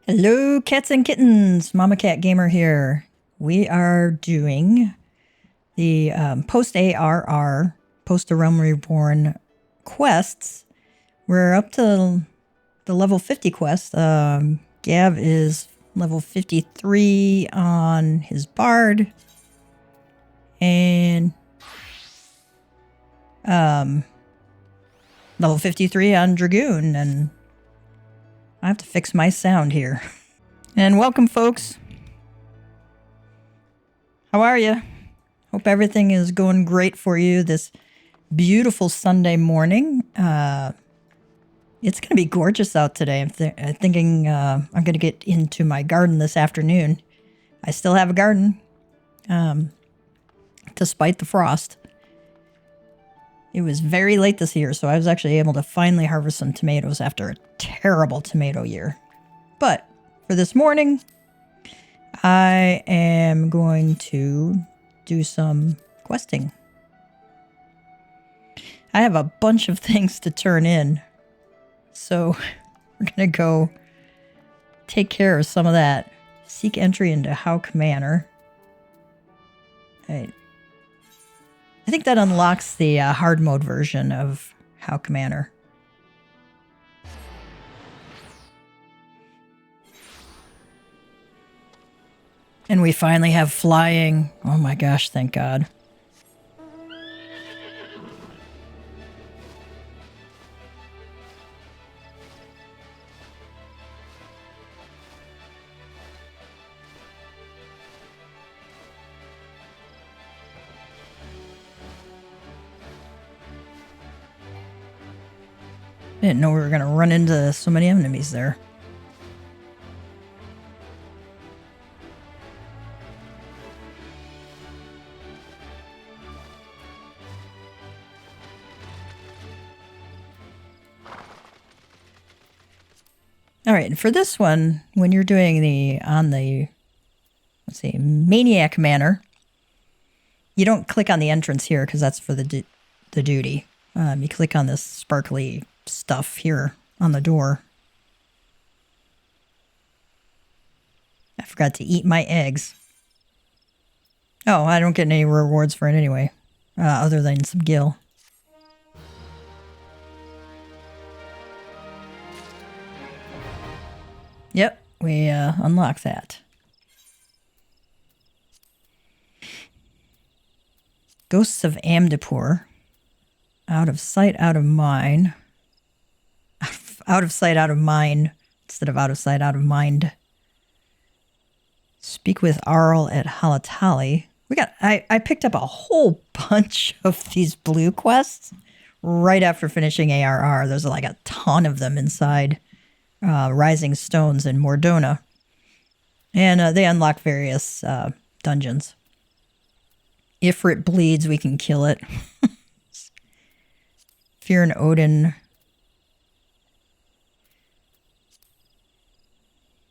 Hello, cats and kittens. Mama Cat Gamer here. We are doing the post-ARR, post-A Realm Reborn quests. We're up to the level 50 quest. Gav is level 53 on his bard. And level 53 on dragoon. And I have to fix my sound here. And welcome, folks. How are you? Hope everything is going great for you this beautiful Sunday morning. It's going to be gorgeous out today. I'm thinking I'm going to get into my garden this afternoon. I still have a garden, despite the frost. It was very late this year, so I was actually able to finally harvest some tomatoes after a terrible tomato year. But for this morning, I am going to do some questing. I have a bunch of things to turn in, so we're going to go take care of some of that. Seek entry into Hauk Manor. I think that unlocks the hard mode version of Hauk Manor. And we finally have flying. Oh my gosh, thank God. I didn't know we were going to run into so many enemies there. All right, and for this one, when you're doing let's see, Maniac Manor, you don't click on the entrance here because that's for the duty. You click on this sparkly stuff here on the door. I forgot to eat my eggs. Oh, I don't get any rewards for it anyway, other than some gil. Yep, we unlock that. Ghosts of Amdapur. Out of sight, out of mind. Out of sight, out of mind. Instead of out of sight, out of mind. Speak with Arl at Halatali. I picked up a whole bunch of these blue quests right after finishing ARR. There's like a ton of them inside Rising Stones in Mordona. And they unlock various dungeons. Ifrit bleeds, we can kill it. Fear and Odin.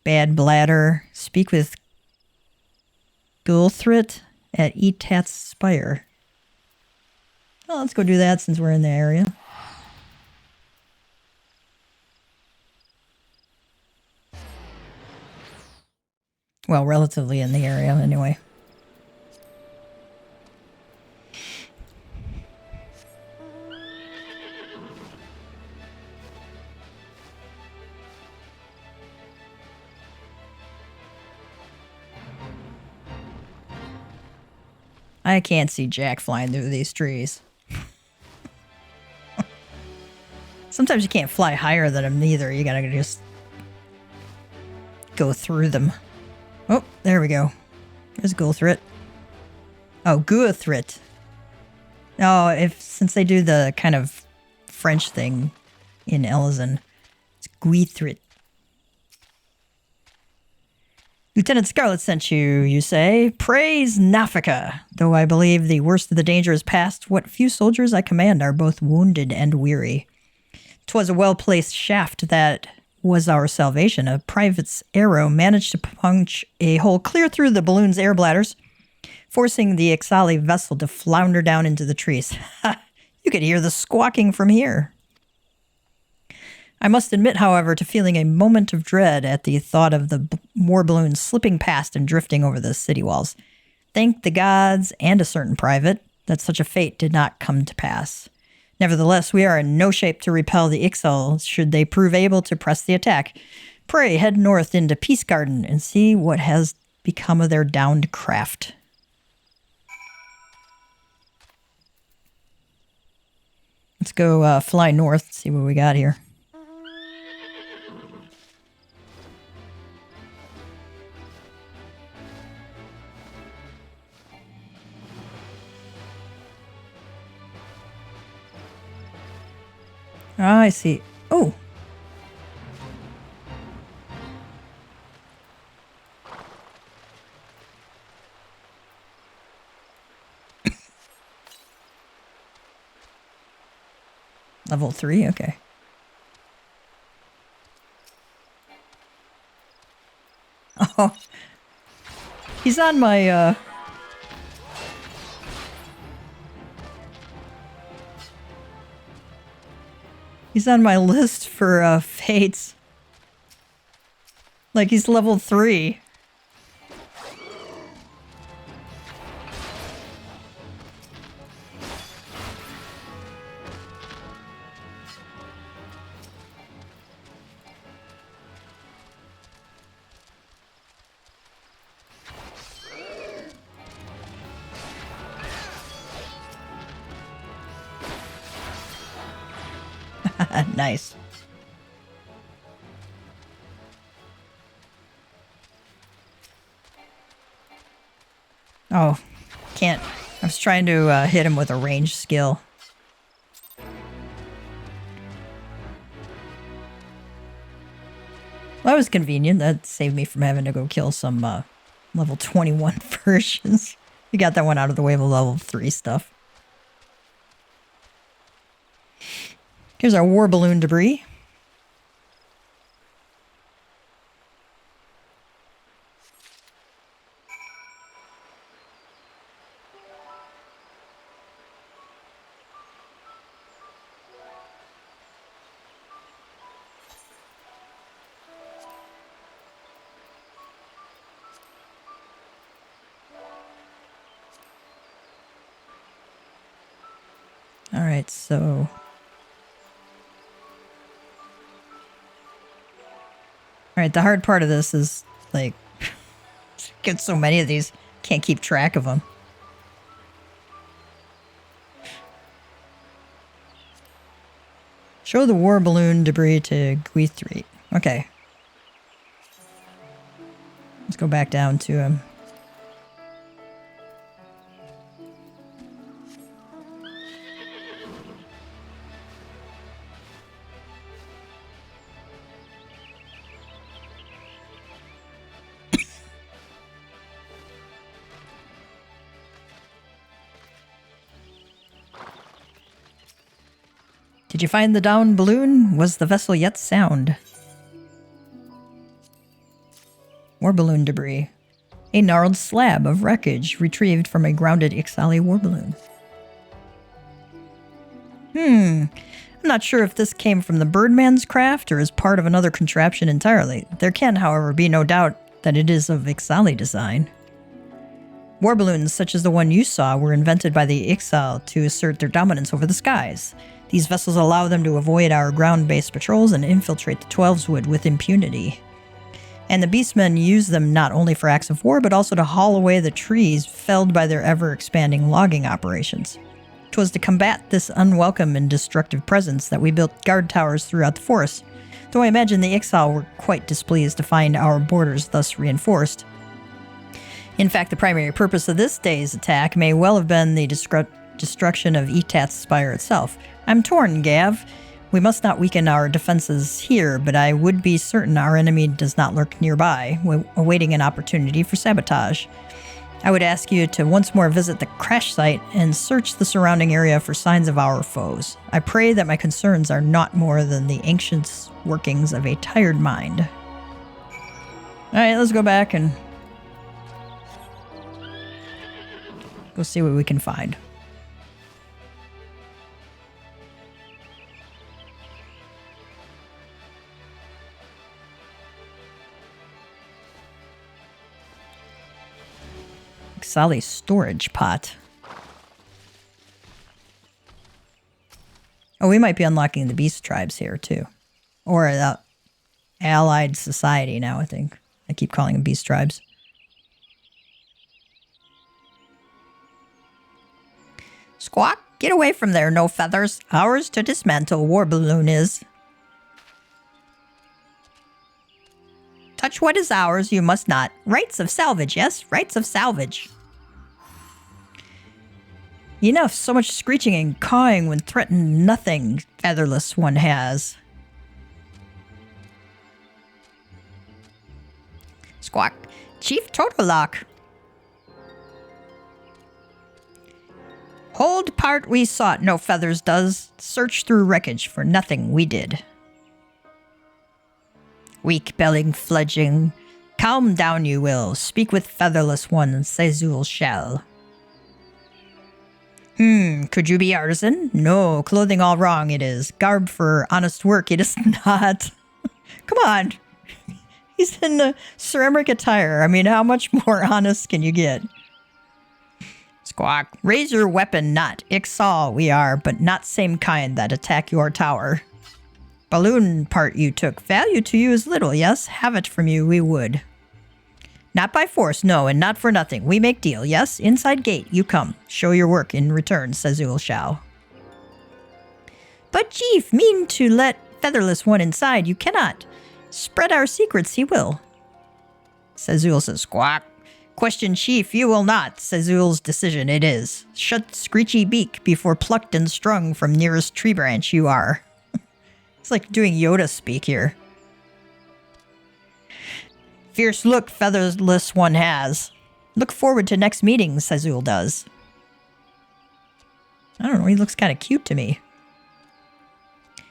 Bad Bladder. Speak with Gulthrit at Etat's Spire. Well, let's go do that since we're in the area. Well, relatively in the area anyway. I can't see Jack flying through these trees. Sometimes you can't fly higher than them neither. You gotta just go through them. Oh, there we go. There's Gulthrit. Oh, Guathrit. Oh, since they do the kind of French thing in Elysian, it's Guithrit. Lieutenant Scarlet sent you, you say. Praise Nafika. Though I believe the worst of the danger is past, what few soldiers I command are both wounded and weary. 'Twas a well-placed shaft that was our salvation. A private's arrow managed to punch a hole clear through the balloon's air bladders, forcing the Ixali vessel to flounder down into the trees. You could hear the squawking from here. I must admit, however, to feeling a moment of dread at the thought of the war balloon slipping past and drifting over the city walls. Thank the gods and a certain private that such a fate did not come to pass. Nevertheless, we are in no shape to repel the Ixal should they prove able to press the attack. Pray head north into Peace Garden and see what has become of their downed craft. Let's go fly north, see what we got here. Ah, I see. Oh. Level 3, okay. Oh. He's on my, He's on my list for, fates. Like, he's level 3. Nice. Oh, can't. I was trying to hit him with a ranged skill. Well, that was convenient. That saved me from having to go kill some level 21 versions. We got that one out of the way of the level 3 stuff. Here's our war balloon debris. All right, so... Alright, the hard part of this is, like, get so many of these, can't keep track of them. Show the war balloon debris to Guithri. Okay. Let's go back down to him. Did you find the downed balloon? Was the vessel yet sound? War balloon debris. A gnarled slab of wreckage retrieved from a grounded Ixali war balloon. I'm not sure if this came from the Birdman's craft or is part of another contraption entirely. There can, however, be no doubt that it is of Ixali design. War balloons such as the one you saw were invented by the Ixal to assert their dominance over the skies. These vessels allow them to avoid our ground-based patrols and infiltrate the Twelveswood with impunity. And the Beastmen use them not only for acts of war, but also to haul away the trees felled by their ever-expanding logging operations. 'Twas to combat this unwelcome and destructive presence that we built guard towers throughout the forest, though I imagine the Ixal were quite displeased to find our borders thus reinforced. In fact, the primary purpose of this day's attack may well have been the destruction of Etat's spire itself. I'm torn, Gav. We must not weaken our defenses here, but I would be certain our enemy does not lurk nearby, awaiting an opportunity for sabotage. I would ask you to once more visit the crash site and search the surrounding area for signs of our foes. I pray that my concerns are not more than the ancient workings of a tired mind. Alright, let's go back and go see what we can find. Ixali's storage pot. Oh, we might be unlocking the beast tribes here, too. Or the allied society now, I think. I keep calling them beast tribes. Squawk, get away from there, no feathers. Ours to dismantle, war balloon is. Touch what is ours, you must not. Rights of salvage, yes? Rights of salvage. Enough, so much screeching and cawing when threatened nothing featherless one has. Squawk. Chief Totolock. Hold part we sought, no feathers does. Search through wreckage for nothing we did. Weak belling fledging. Calm down you will. Speak with featherless one, Sezul shall. Could you be artisan? No, clothing all wrong it is. Garb for honest work it is not. Come on. He's in the ceramic attire. I mean, how much more honest can you get? Squawk. Raise your weapon not. Ixal we are, but not same kind that attack your tower. Balloon part you took. Value to you is little, yes? Have it from you we would. Not by force, no, and not for nothing. We make deal, yes? Inside gate, you come. Show your work in return, Sezul shall. But chief, mean to let featherless one inside, you cannot. Spread our secrets, he will. Sezul says, Squawk. Question chief, you will not. Sezul's decision it is. Shut screechy beak before plucked and strung from nearest tree branch you are. It's like doing Yoda speak here. Fierce look featherless one has. Look forward to next meeting, Sezul does. I don't know, he looks kind of cute to me.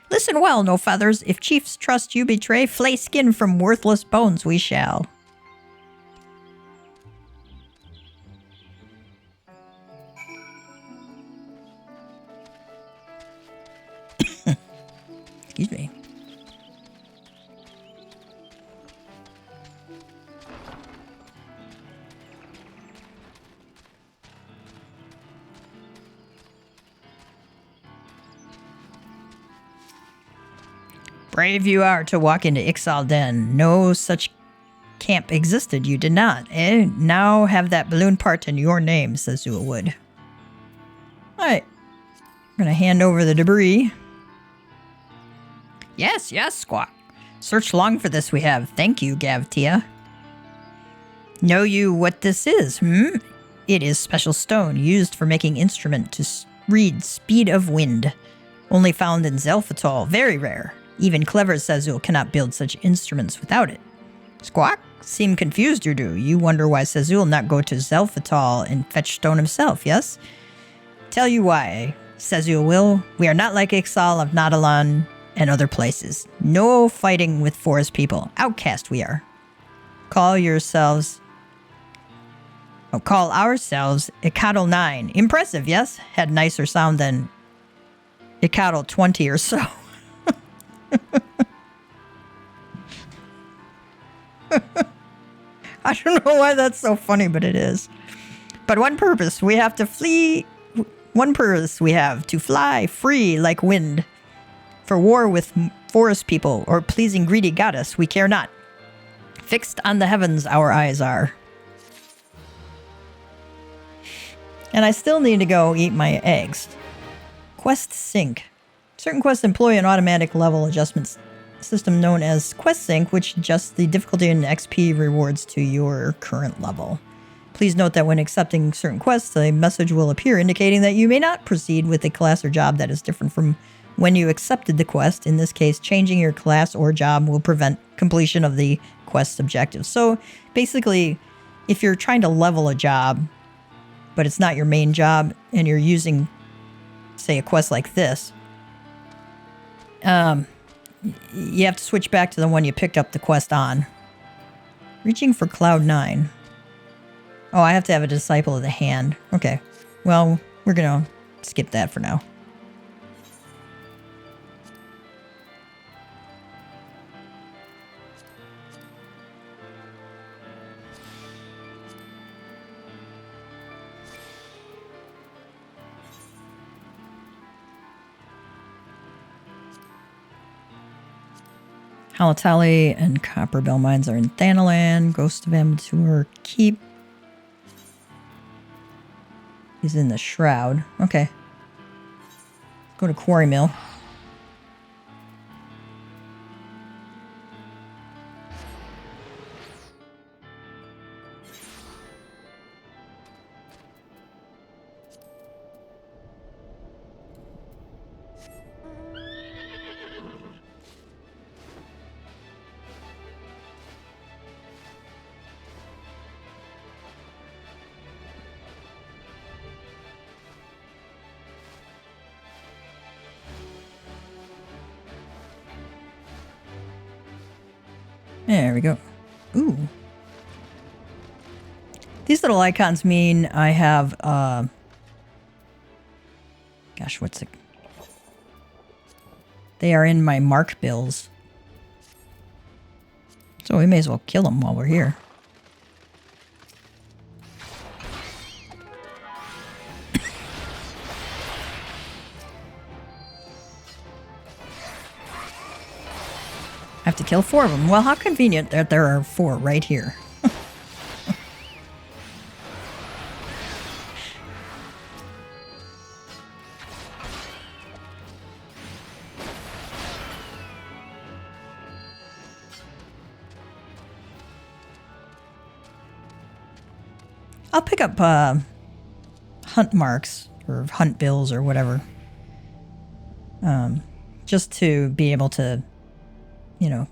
Listen well, no feathers. If chiefs trust you betray, flay skin from worthless bones we shall. Excuse me. Brave you are to walk into Ixal Den. No such camp existed, you did not. Eh? Now have that balloon part in your name, says Zul would. Alright. I'm gonna hand over the debris. Yes, yes, Squawk. Searched long for this we have. Thank you, Gavtia. Know you what this is, It is special stone used for making instrument to read speed of wind. Only found in Zelphatol. Very rare. Even clever Sezul cannot build such instruments without it. Squawk? Seem confused you do. You wonder why Sezul not go to Zelphatol and fetch stone himself, yes? Tell you why, Sezul will. We are not like Ixal of Nautilon and other places. No fighting with forest people. Outcast we are. Call ourselves Icatl 9. Impressive, yes? Had nicer sound than Icatl 20 or so. I don't know why that's so funny, but it is. But one purpose we have to flee. One purpose we have to fly free like wind. For war with forest people or pleasing greedy goddess, we care not. Fixed on the heavens our eyes are. And I still need to go eat my eggs. Quest sync. Certain quests employ an automatic level adjustment system known as Quest Sync, which adjusts the difficulty and XP rewards to your current level. Please note that when accepting certain quests, a message will appear indicating that you may not proceed with a class or job that is different from when you accepted the quest. In this case, changing your class or job will prevent completion of the quest's objectives. So basically, if you're trying to level a job, but it's not your main job, and you're using, say, a quest like this, you have to switch back to the one you picked up the quest on. Reaching for Cloud 9. Oh, I have to have a Disciple of the Hand. Okay. Well, we're gonna skip that for now. Halatali and Copperbell mines are in Thanalan. Ghost of Amateur Keep. He's in the Shroud. Okay. Go to Quarry Mill. There we go. Ooh. These little icons mean I have, gosh, what's it? They are in my mark bills. So we may as well kill them while we're here. I have to kill 4 of them. Well, how convenient that there are 4 right here. I'll pick up hunt marks or hunt bills or whatever. Just to be able to, you know,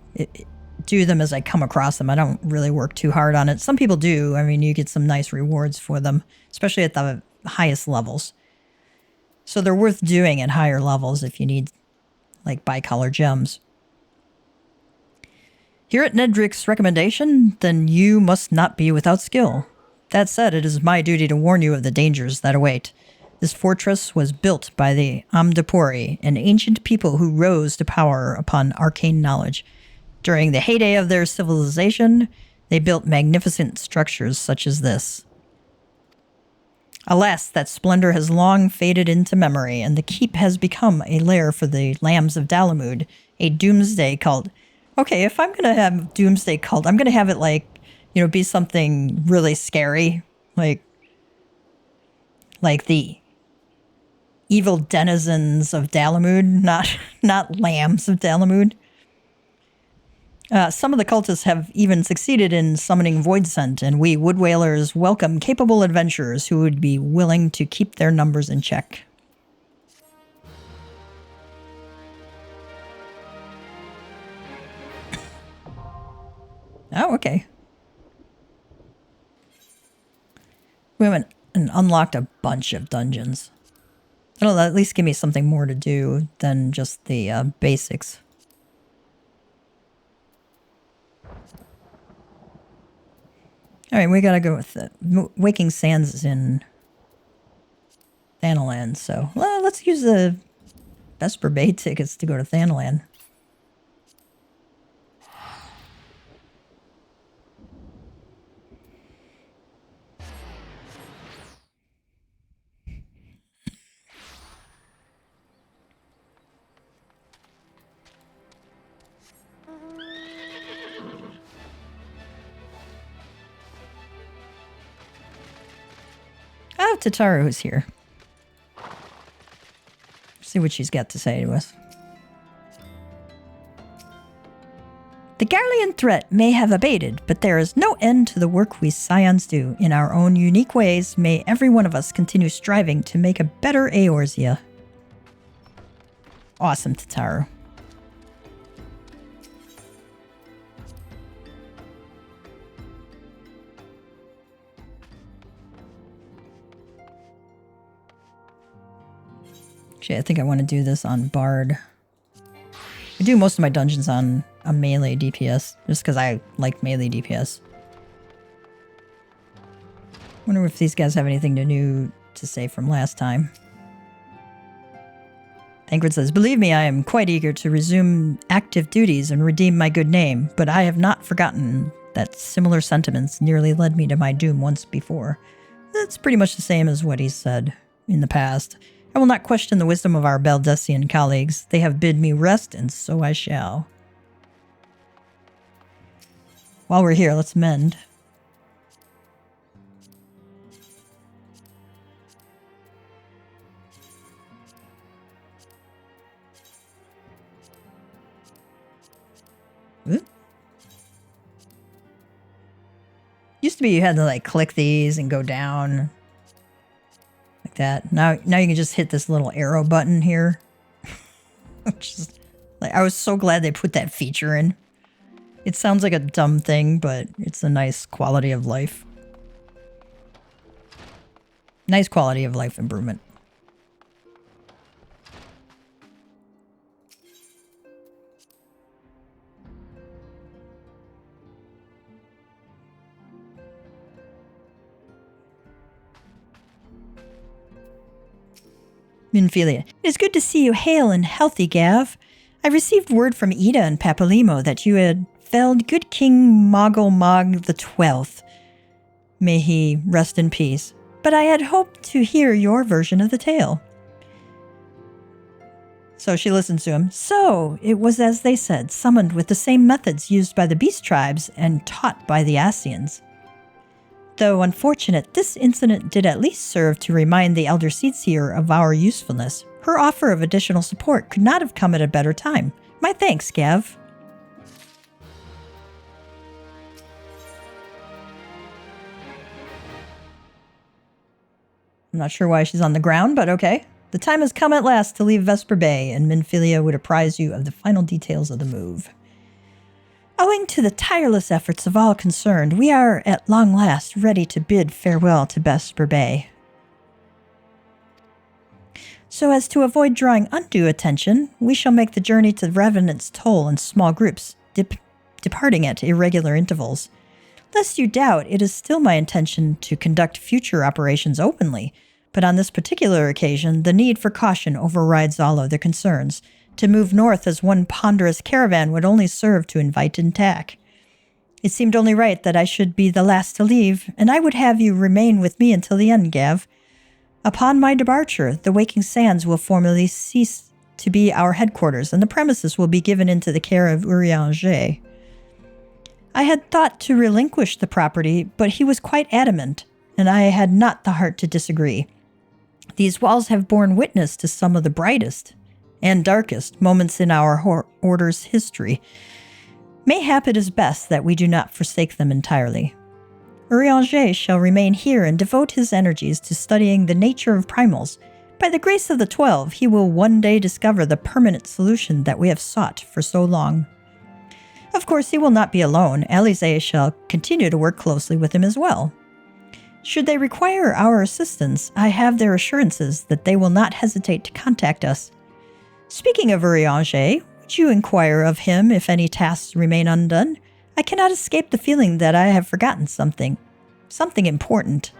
do them as I come across them. I don't really work too hard on it. Some people do. I mean, you get some nice rewards for them, especially at the highest levels. So they're worth doing at higher levels if you need, like, bicolor gems. Here at Nedrick's recommendation, then you must not be without skill. That said, it is my duty to warn you of the dangers that await. This fortress was built by the Amdapori, an ancient people who rose to power upon arcane knowledge. During the heyday of their civilization, they built magnificent structures such as this. Alas, that splendor has long faded into memory, and the keep has become a lair for the Lambs of Dalamud, a doomsday cult. Okay, if I'm going to have doomsday cult, I'm going to have it like, you know, be something really scary, like the evil denizens of Dalamud, not lambs of Dalamud. Some of the cultists have even succeeded in summoning Voidsent, and we Wood Whalers welcome capable adventurers who would be willing to keep their numbers in check. Oh, okay. We went and unlocked a bunch of dungeons. That'll at least give me something more to do than just the basics. Alright, we gotta go with the Waking Sands is in Thanalan, so let's use the Vesper Bay tickets to go to Thanalan. Oh, Tataru's here. See what she's got to say to us. The Garlean threat may have abated, but there is no end to the work we Scions do. In our own unique ways, may every one of us continue striving to make a better Eorzea. Awesome, Tataru. Actually, I think I want to do this on Bard. I do most of my dungeons on a melee DPS, just because I like melee DPS. Wonder if these guys have anything new to say from last time. Thancred says, believe me, I am quite eager to resume active duties and redeem my good name, but I have not forgotten that similar sentiments nearly led me to my doom once before. That's pretty much the same as what he said in the past. I will not question the wisdom of our Baldessian colleagues. They have bid me rest, and so I shall. while we're here, let's mend. Ooh. Used to be you had to like click these and go down like that. Now you can just hit this little arrow button here. Which is like, I was so glad they put that feature in. It sounds like a dumb thing, but it's a nice quality of life. Nice quality of life improvement. Minfilia. It is good to see you hale and healthy, Gav. I received word from Ida and Papalimo that you had felled good King Moggle the 12th. May he rest in peace. But I had hoped to hear your version of the tale. So she listens to him. So, it was as they said, summoned with the same methods used by the beast tribes and taught by the Asians. Though unfortunate, this incident did at least serve to remind the Elder Seedseer of our usefulness. Her offer of additional support could not have come at a better time. My thanks, Gav. I'm not sure why she's on the ground, but okay. The time has come at last to leave Vesper Bay, and Minfilia would apprise you of the final details of the move. Owing to the tireless efforts of all concerned, we are at long last ready to bid farewell to Vesper Bay. So as to avoid drawing undue attention, we shall make the journey to Revenant's Toll in small groups, departing at irregular intervals. Lest you doubt, it is still my intention to conduct future operations openly, but on this particular occasion, the need for caution overrides all other concerns. To move north as one ponderous caravan would only serve to invite attack. It seemed only right that I should be the last to leave, and I would have you remain with me until the end, Gav. Upon my departure, the Waking Sands will formally cease to be our headquarters, and the premises will be given into the care of Urianger. I had thought to relinquish the property, but he was quite adamant, and I had not the heart to disagree. These walls have borne witness to some of the brightest and darkest moments in our order's history. Mayhap it is best that we do not forsake them entirely. Urianger shall remain here and devote his energies to studying the nature of primals. By the grace of the 12, he will one day discover the permanent solution that we have sought for so long. Of course, he will not be alone. Alize shall continue to work closely with him as well. Should they require our assistance, I have their assurances that they will not hesitate to contact us. Speaking of Urianger, would you inquire of him if any tasks remain undone? I cannot escape the feeling that I have forgotten something important.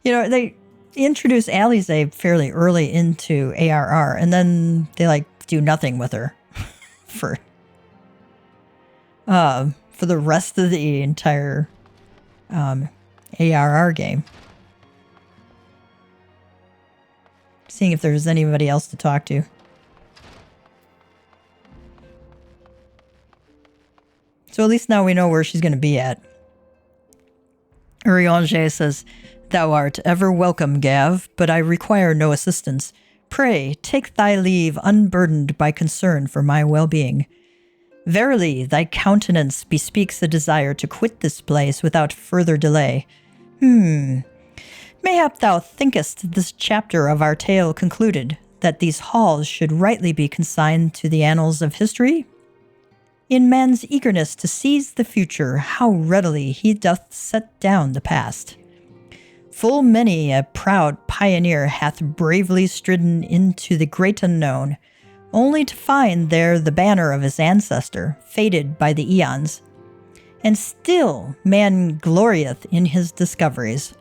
You know, they introduce Alize fairly early into ARR, and then they do nothing with her for the rest of the entire ARR game. Seeing if there's anybody else to talk to. So at least now we know where she's going to be at. Urianger says, "Thou art ever welcome, Gav, but I require no assistance. Pray, take thy leave unburdened by concern for my well-being. Verily, thy countenance bespeaks a desire to quit this place without further delay. Mayhap thou thinkest this chapter of our tale concluded, that these halls should rightly be consigned to the annals of history? In man's eagerness to seize the future, how readily he doth set down the past. Full many a proud pioneer hath bravely stridden into the great unknown, only to find there the banner of his ancestor, faded by the eons. And still man glorieth in his discoveries.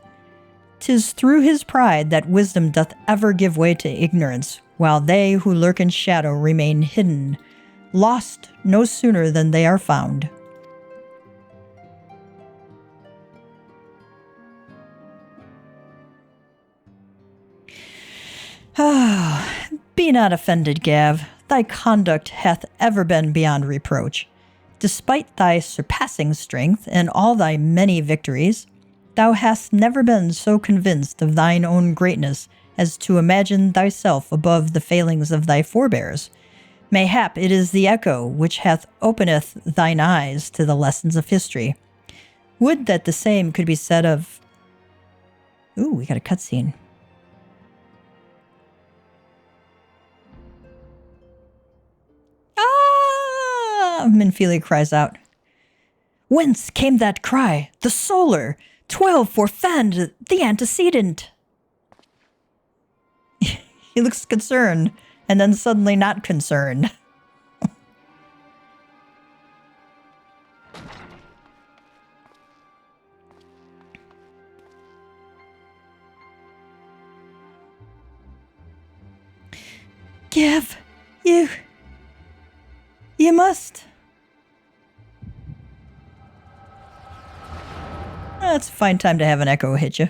'Tis through his pride that wisdom doth ever give way to ignorance, while they who lurk in shadow remain hidden, lost no sooner than they are found." Be not offended, Gav. thy conduct hath ever been beyond reproach. Despite thy surpassing strength and all thy many victories, thou hast never been so convinced of thine own greatness as to imagine thyself above the failings of thy forebears. Mayhap it is the echo which hath openeth thine eyes to the lessons of history. Would that the same could be said of... Ooh, we got a cutscene. Ah! Minfilia cries out. Whence came that cry? The solar! 12 forfend the antecedent! He looks concerned, and then suddenly not concerned. Give, you must. It's a fine time to have an echo hit you.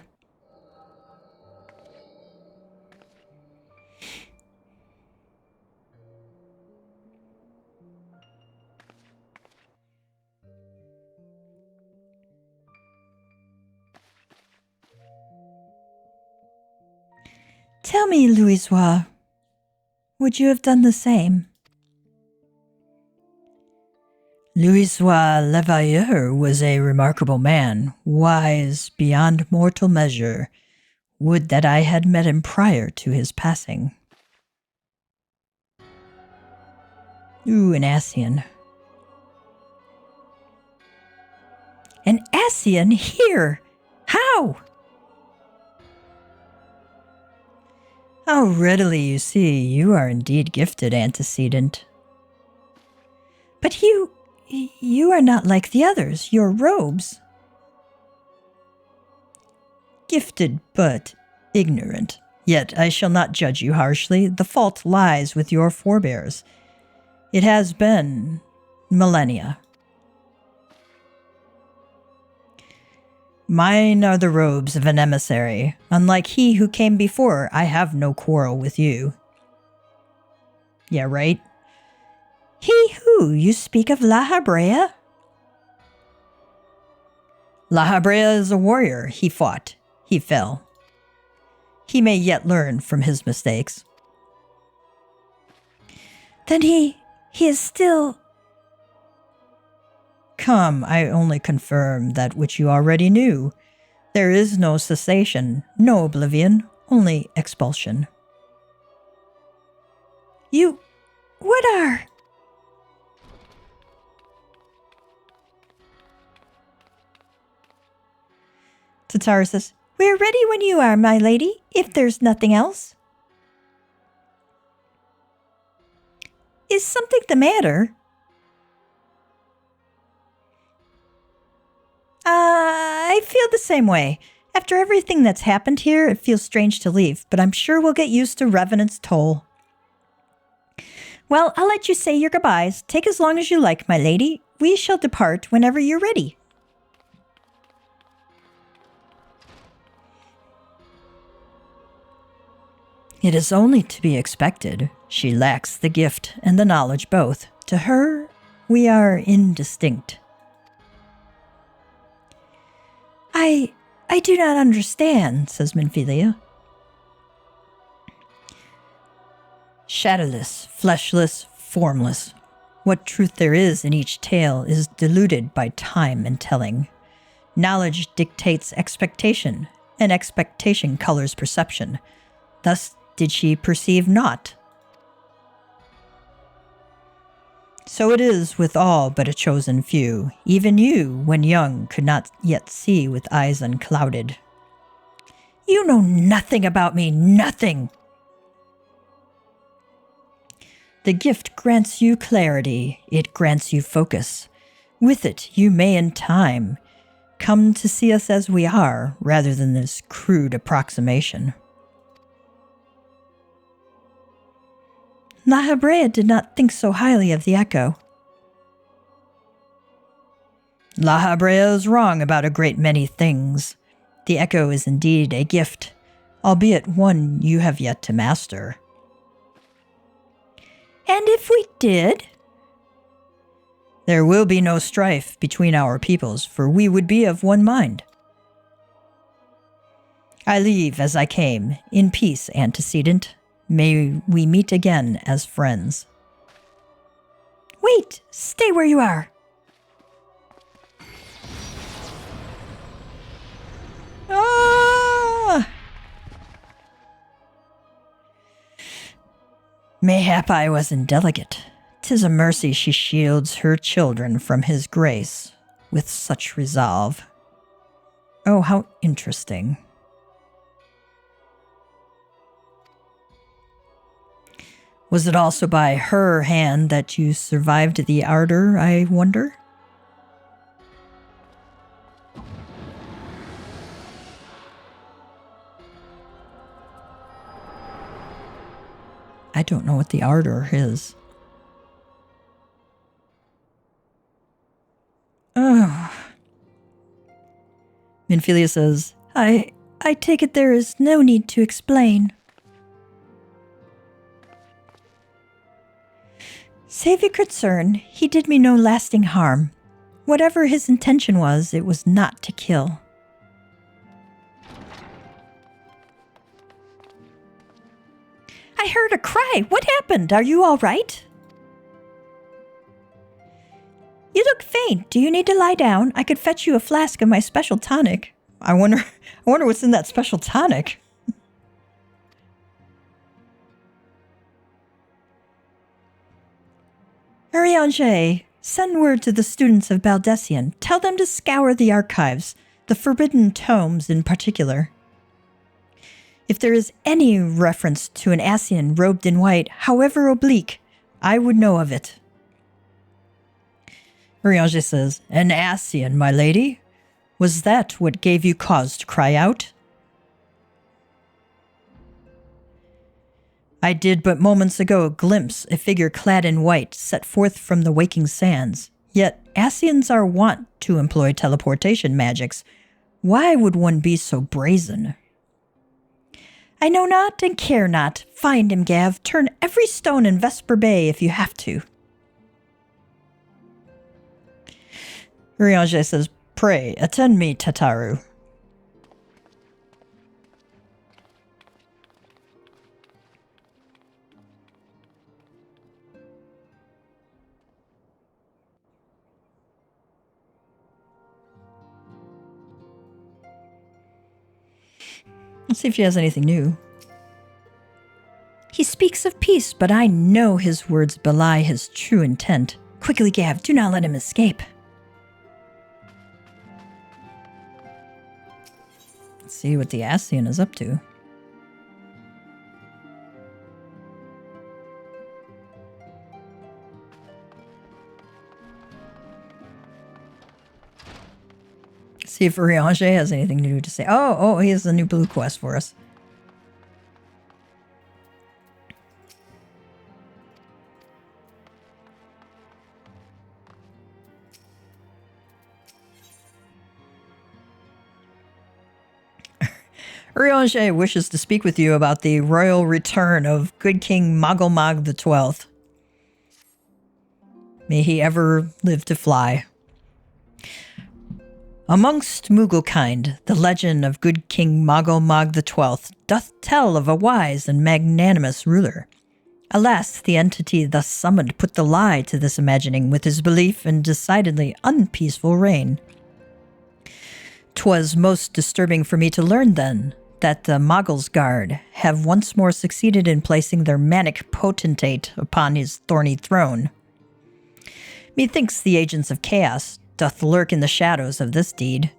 Tell me, Louisoix, would you have done the same? Louisoix Levailleur was a remarkable man, wise beyond mortal measure. Would that I had met him prior to his passing. Ooh, an Ascian. An Ascian here? How? How readily you see you are indeed gifted, antecedent. But you are not like the others, your robes. Gifted, but ignorant. Yet I shall not judge you harshly. The fault lies with your forebears. It has been millennia. Mine are the robes of an emissary. Unlike he who came before, I have no quarrel with you. Yeah, right? He who? You speak of La Habrea? La Habrea is a warrior. He fought. He fell. He may yet learn from his mistakes. Then he is still... Come, I only confirm that which you already knew. There is no cessation, no oblivion, only expulsion. What are... Tatara says, we're ready when you are, my lady, if there's nothing else. Is something the matter? I feel the same way. After everything that's happened here, it feels strange to leave, but I'm sure we'll get used to Revenant's toll. Well, I'll let you say your goodbyes. Take as long as you like, my lady. We shall depart whenever you're ready. It is only to be expected. She lacks the gift and the knowledge both. To her, we are indistinct. I do not understand, says Minfilia. Shadowless, fleshless, formless. What truth there is in each tale is diluted by time and telling. Knowledge dictates expectation, and expectation colors perception. Thus did she perceive naught. So it is with all but a chosen few. Even you, when young, could not yet see with eyes unclouded. You know nothing about me, nothing! The gift grants you clarity, it grants you focus. With it, you may in time come to see us as we are, rather than this crude approximation. La Habrea did not think so highly of the echo. La Habrea is wrong about a great many things. The echo is indeed a gift, albeit one you have yet to master. And if we did? There will be no strife between our peoples, for we would be of one mind. I leave as I came, in peace, antecedent. May we meet again as friends. Wait! Stay where you are! Ah! Mayhap I was indelicate. 'Tis a mercy she shields her children from his grace with such resolve. Oh, how interesting. Was it also by her hand that you survived the ardor, I wonder? I don't know what the ardor is. Oh. Minfilia says, I take it there is no need to explain. Save your concern, he did me no lasting harm. Whatever his intention was, it was not to kill. I heard a cry. What happened? Are you all right? You look faint. Do you need to lie down? I could fetch you a flask of my special tonic. I wonder what's in that special tonic. Ariange, send word to the students of Baldessian. Tell them to scour the archives, the forbidden tomes in particular. If there is any reference to an Ascian robed in white, however oblique, I would know of it. Ariange says, An Ascian, my lady? Was that what gave you cause to cry out? I did but moments ago glimpse a figure clad in white set forth from the waking sands. Yet Ascians are wont to employ teleportation magics. Why would one be so brazen? I know not and care not. Find him, Gav. Turn every stone in Vesper Bay if you have to. Ariange says, Pray, attend me, Tataru. Let's see if she has anything new. He speaks of peace, but I know his words belie his true intent. Quickly, Gav, do not let him escape. Let's see what the Ascian is up to. See if Ariange has anything new to say. Oh, he has a new blue quest for us. Ariange wishes to speak with you about the royal return of good King Mogulmog XII. May he ever live to fly. Amongst Mugglekind, the legend of good King Mogulmog XII doth tell of a wise and magnanimous ruler. Alas, the entity thus summoned put the lie to this imagining with his belief in decidedly unpeaceful reign. 'Twas most disturbing for me to learn then that the Moggul's Guard have once more succeeded in placing their manic potentate upon his thorny throne. Methinks the agents of chaos doth lurk in the shadows of this deed.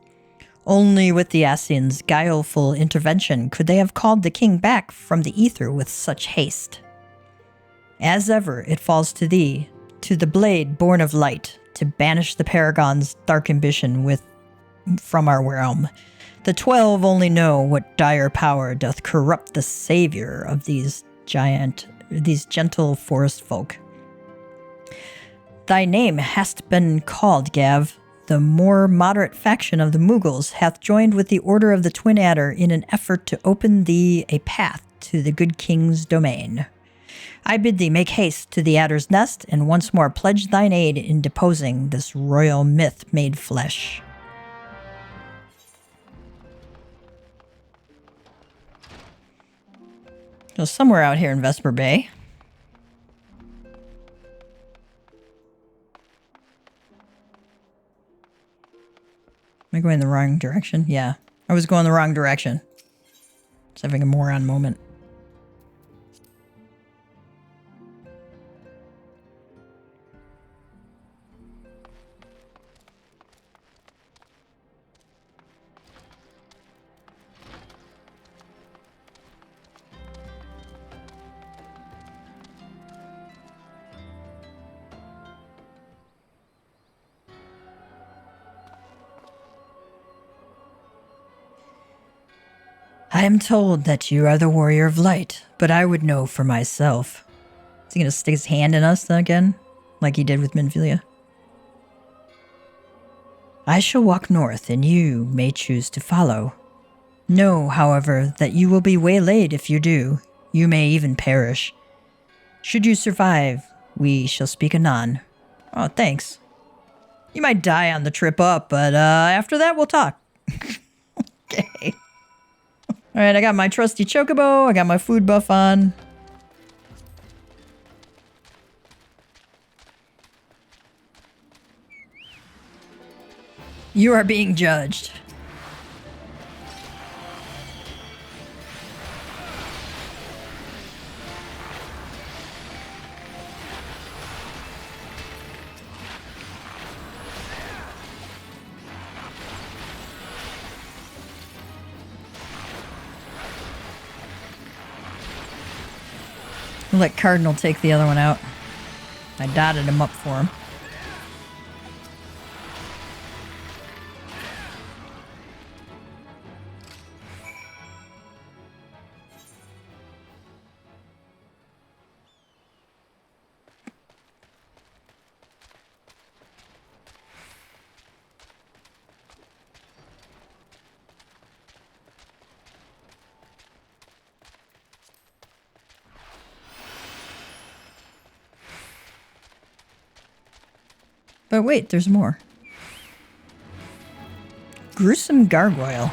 Only with the Ascians' guileful intervention could they have called the king back from the ether with such haste. As ever, it falls to thee, to the blade born of light, to banish the Paragon's dark ambition from our realm. The 12 only know what dire power doth corrupt the savior of these gentle forest folk. Thy name hast been called, Gav. The more moderate faction of the Muggles hath joined with the Order of the Twin Adder in an effort to open thee a path to the good king's domain. I bid thee make haste to the adder's nest, and once more pledge thine aid in deposing this royal myth made flesh. So somewhere out here in Vesper Bay. Am I going the wrong direction? Yeah, I was going the wrong direction. Just having a moron moment. I am told that you are the warrior of light, but I would know for myself. Is he going to stick his hand in us again, like he did with Minfilia? I shall walk north, and you may choose to follow. Know, however, that you will be waylaid if you do. You may even perish. Should you survive, we shall speak anon. Oh, thanks. You might die on the trip up, but after that, we'll talk. Okay. Alright, I got my trusty chocobo, I got my food buff on. You are being judged. I'll let Cardinal take the other one out. I dotted him up for him. But wait, there's more. Gruesome gargoyle.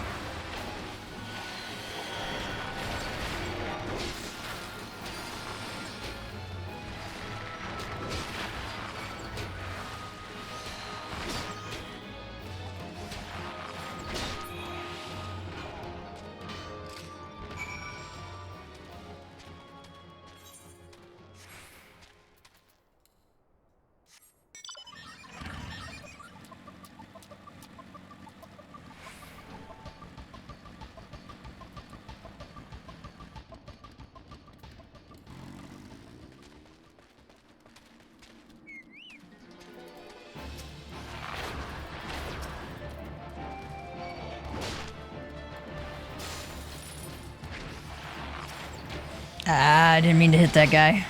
Ah, I didn't mean to hit that guy.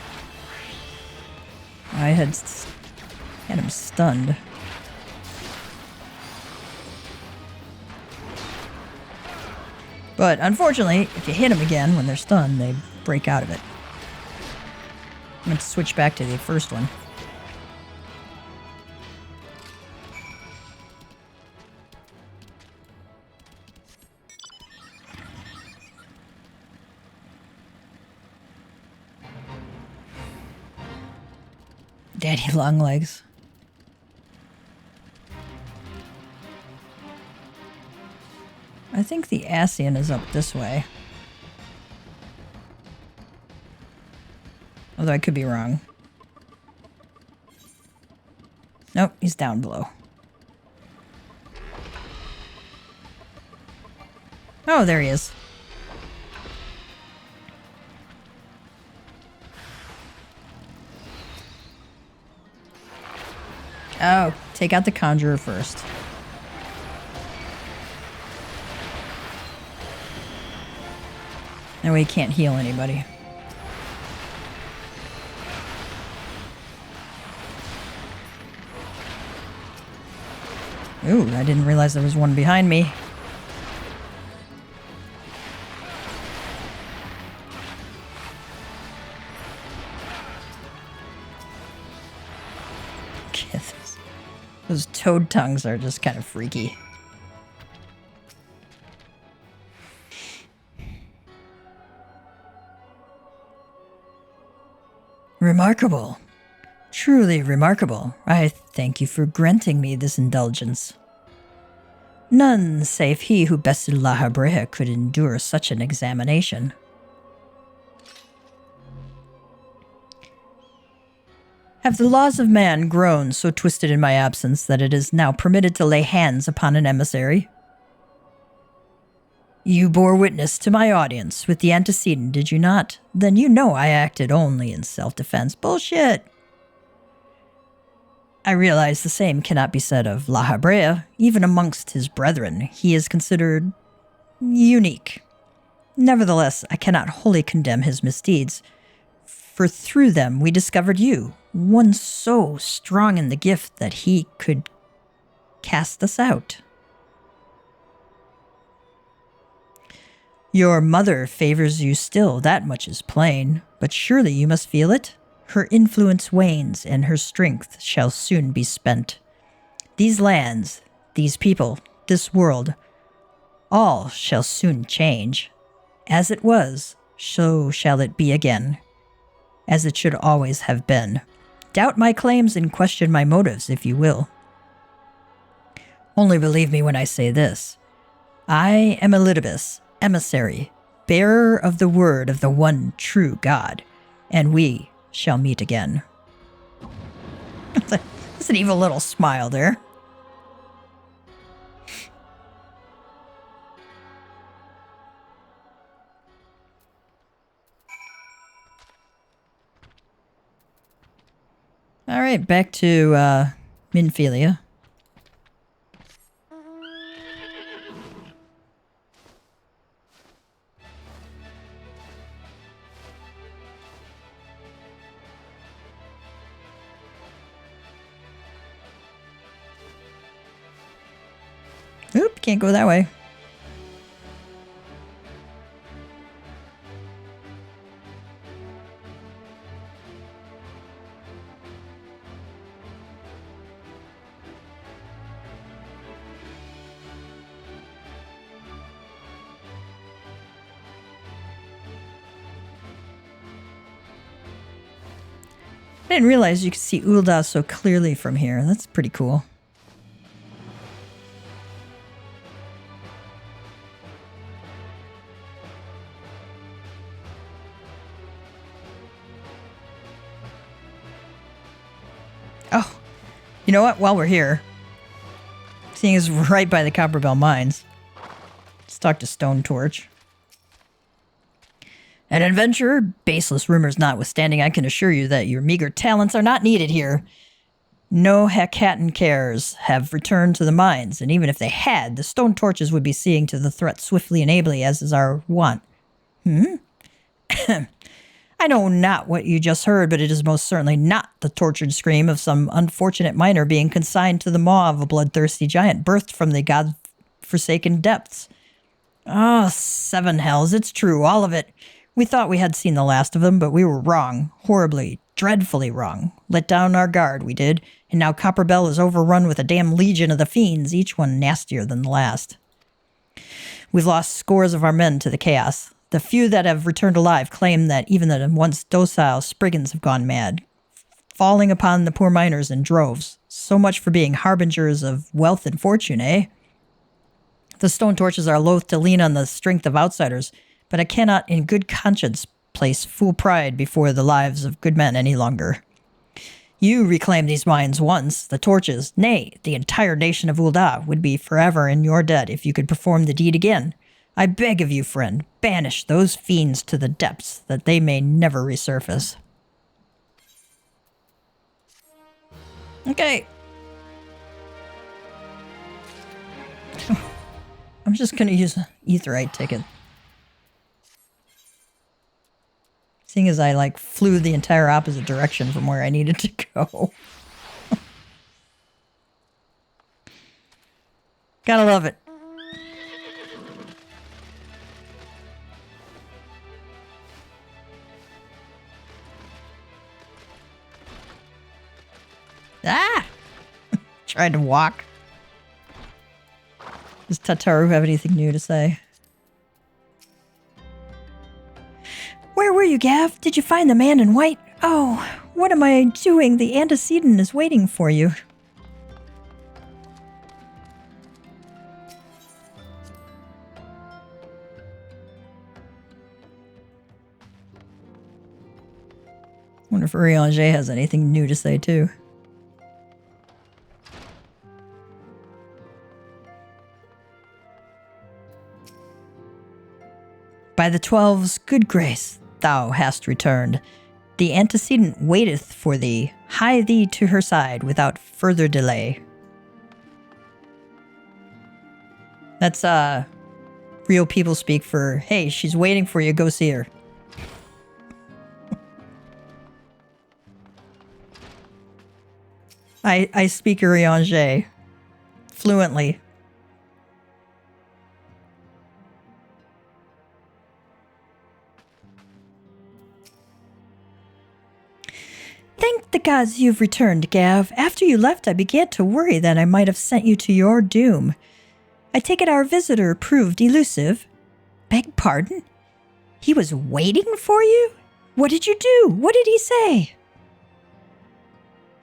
I had him stunned. But unfortunately, if you hit them again when they're stunned, they break out of it. I'm going to switch back to the first one. Daddy long legs. I think the Ascian is up this way. Although I could be wrong. Nope, he's down below. Oh, there he is. Oh, take out the Conjurer first. That way he can't heal anybody. Ooh, I didn't realize there was one behind me. Those toad tongues are just kind of freaky. Remarkable. Truly remarkable. I thank you for granting me this indulgence. None save he who bested La Habrea could endure such an examination. Have the laws of man grown so twisted in my absence that it is now permitted to lay hands upon an emissary? You bore witness to my audience with the antecedent, did you not? Then you know I acted only in self-defense. Bullshit! I realize the same cannot be said of La Habrea. Even amongst his brethren, he is considered unique. Nevertheless, I cannot wholly condemn his misdeeds, for through them we discovered you, one so strong in the gift that he could cast us out. Your mother favors you still, that much is plain, but surely you must feel it? Her influence wanes, and her strength shall soon be spent. These lands, these people, this world, all shall soon change. As it was, so shall it be again, as it should always have been. Doubt my claims and question my motives, if you will. Only believe me when I say this. I am Elidibus, emissary, bearer of the word of the one true God, and we shall meet again. That's an evil little smile there. All right, back to Minfilia. Oop, can't go that way. I didn't realize you could see Ul'dah so clearly from here. That's pretty cool. Oh, you know what? While we're here, seeing as we're right by the Copperbell Mines, let's talk to Stone Torch. An adventurer, baseless rumors notwithstanding, I can assure you that your meager talents are not needed here. No Hecatan cares have returned to the mines, and even if they had, the Stone Torches would be seeing to the threat swiftly and ably, as is our wont. I know not what you just heard, but it is most certainly not the tortured scream of some unfortunate miner being consigned to the maw of a bloodthirsty giant birthed from the god-forsaken depths. Oh, seven hells, it's true, all of it. We thought we had seen the last of them, but we were wrong. Horribly, dreadfully wrong. Let down our guard, we did, and now Copperbell is overrun with a damn legion of the fiends, each one nastier than the last. We've lost scores of our men to the chaos. The few that have returned alive claim that even the once docile Spriggans have gone mad, falling upon the poor miners in droves. So much for being harbingers of wealth and fortune, eh? The Stone Torches are loath to lean on the strength of outsiders, but I cannot in good conscience place full pride before the lives of good men any longer. You reclaimed these mines once. The Torches, nay, the entire nation of Ul'dah, would be forever in your debt if you could perform the deed again. I beg of you, friend, banish those fiends to the depths, that they may never resurface. Okay. I'm just going to use an Aetheryte ticket. Seeing as I, flew the entire opposite direction from where I needed to go. Gotta love it. Ah! Tried to walk. Does Tataru have anything new to say? Where were you, Gav? Did you find the man in white? Oh, what am I doing? The antecedent is waiting for you. Wonder if Urianger has anything new to say, too. By the 12's good grace, thou hast returned. The antecedent waiteth for thee. Hie thee to her side without further delay. That's, real people speak for, hey, she's waiting for you, go see her. I speak Urianger fluently. Thank the gods you've returned, Gav. After you left, I began to worry that I might have sent you to your doom. I take it our visitor proved elusive. Beg pardon? He was waiting for you? What did you do? What did he say?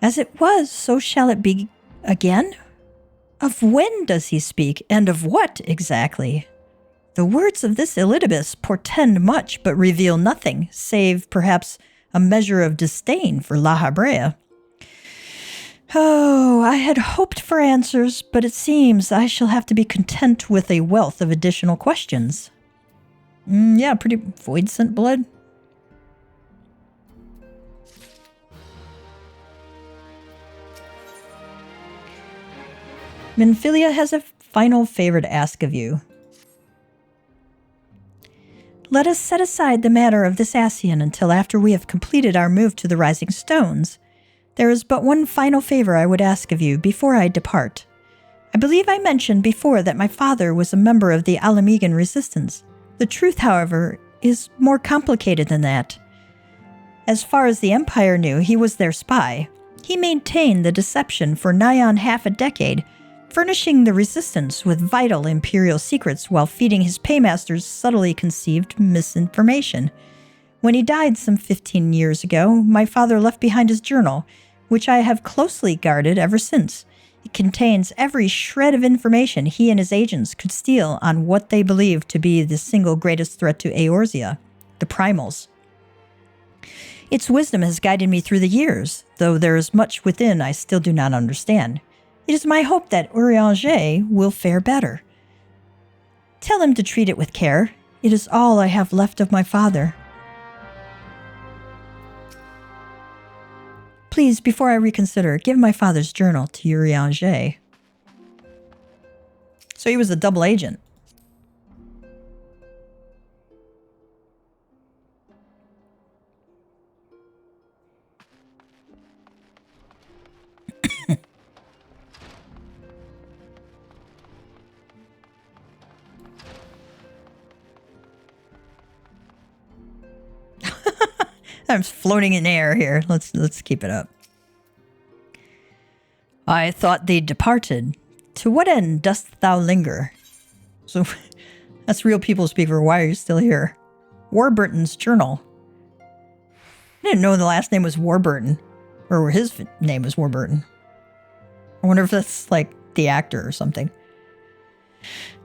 As it was, so shall it be again? Of when does he speak, and of what exactly? The words of this Elidibus portend much, but reveal nothing, save perhaps a measure of disdain for La Habrea. Oh, I had hoped for answers, but it seems I shall have to be content with a wealth of additional questions. Yeah, pretty void scent blood. Minfilia has a final favor to ask of you. Let us set aside the matter of this Ascian until after we have completed our move to the Rising Stones. There is but one final favor I would ask of you before I depart. I believe I mentioned before that my father was a member of the Alamegan Resistance. The truth, however, is more complicated than that. As far as the Empire knew, he was their spy. He maintained the deception for nigh on half a decade, furnishing the Resistance with vital Imperial secrets while feeding his paymasters subtly conceived misinformation. When he died some 15 years ago, my father left behind his journal, which I have closely guarded ever since. It contains every shred of information he and his agents could steal on what they believed to be the single greatest threat to Eorzea, the Primals. Its wisdom has guided me through the years, though there is much within I still do not understand. It is my hope that Urianger will fare better. Tell him to treat it with care. It is all I have left of my father. Please, before I reconsider, give my father's journal to Urianger. So he was a double agent. I'm floating in air here. Let's keep it up. I thought thee departed. To what end dost thou linger? So that's real people speak for why are you still here? Warburton's journal. I didn't know the last name was Warburton. Or his name was Warburton. I wonder if that's like the actor or something.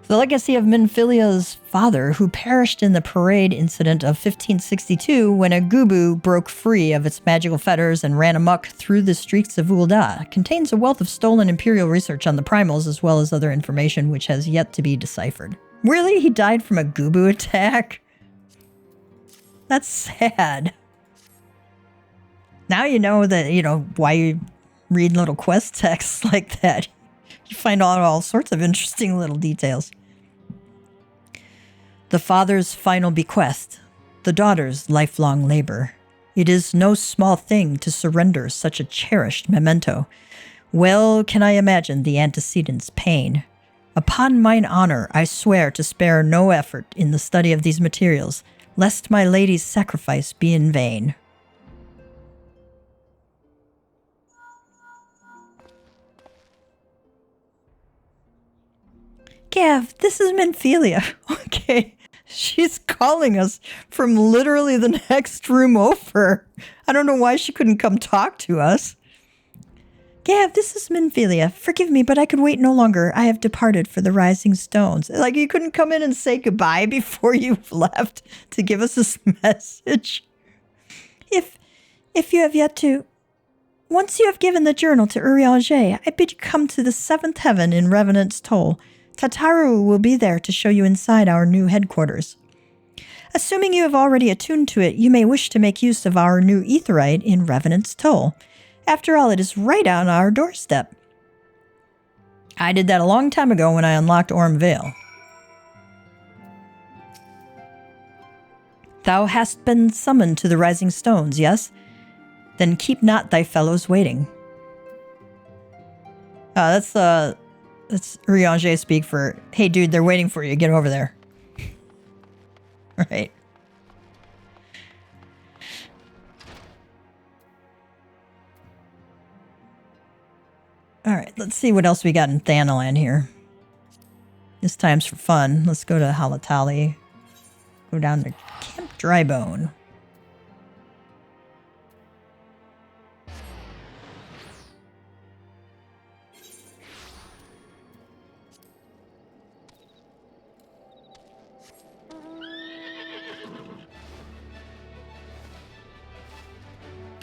The legacy of Minfilia's father, who perished in the parade incident of 1562 when a Gubu broke free of its magical fetters and ran amok through the streets of Ul'dah, contains a wealth of stolen Imperial research on the Primals as well as other information which has yet to be deciphered. Really? He died from a Gubu attack? That's sad. Now you know that, why you read little quest texts like that. You find out all sorts of interesting little details. The father's final bequest, the daughter's lifelong labor. It is no small thing to surrender such a cherished memento. Well can I imagine the antecedent's pain. Upon mine honor, I swear to spare no effort in the study of these materials, lest my lady's sacrifice be in vain. Gav, this is Minphilia. Okay. She's calling us from literally the next room over. I don't know why she couldn't come talk to us. Gav, this is Minphilia. Forgive me, but I could wait no longer. I have departed for the Rising Stones. Like, you couldn't come in and say goodbye before you left to give us this message. If you have yet to... Once you have given the journal to Urianger, I bid you come to the 7th heaven in Revenant's Toll. Tataru will be there to show you inside our new headquarters. Assuming you have already attuned to it, you may wish to make use of our new aetherite in Revenant's Toll. After all, it is right on our doorstep. I did that a long time ago when I unlocked Orm Vale. Thou hast been summoned to the Rising Stones, yes? Then keep not thy fellows waiting. That's Urianger speak for, hey dude, they're waiting for you, get over there. Right. Alright, let's see what else we got in Thanalan here. This time's for fun. Let's go to Halatali. Go down to Camp Drybone.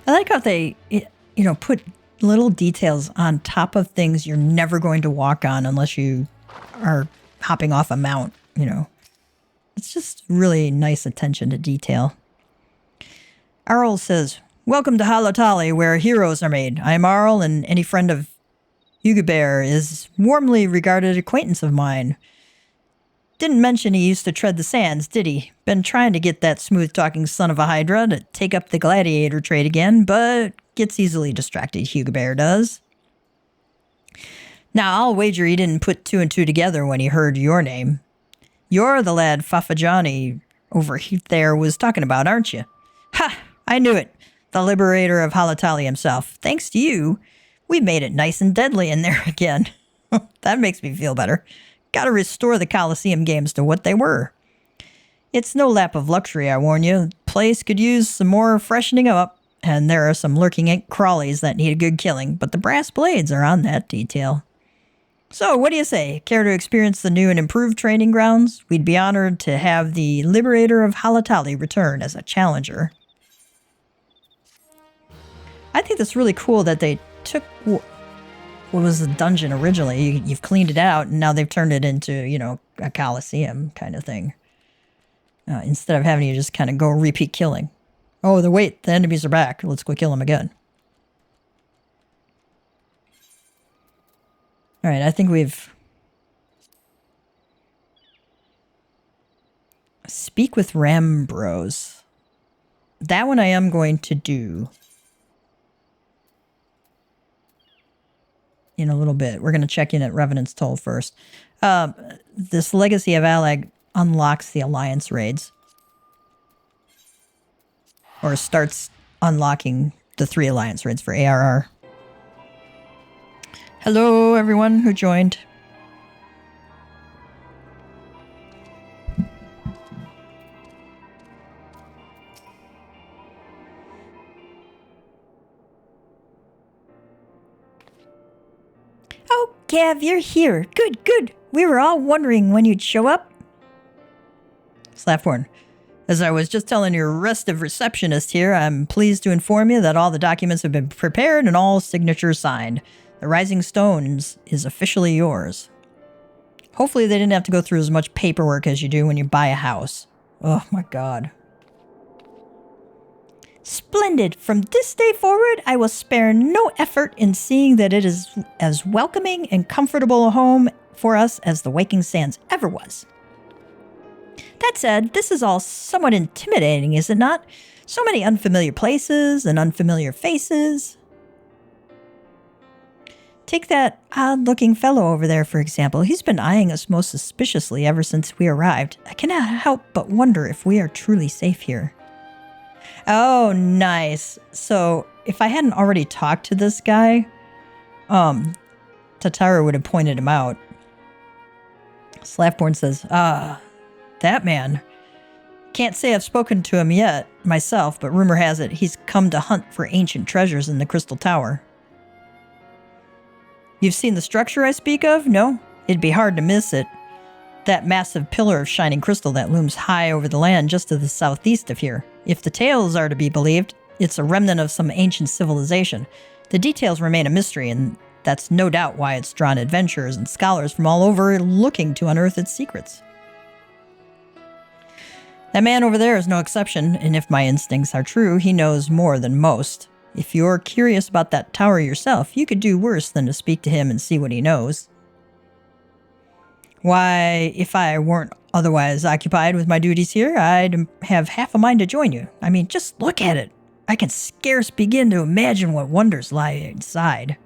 I like how they, put little details on top of things you're never going to walk on unless you are hopping off a mount, It's just really nice attention to detail. Arl says, welcome to Halatali, where heroes are made. I am Arl, and any friend of Huguebear is warmly regarded acquaintance of mine. Didn't mention he used to tread the sands, did he? Been trying to get that smooth-talking son of a Hydra to take up the gladiator trade again, but gets easily distracted, Huguebear does. Now, I'll wager he didn't put 2 and 2 together when he heard your name. You're the lad Fafajani over there was talking about, aren't you? Ha! I knew it. The liberator of Halatali himself. Thanks to you, we've made it nice and deadly in there again. That makes me feel better. Gotta restore the Coliseum games to what they were. It's no lap of luxury, I warn you. Place could use some more freshening up, and there are some lurking crawlies that need a good killing, but the brass blades are on that detail. So, what do you say? Care to experience the new and improved training grounds? We'd be honored to have the Liberator of Halatali return as a challenger. I think that's really cool that they took what was the dungeon originally. You've cleaned it out, and now they've turned it into, a Coliseum kind of thing. Instead of having you just kind of go repeat killing. Oh, the enemies are back. Let's go kill them again. All right, I think we've... Speak with Rambros. That one I am going to do in a little bit. We're going to check in at Revenant's Toll first. This Legacy of Allag unlocks the Alliance raids. Or starts unlocking the 3 Alliance raids for ARR. Hello, everyone who joined. Oh, Gav, you're here. Good, good. We were all wondering when you'd show up. Slaphorn. As I was just telling your restive receptionist here, I'm pleased to inform you that all the documents have been prepared and all signatures signed. The Rising Stones is officially yours. Hopefully they didn't have to go through as much paperwork as you do when you buy a house. Oh my god. Splendid! From this day forward, I will spare no effort in seeing that it is as welcoming and comfortable a home for us as the Waking Sands ever was. That said, this is all somewhat intimidating, is it not? So many unfamiliar places and unfamiliar faces. Take that odd-looking fellow over there, for example. He's been eyeing us most suspiciously ever since we arrived. I cannot help but wonder if we are truly safe here. Oh, nice. So, if I hadn't already talked to this guy, Tataru would have pointed him out. Slaftborn says, that man. Can't say I've spoken to him yet, myself, but rumor has it he's come to hunt for ancient treasures in the Crystal Tower. You've seen the structure I speak of? No? It'd be hard to miss it. That massive pillar of shining crystal that looms high over the land just to the southeast of here. If the tales are to be believed, it's a remnant of some ancient civilization. The details remain a mystery, and that's no doubt why it's drawn adventurers and scholars from all over looking to unearth its secrets. That man over there is no exception, and if my instincts are true, he knows more than most. If you're curious about that tower yourself, you could do worse than to speak to him and see what he knows. Why, if I weren't otherwise occupied with my duties here, I'd have half a mind to join you. I mean, just look at it. I can scarce begin to imagine what wonders lie inside.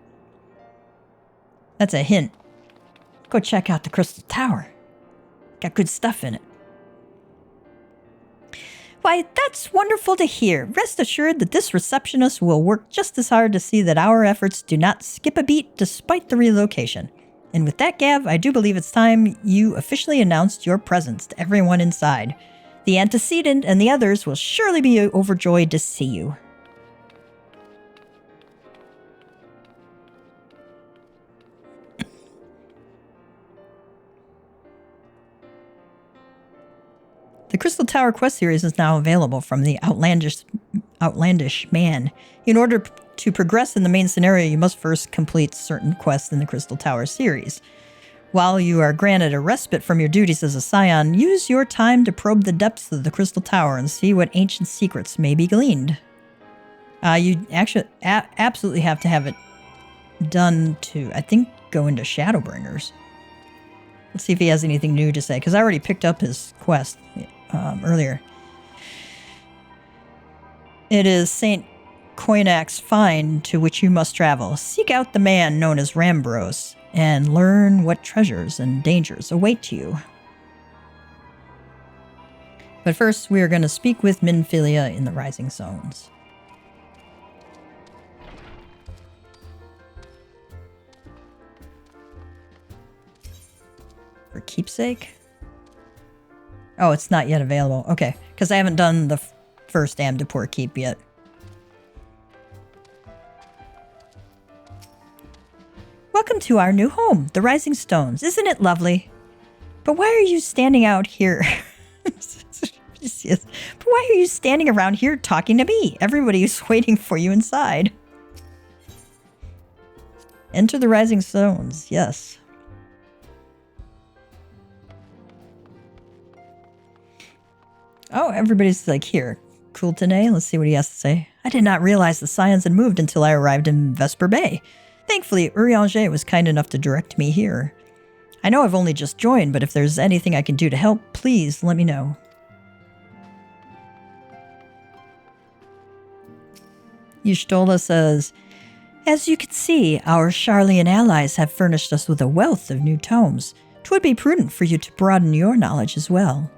That's a hint. Go check out the Crystal Tower. Got good stuff in it. Why, that's wonderful to hear. Rest assured that this receptionist will work just as hard to see that our efforts do not skip a beat despite the relocation. And with that, Gav, I do believe it's time you officially announced your presence to everyone inside. The antecedent and the others will surely be overjoyed to see you. The Crystal Tower quest series is now available from the Outlandish Man. In order to progress in the main scenario, you must first complete certain quests in the Crystal Tower series. While you are granted a respite from your duties as a scion, use your time to probe the depths of the Crystal Tower and see what ancient secrets may be gleaned. You actually absolutely have to have it done to, I think, go into Shadowbringers. Let's see if he has anything new to say, because I already picked up his quest earlier. It is St. Koinak's Find to which you must travel. Seek out the man known as Rambros and learn what treasures and dangers await you. But first, we are going to speak with Minfilia in the Rising Zones. For keepsake? Oh, it's not yet available. Okay, because I haven't done the first Amdapor Keep yet. Welcome to our new home, the Rising Stones. Isn't it lovely? But why are you standing out here? But why are you standing around here talking to me? Everybody is waiting for you inside. Enter the Rising Stones, yes. Oh, everybody's like, here. Cool today. Let's see what he has to say. I did not realize the Scions had moved until I arrived in Vesper Bay. Thankfully, Urianger was kind enough to direct me here. I know I've only just joined, but if there's anything I can do to help, please let me know. Y'shtola says, as you can see, our Sharlayan allies have furnished us with a wealth of new tomes. 'Twould be prudent for you to broaden your knowledge as well.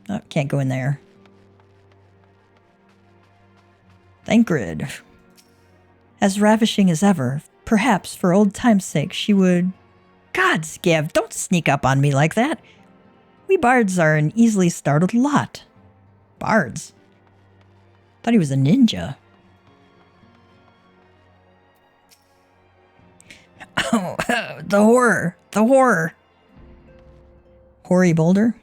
Oh, can't go in there. Thancred. As ravishing as ever, perhaps for old time's sake she would... Gods, Gav, don't sneak up on me like that. We bards are an easily startled lot. Bards? Thought he was a ninja. Oh, the horror. The horror. Hoary Boulder?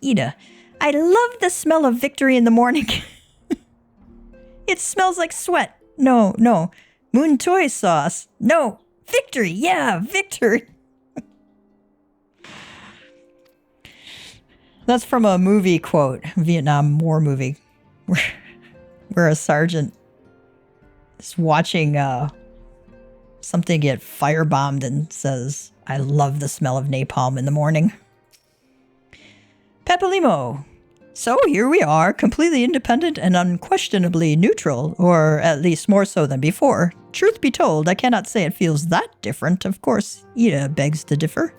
Ida, I love the smell of victory in the morning. It smells like sweat. No. Moon toy sauce. No. Victory. Yeah, victory. That's from a movie quote, Vietnam War movie, where a sergeant is watching something get firebombed and says, I love the smell of napalm in the morning. Pepalimo. So here we are, completely independent and unquestionably neutral, or at least more so than before. Truth be told, I cannot say it feels that different. Of course, Ida begs to differ.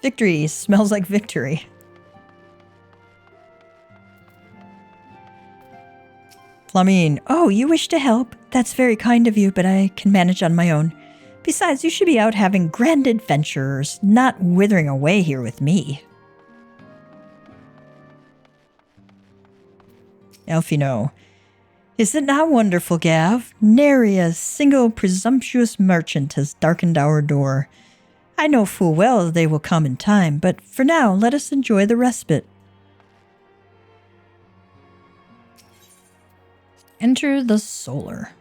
Victory smells like victory. Flamine, oh, you wish to help? That's very kind of you, but I can manage on my own. Besides, you should be out having grand adventures, not withering away here with me. Elfino, is it not wonderful, Gav? Nary a single presumptuous merchant has darkened our door. I know full well they will come in time, but for now, let us enjoy the respite. Enter the solar.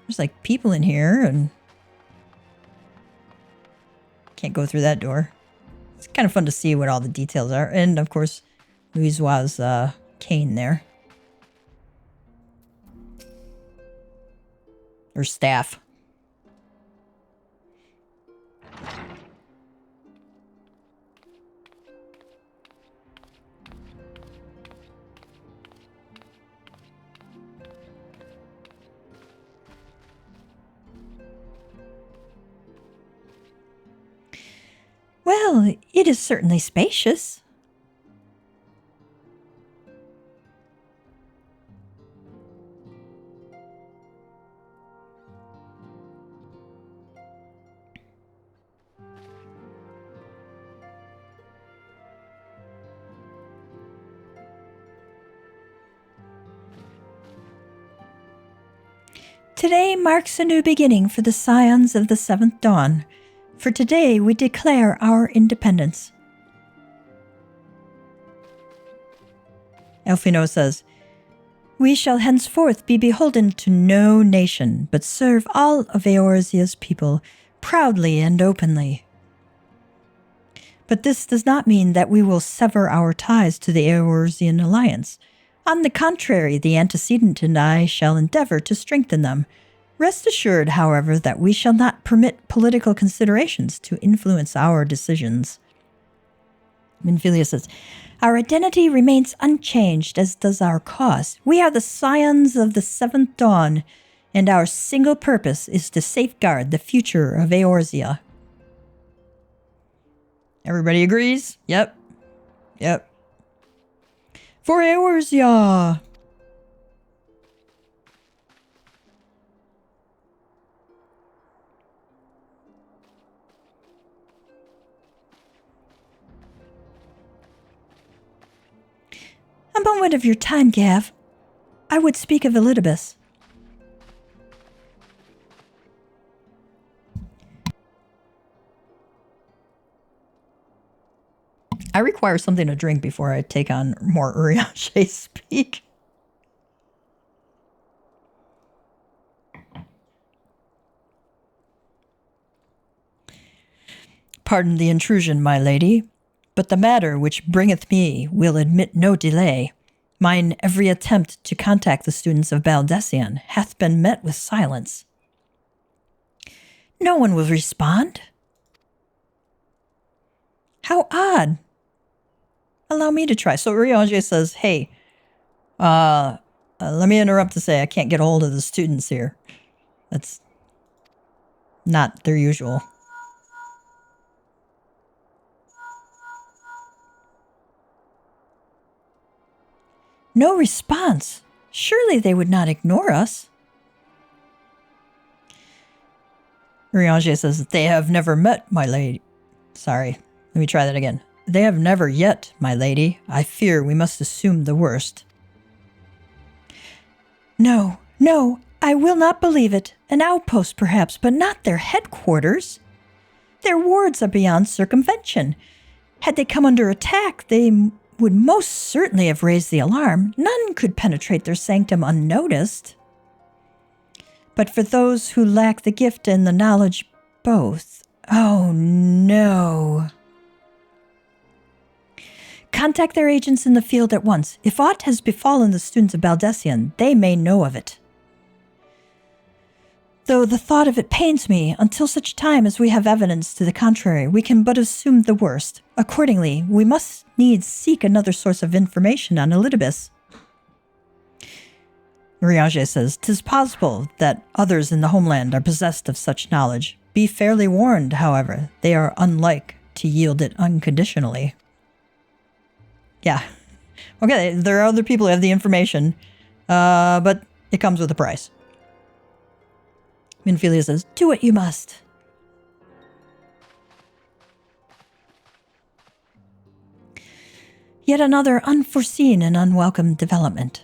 There's like people in here and can't go through that door. It's kind of fun to see what all the details are. And of course, Louisoire's cane there. Or staff. Well, it is certainly spacious. Today marks a new beginning for the Scions of the Seventh Dawn. For today we declare our independence. Elfino says, we shall henceforth be beholden to no nation, but serve all of Eorzea's people proudly and openly. But this does not mean that we will sever our ties to the Eorzean alliance. On the contrary, the antecedent and I shall endeavor to strengthen them. Rest assured, however, that we shall not permit political considerations to influence our decisions. Minfilia says, our identity remains unchanged, as does our cause. We are the Scions of the Seventh Dawn, and our single purpose is to safeguard the future of Eorzea. Everybody agrees? Yep. Yep. For Eorzea! A moment of your time, Gav. I would speak of Elidibus. I require something to drink before I take on more Urianger speak. Pardon the intrusion, my lady, but the matter which bringeth me will admit no delay. Mine every attempt to contact the students of Baldessian hath been met with silence. No one will respond. How odd. Allow me to try. So Urianger says, hey, let me interrupt to say I can't get a hold of the students here. That's not their usual. No response. Surely they would not ignore us. Urianger says, they have never met, my lady. Sorry, let me try that again. They have never yet, my lady. I fear we must assume the worst. No, no, I will not believe it. An outpost, perhaps, but not their headquarters. Their wards are beyond circumvention. Had they come under attack, they would most certainly have raised the alarm. None could penetrate their sanctum unnoticed. But for those who lack the gift and the knowledge both, oh no. Contact their agents in the field at once. If aught has befallen the students of Baldessian, they may know of it. Though the thought of it pains me, until such time as we have evidence to the contrary, we can but assume the worst. Accordingly, we must needs seek another source of information on Elidibus. Urianger says, 'Tis possible that others in the homeland are possessed of such knowledge. Be fairly warned, however, they are unlike to yield it unconditionally. Yeah. Okay, there are other people who have the information, but it comes with a price. Minfilia says, do what you must. Yet another unforeseen and unwelcome development.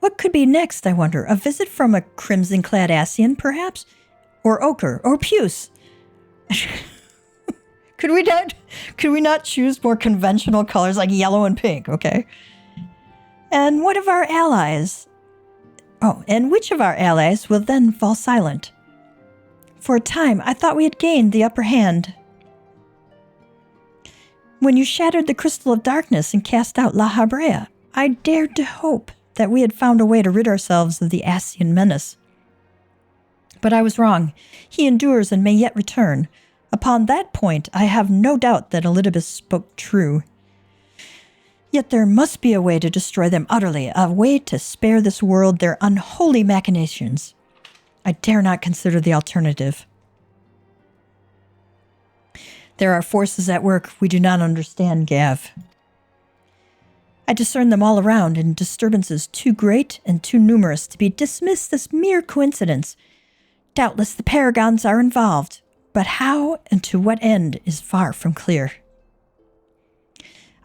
What could be next, I wonder? A visit from a crimson-clad Ascian, perhaps? Or ochre, or puce? Could we not choose more conventional colors like yellow and pink, okay? And what of our allies? Oh, and which of our allies will then fall silent? For a time, I thought we had gained the upper hand. When you shattered the Crystal of Darkness and cast out La Habrea, I dared to hope that we had found a way to rid ourselves of the Ascian menace. But I was wrong. He endures and may yet return. Upon that point, I have no doubt that Elidibus spoke true. Yet there must be a way to destroy them utterly, a way to spare this world their unholy machinations. I dare not consider the alternative. There are forces at work we do not understand, Gav. I discern them all around in disturbances too great and too numerous to be dismissed as mere coincidence. Doubtless the paragons are involved, but how and to what end is far from clear.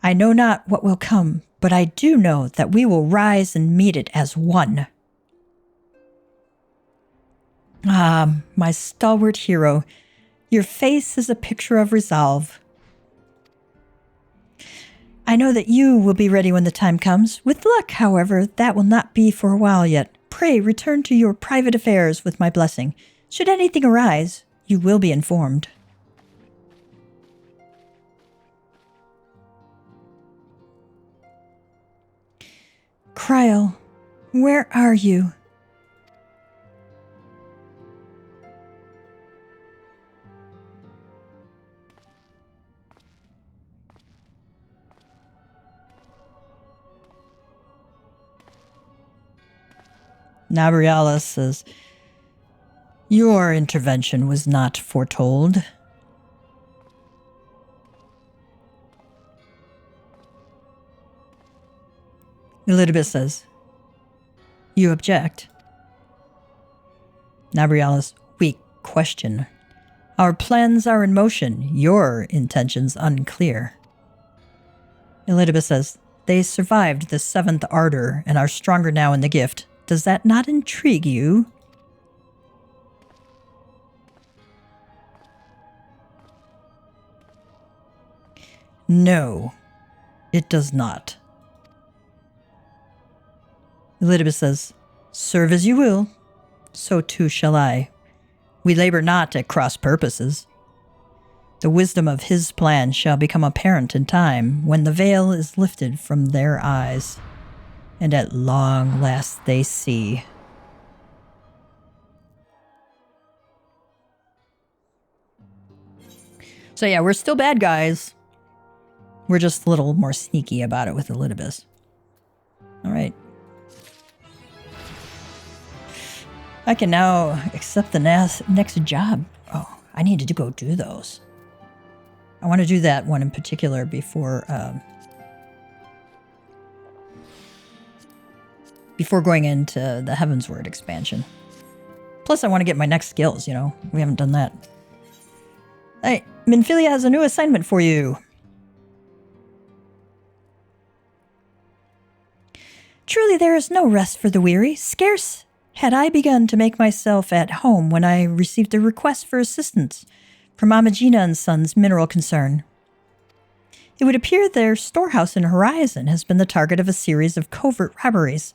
I know not what will come, but I do know that we will rise and meet it as one. Ah, my stalwart hero, your face is a picture of resolve. I know that you will be ready when the time comes. With luck, however, that will not be for a while yet. Pray return to your private affairs with my blessing. Should anything arise, you will be informed. Kryl, where are you? Nabrialis says, your intervention was not foretold. Elidibus says, you object. Nabrialis, weak question. Our plans are in motion, your intentions unclear. Elidibus says, they survived the 7th ardor and are stronger now in the gift. Does that not intrigue you? No, it does not. Elidibus says, serve as you will, so too shall I. We labor not at cross purposes. The wisdom of his plan shall become apparent in time, when the veil is lifted from their eyes, and at long last they see. So yeah, we're still bad guys. We're just a little more sneaky about it with Elidibus. All right. I can now accept the next job. Oh, I need to go do those. I want to do that one in particular before going into the Heavensward expansion. Plus, I want to get my next skills, you know. We haven't done that. Hey, Minfilia has a new assignment for you. Truly there is no rest for the weary. Scarce had I begun to make myself at home when I received a request for assistance from Amagina and Sons Mineral Concern. It would appear their storehouse in Horizon has been the target of a series of covert robberies.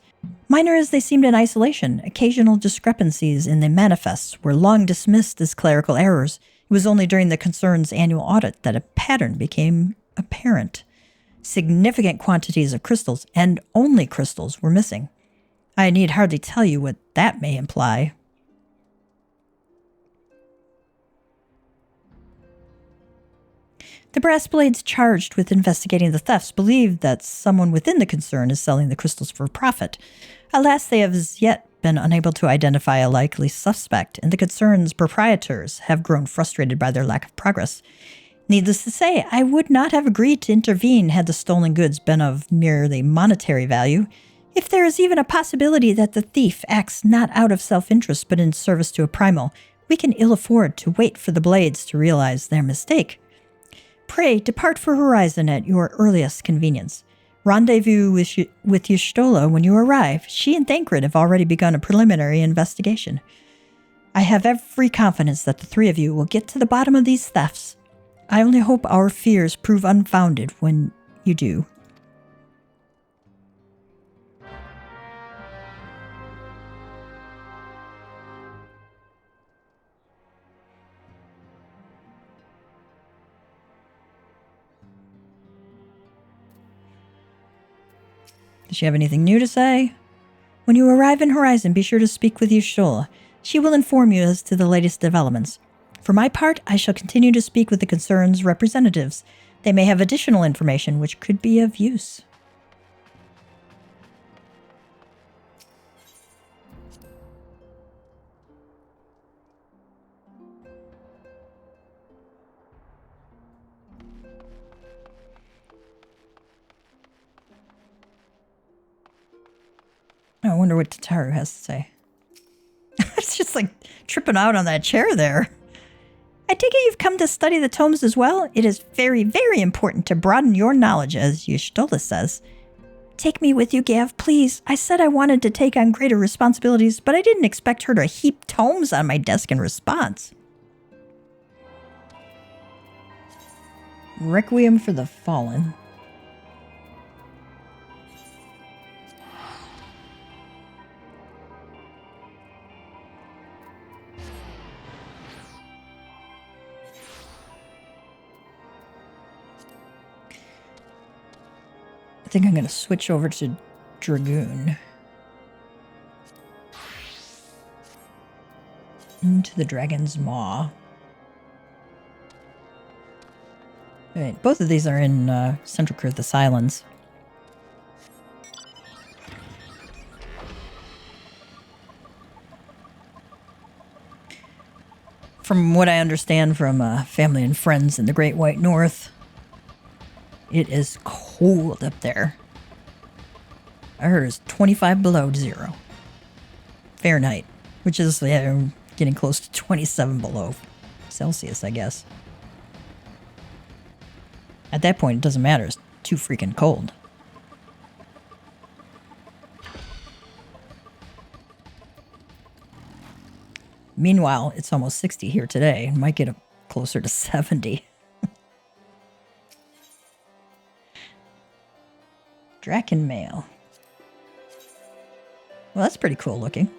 Minor as they seemed in isolation, occasional discrepancies in the manifests were long dismissed as clerical errors. It was only during the concern's annual audit that a pattern became apparent. Significant quantities of crystals, and only crystals, were missing. I need hardly tell you what that may imply. The brass blades charged with investigating the thefts believe that someone within the concern is selling the crystals for profit. Alas, they have as yet been unable to identify a likely suspect, and the concern's proprietors have grown frustrated by their lack of progress. Needless to say, I would not have agreed to intervene had the stolen goods been of merely monetary value. If there is even a possibility that the thief acts not out of self-interest but in service to a primal, we can ill afford to wait for the blades to realize their mistake. Pray depart for Horizon at your earliest convenience. Rendezvous with Y'shtola when you arrive. She and Thancred have already begun a preliminary investigation. I have every confidence that the three of you will get to the bottom of these thefts. I only hope our fears prove unfounded when you do. Does she have anything new to say? When you arrive in Horizon, be sure to speak with Y'shtola. She will inform you as to the latest developments. For my part, I shall continue to speak with the concern's representatives. They may have additional information which could be of use. I wonder what Tataru has to say. It's just like tripping out on that chair there. I take it you've come to study the tomes as well? It is very, very important to broaden your knowledge, as Y'shtola says. Take me with you, Gav, please. I said I wanted to take on greater responsibilities, but I didn't expect her to heap tomes on my desk in response. Requiem for the Fallen. I think I'm going to switch over to Dragoon. Into the Dragon's Maw. Alright, both of these are in Central Kurthus Islands. From what I understand from family and friends in the Great White North, it is cold up there. I heard it's 25 below zero Fahrenheit, which is getting close to 27 below Celsius, I guess. At that point, it doesn't matter. It's too freaking cold. Meanwhile, it's almost 60 here today. It might get up closer to 70. Draken Mail. Well, that's pretty cool looking.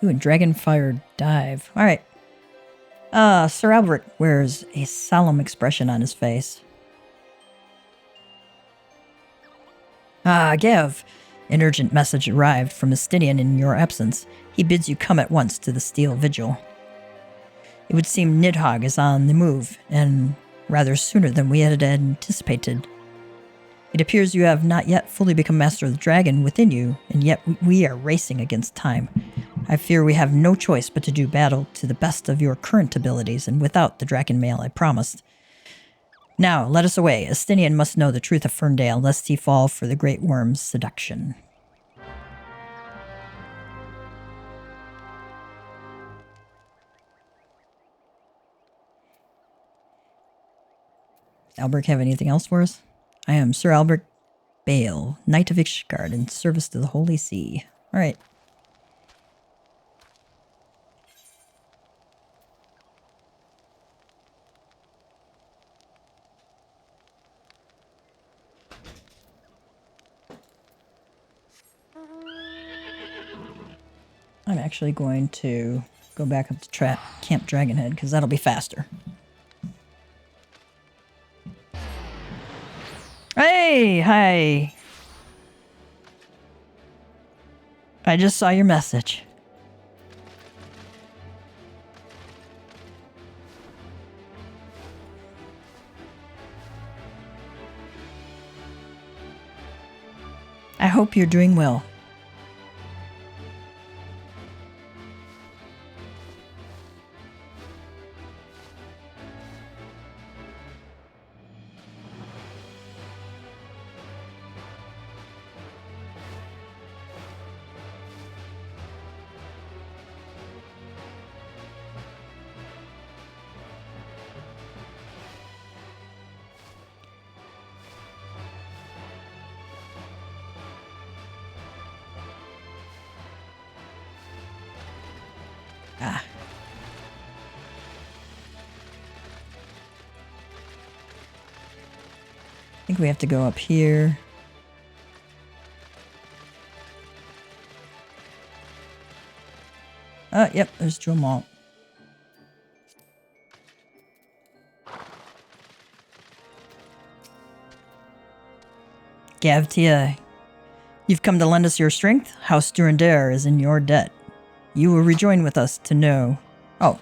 Ooh, and Dragonfire Dive. Alright. Sir Albert wears a solemn expression on his face. Gav. An urgent message arrived from Estinian in your absence. He bids you come at once to the Steel Vigil. It would seem Nidhogg is on the move, and rather sooner than we had anticipated. It appears you have not yet fully become master of the dragon within you, and yet we are racing against time. I fear we have no choice but to do battle to the best of your current abilities, and without the Draken Mail I promised. Now, let us away. Estinian must know the truth of Ferndale, lest he fall for the Great Worm's seduction. Albert have anything else for us? I am Sir Albert Bale, Knight of Ishgard, in service to the Holy See. Alright. I'm actually going to go back up to Camp Dragonhead, because that'll be faster. Hey, hi. I just saw your message. I hope you're doing well. Ah. I think we have to go up here. Oh, yep, there's Drill Malt. Gavtia, you've come to lend us your strength. House Durandare is in your debt. You will rejoin with us to know... Oh,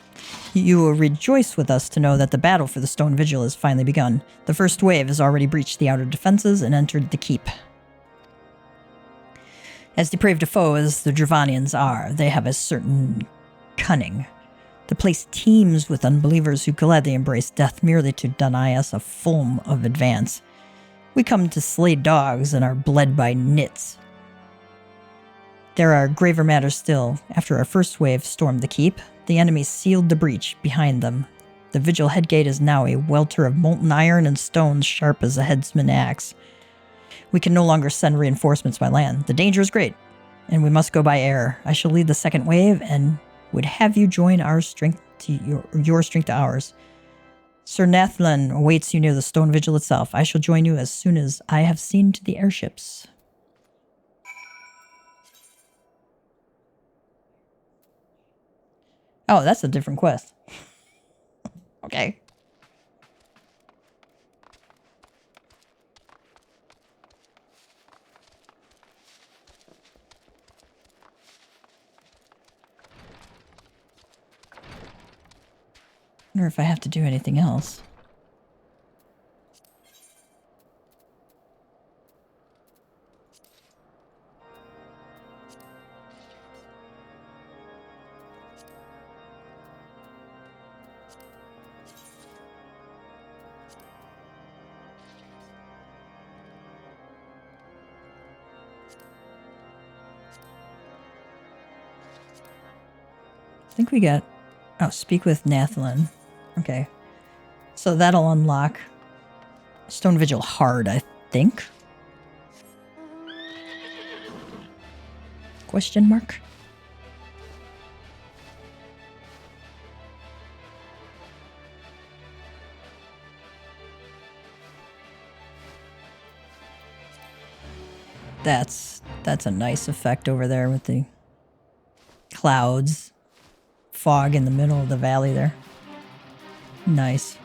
you will rejoice with us to know that the battle for the Stone Vigil has finally begun. The first wave has already breached the outer defenses and entered the keep. As depraved a foe as the Dravanians are, they have a certain cunning. The place teems with unbelievers who gladly embrace death merely to deny us a foam of advance. We come to slay dogs and are bled by nits. There are graver matters still. After our first wave stormed the keep, the enemy sealed the breach behind them. The Vigil headgate is now a welter of molten iron and stones sharp as a headsman's axe. We can no longer send reinforcements by land. The danger is great, and we must go by air. I shall lead the second wave, and would have you join our strength to your strength to ours. Sir Nathlin awaits you near the Stone Vigil itself. I shall join you as soon as I have seen to the airships. Oh, that's a different quest. Okay. I wonder if I have to do anything else. I think we got... Oh, speak with Nathlin. Okay. So that'll unlock Stone Vigil hard, I think. Question mark? That's a nice effect over there with the clouds, fog in the middle of the valley there. Nice.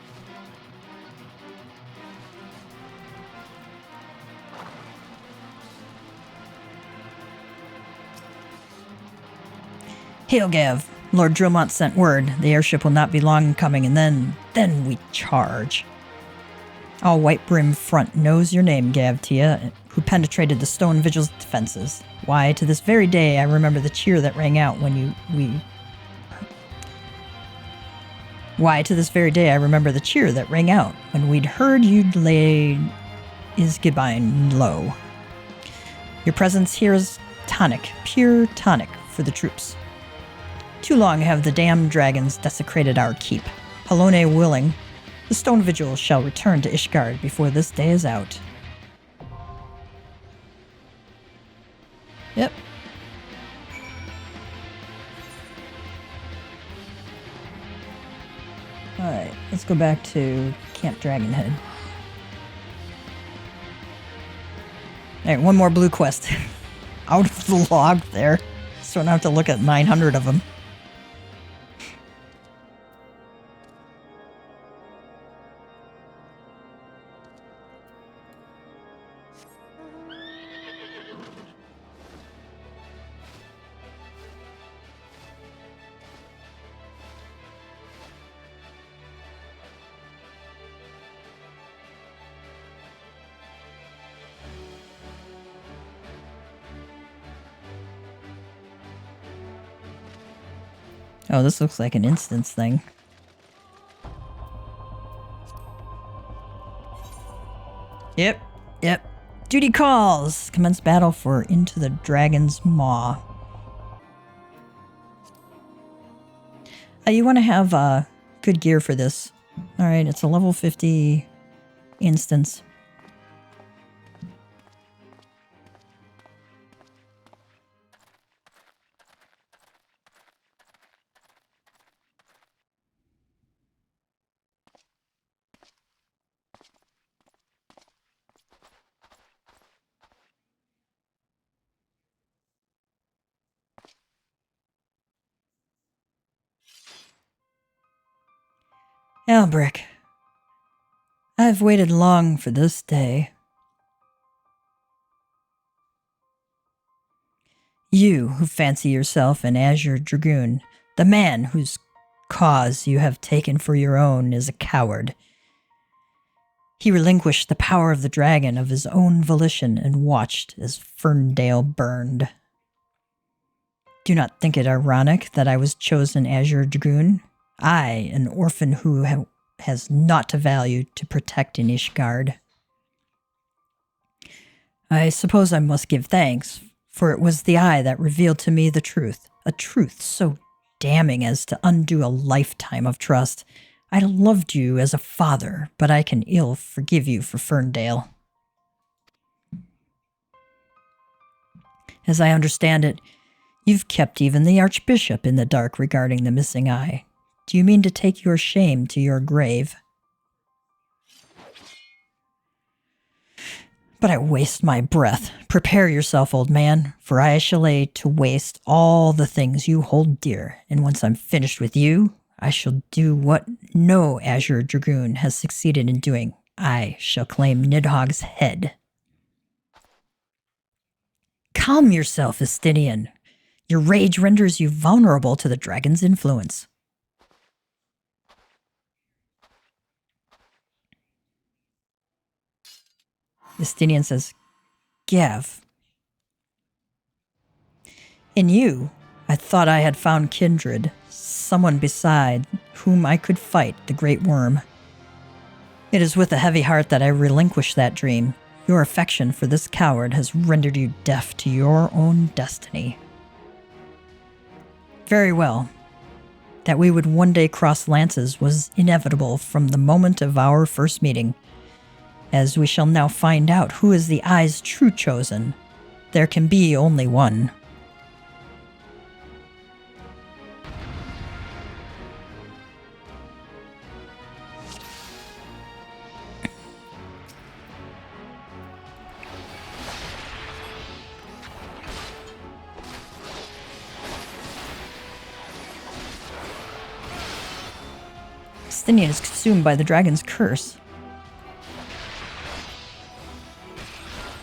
Hail, Gav. Lord Drillmont sent word. The airship will not be long coming, and then we charge. All White Brim Front knows your name, Gavtia, who penetrated the Stone Vigil's defenses. Why, to this very day, I remember the cheer that rang out when Why, to this very day, I remember the cheer that rang out when we'd heard you'd laid Isgibine low. Your presence here is tonic, pure tonic for the troops. Too long have the damned dragons desecrated our keep. Halone willing, the Stone Vigil shall return to Ishgard before this day is out. Yep. Alright, let's go back to Camp Dragonhead. Alright, one more blue quest. Out of the log there. So I don't have to look at 900 of them. Oh, this looks like an instance thing. Yep. Duty calls! Commence battle for Into the Dragon's Maw. You want to have good gear for this. Alright, it's a level 50 instance. Albric, I've waited long for this day. You who fancy yourself an azure dragoon, the man whose cause you have taken for your own, is a coward. He relinquished the power of the dragon of his own volition and watched as Ferndale burned. Do not think it ironic that I was chosen azure dragoon. I, an orphan who has naught to value to protect in Ishgard. I suppose I must give thanks, for it was the eye that revealed to me the truth, a truth so damning as to undo a lifetime of trust. I loved you as a father, but I can ill forgive you for Ferndale. As I understand it, you've kept even the Archbishop in the dark regarding the missing eye. Do you mean to take your shame to your grave? But I waste my breath. Prepare yourself, old man, for I shall lay to waste all the things you hold dear, and once I'm finished with you, I shall do what no azure dragoon has succeeded in doing. I shall claim Nidhogg's head. Calm yourself, Estinian. Your rage renders you vulnerable to the dragon's influence. Estinian says, Gav. In you, I thought I had found kindred, someone beside whom I could fight the great worm. It is with a heavy heart that I relinquish that dream. Your affection for this coward has rendered you deaf to your own destiny. Very well. That we would one day cross lances was inevitable from the moment of our first meeting. As we shall now find out who is the eye's true chosen, there can be only one. Estinian is consumed by the dragon's curse.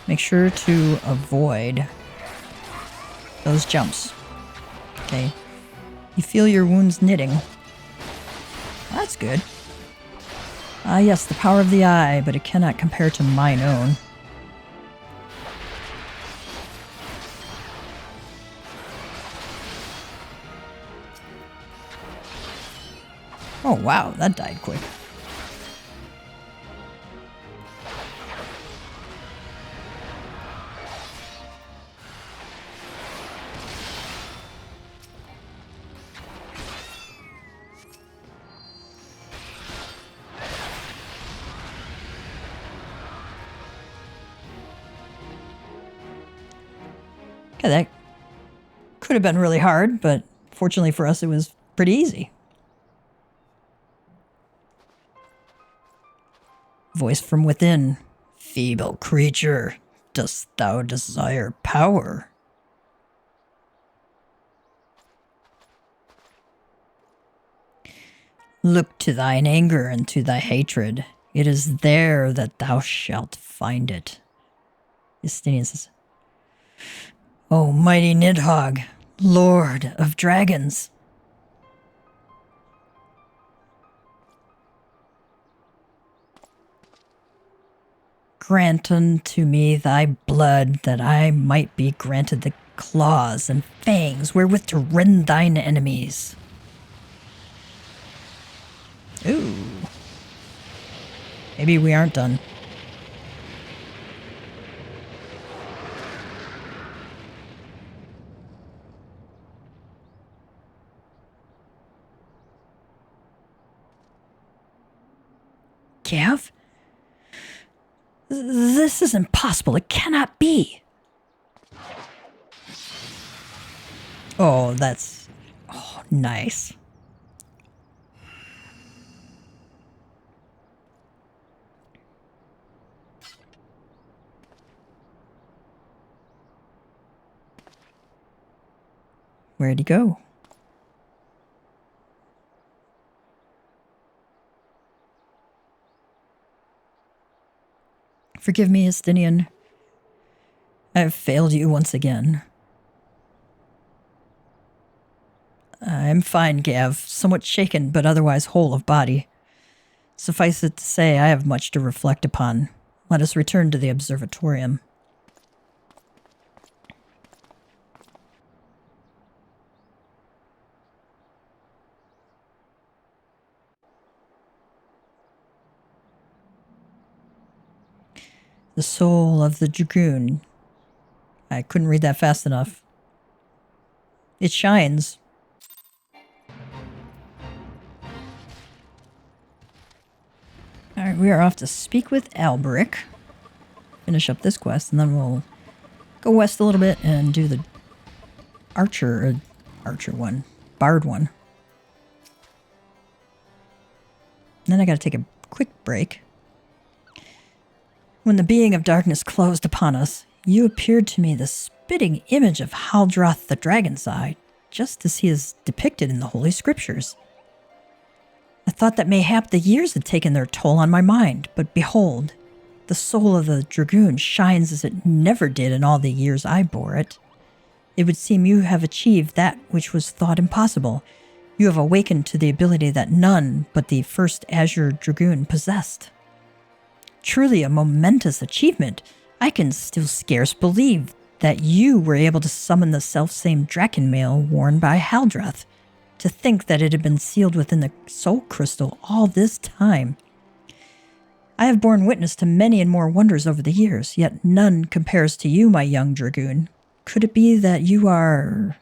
Make sure to avoid those jumps. Okay. You feel your wounds knitting. That's good. Ah, yes, the power of the eye, but it cannot compare to mine own. Oh, wow, that died quick. Okay, that could have been really hard, but fortunately for us, it was pretty easy. Voice from within. Feeble creature, dost thou desire power? Look to thine anger and to thy hatred. It is there that thou shalt find it. Estinian says, O mighty Nidhogg, Lord of Dragons. Grant unto me thy blood, that I might be granted the claws and fangs wherewith to rend thine enemies. Ooh. Maybe we aren't done. Gav? This is impossible. It cannot be. Oh, that's... Oh, nice. Where'd he go? Forgive me, Estinian. I have failed you once again. I'm fine, Gav, somewhat shaken, but otherwise whole of body. Suffice it to say, I have much to reflect upon. Let us return to the observatorium. The soul of the dragoon. I couldn't read that fast enough. It shines. Alright, we are off to speak with Alberic. Finish up this quest, and then we'll go west a little bit and do the archer one. Bard one. And then I gotta take a quick break. When the being of darkness closed upon us, you appeared to me the spitting image of Haldroth the Dragon's Eye, just as he is depicted in the Holy Scriptures. I thought that mayhap the years had taken their toll on my mind, but behold, the soul of the dragoon shines as it never did in all the years I bore it. It would seem you have achieved that which was thought impossible. You have awakened to the ability that none but the first Azure Dragoon possessed. Truly a momentous achievement. I can still scarce believe that you were able to summon the selfsame Drakenmail worn by Haldroth. To think that it had been sealed within the soul crystal all this time. I have borne witness to many and more wonders over the years, yet none compares to you, my young dragoon. Could it be that you are...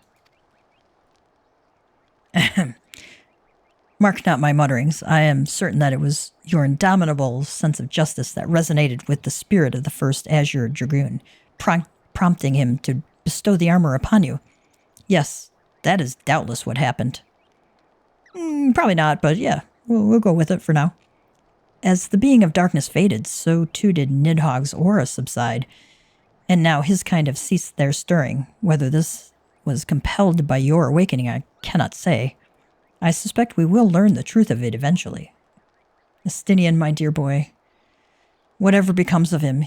Mark not my mutterings. I am certain that it was your indomitable sense of justice that resonated with the spirit of the first Azure Dragoon, prompting him to bestow the armor upon you. Yes, that is doubtless what happened. Probably not, but yeah, we'll go with it for now. As the being of darkness faded, so too did Nidhogg's aura subside, and now his kind have ceased their stirring. Whether this was compelled by your awakening, I cannot say. I suspect we will learn the truth of it eventually. Estinian, my dear boy, whatever becomes of him,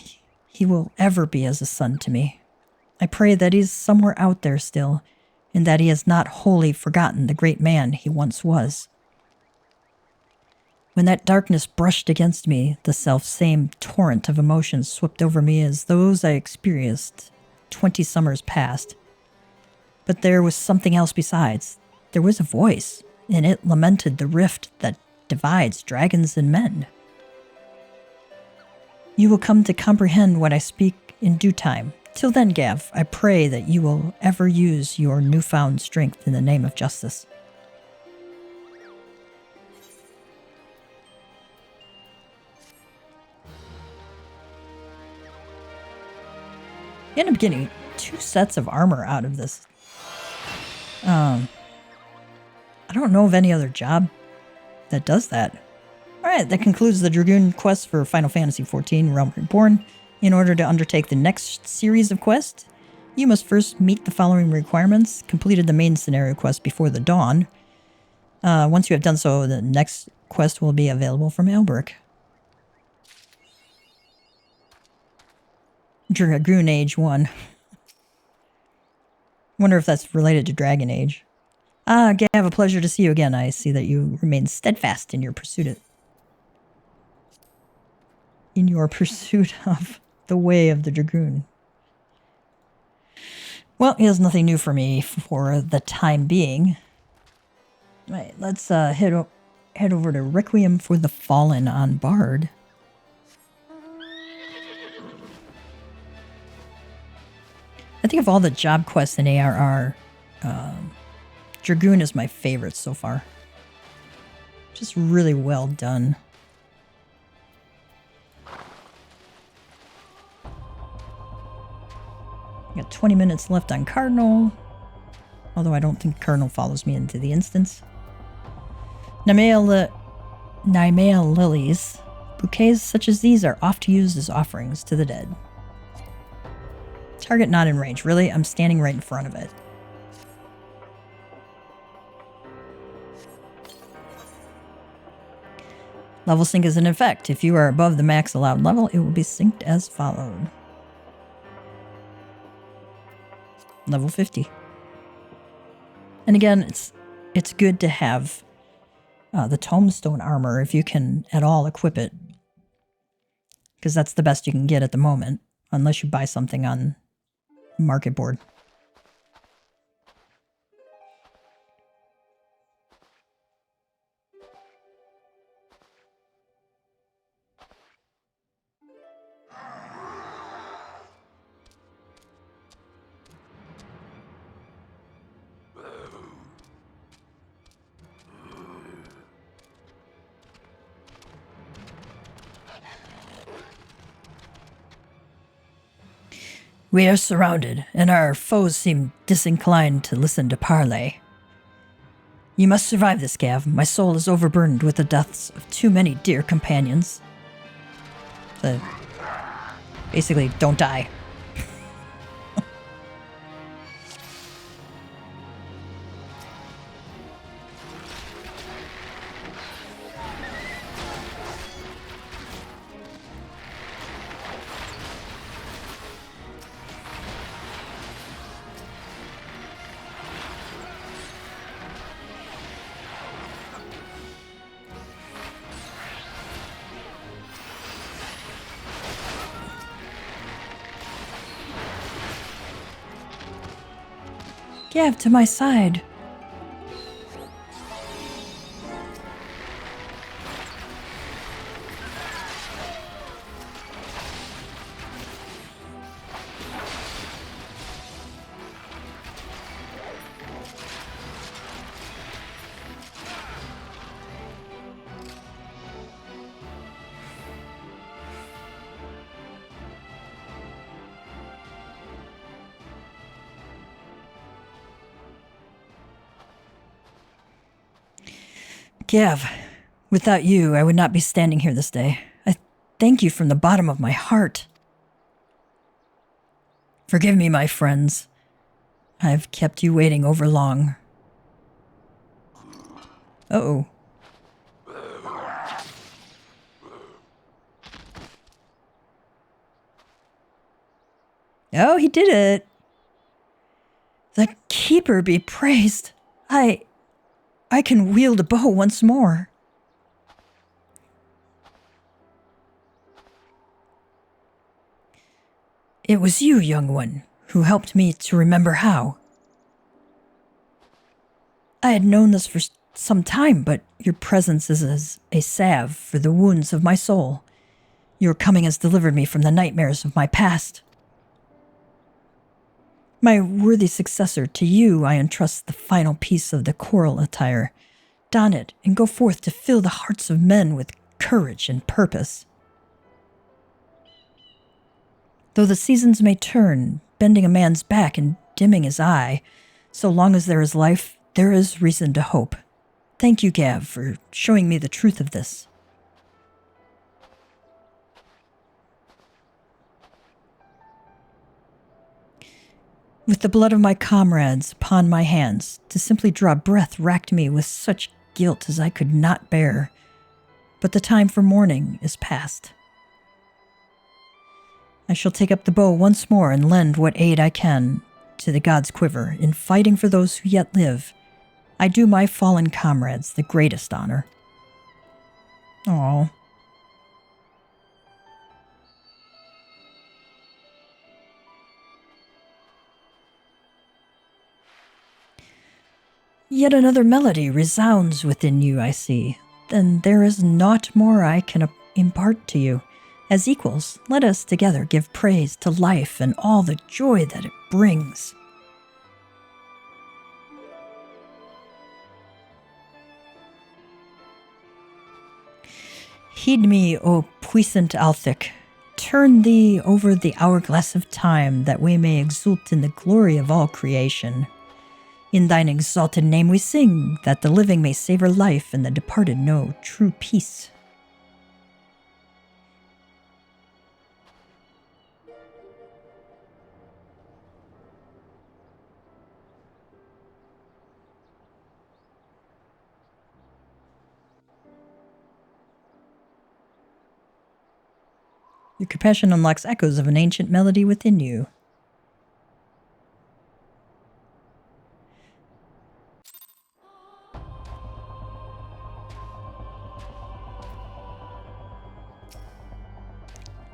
he will ever be as a son to me. I pray that he is somewhere out there still, and that he has not wholly forgotten the great man he once was. When that darkness brushed against me, the self-same torrent of emotions swept over me as those I experienced 20 summers past. But there was something else besides. There was a voice, and it lamented the rift that divides dragons and men. You will come to comprehend what I speak in due time. Till then, Gav, I pray that you will ever use your newfound strength in the name of justice. You end up getting 2 sets of armor out of this. I don't know of any other job that does that. Alright, that concludes the Dragoon quest for Final Fantasy XIV Realm Reborn. In order to undertake the next series of quests, you must first meet the following requirements. Completed the main scenario quest before the dawn. Once you have done so, the next quest will be available from Alberic. Dragoon Age 1. Wonder if that's related to Dragon Age. Gav, a pleasure to see you again. I see that you remain steadfast in your pursuit of the way of the Dragoon. Well, he has nothing new for me for the time being. Right, let's head over to Requiem for the Fallen on Bard. I think of all the job quests in ARR, Dragoon is my favorite so far. Just really well done. Got 20 minutes left on Cardinal. Although I don't think Cardinal follows me into the instance. Nymea lilies. Bouquets such as these are oft used as offerings to the dead. Target not in range. Really? I'm standing right in front of it. Level sync is in effect. If you are above the max allowed level, it will be synced as followed. Level 50. And again, it's good to have the tombstone armor if you can at all equip it. Because that's the best you can get at the moment. Unless you buy something on market board. We are surrounded, and our foes seem disinclined to listen to parley. You must survive this, Gav. My soul is overburdened with the deaths of too many dear companions. So, basically, don't die. Gav, to my side. Gav, without you, I would not be standing here this day. I thank you from the bottom of my heart. Forgive me, my friends. I've kept you waiting over long. Uh-oh. Oh, he did it. The Keeper be praised. I can wield a bow once more. It was you, young one, who helped me to remember how. I had known this for some time, but your presence is as a salve for the wounds of my soul. Your coming has delivered me from the nightmares of my past. My worthy successor, to you I entrust the final piece of the choral attire. Don it and go forth to fill the hearts of men with courage and purpose. Though the seasons may turn, bending a man's back and dimming his eye, so long as there is life, there is reason to hope. Thank you, Gav, for showing me the truth of this. With the blood of my comrades upon my hands, to simply draw breath racked me with such guilt as I could not bear. But the time for mourning is past. I shall take up the bow once more and lend what aid I can to the gods' quiver in fighting for those who yet live. I do my fallen comrades the greatest honor. Aww. Yet another melody resounds within you, I see. Then there is naught more I can impart to you. As equals, let us together give praise to life and all the joy that it brings. Heed me, O puissant Althic. Turn thee over the hourglass of time, that we may exult in the glory of all creation. In thine exalted name we sing, that the living may savor life and the departed know true peace. Your compassion unlocks echoes of an ancient melody within you.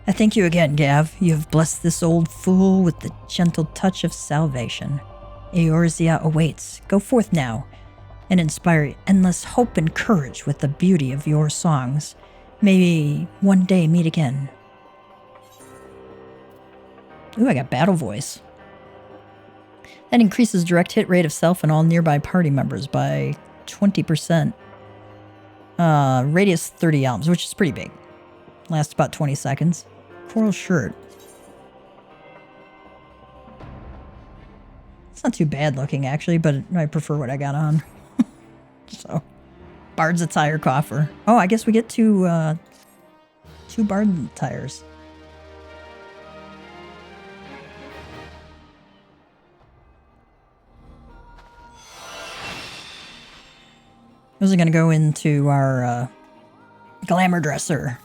I thank you again, Gav. You have blessed this old fool with the gentle touch of salvation. Eorzea awaits. Go forth now, and inspire endless hope and courage with the beauty of your songs. May we one day meet again. Ooh, I got battle voice. That increases direct hit rate of self and all nearby party members by 20%. Radius 30 elms, which is pretty big. Lasts about 20 seconds. Coral shirt. It's not too bad looking, actually, but I prefer what I got on. So, Bard's attire coffer. Oh, I guess we get two Bard attires. Those are going to go into our glamour dresser.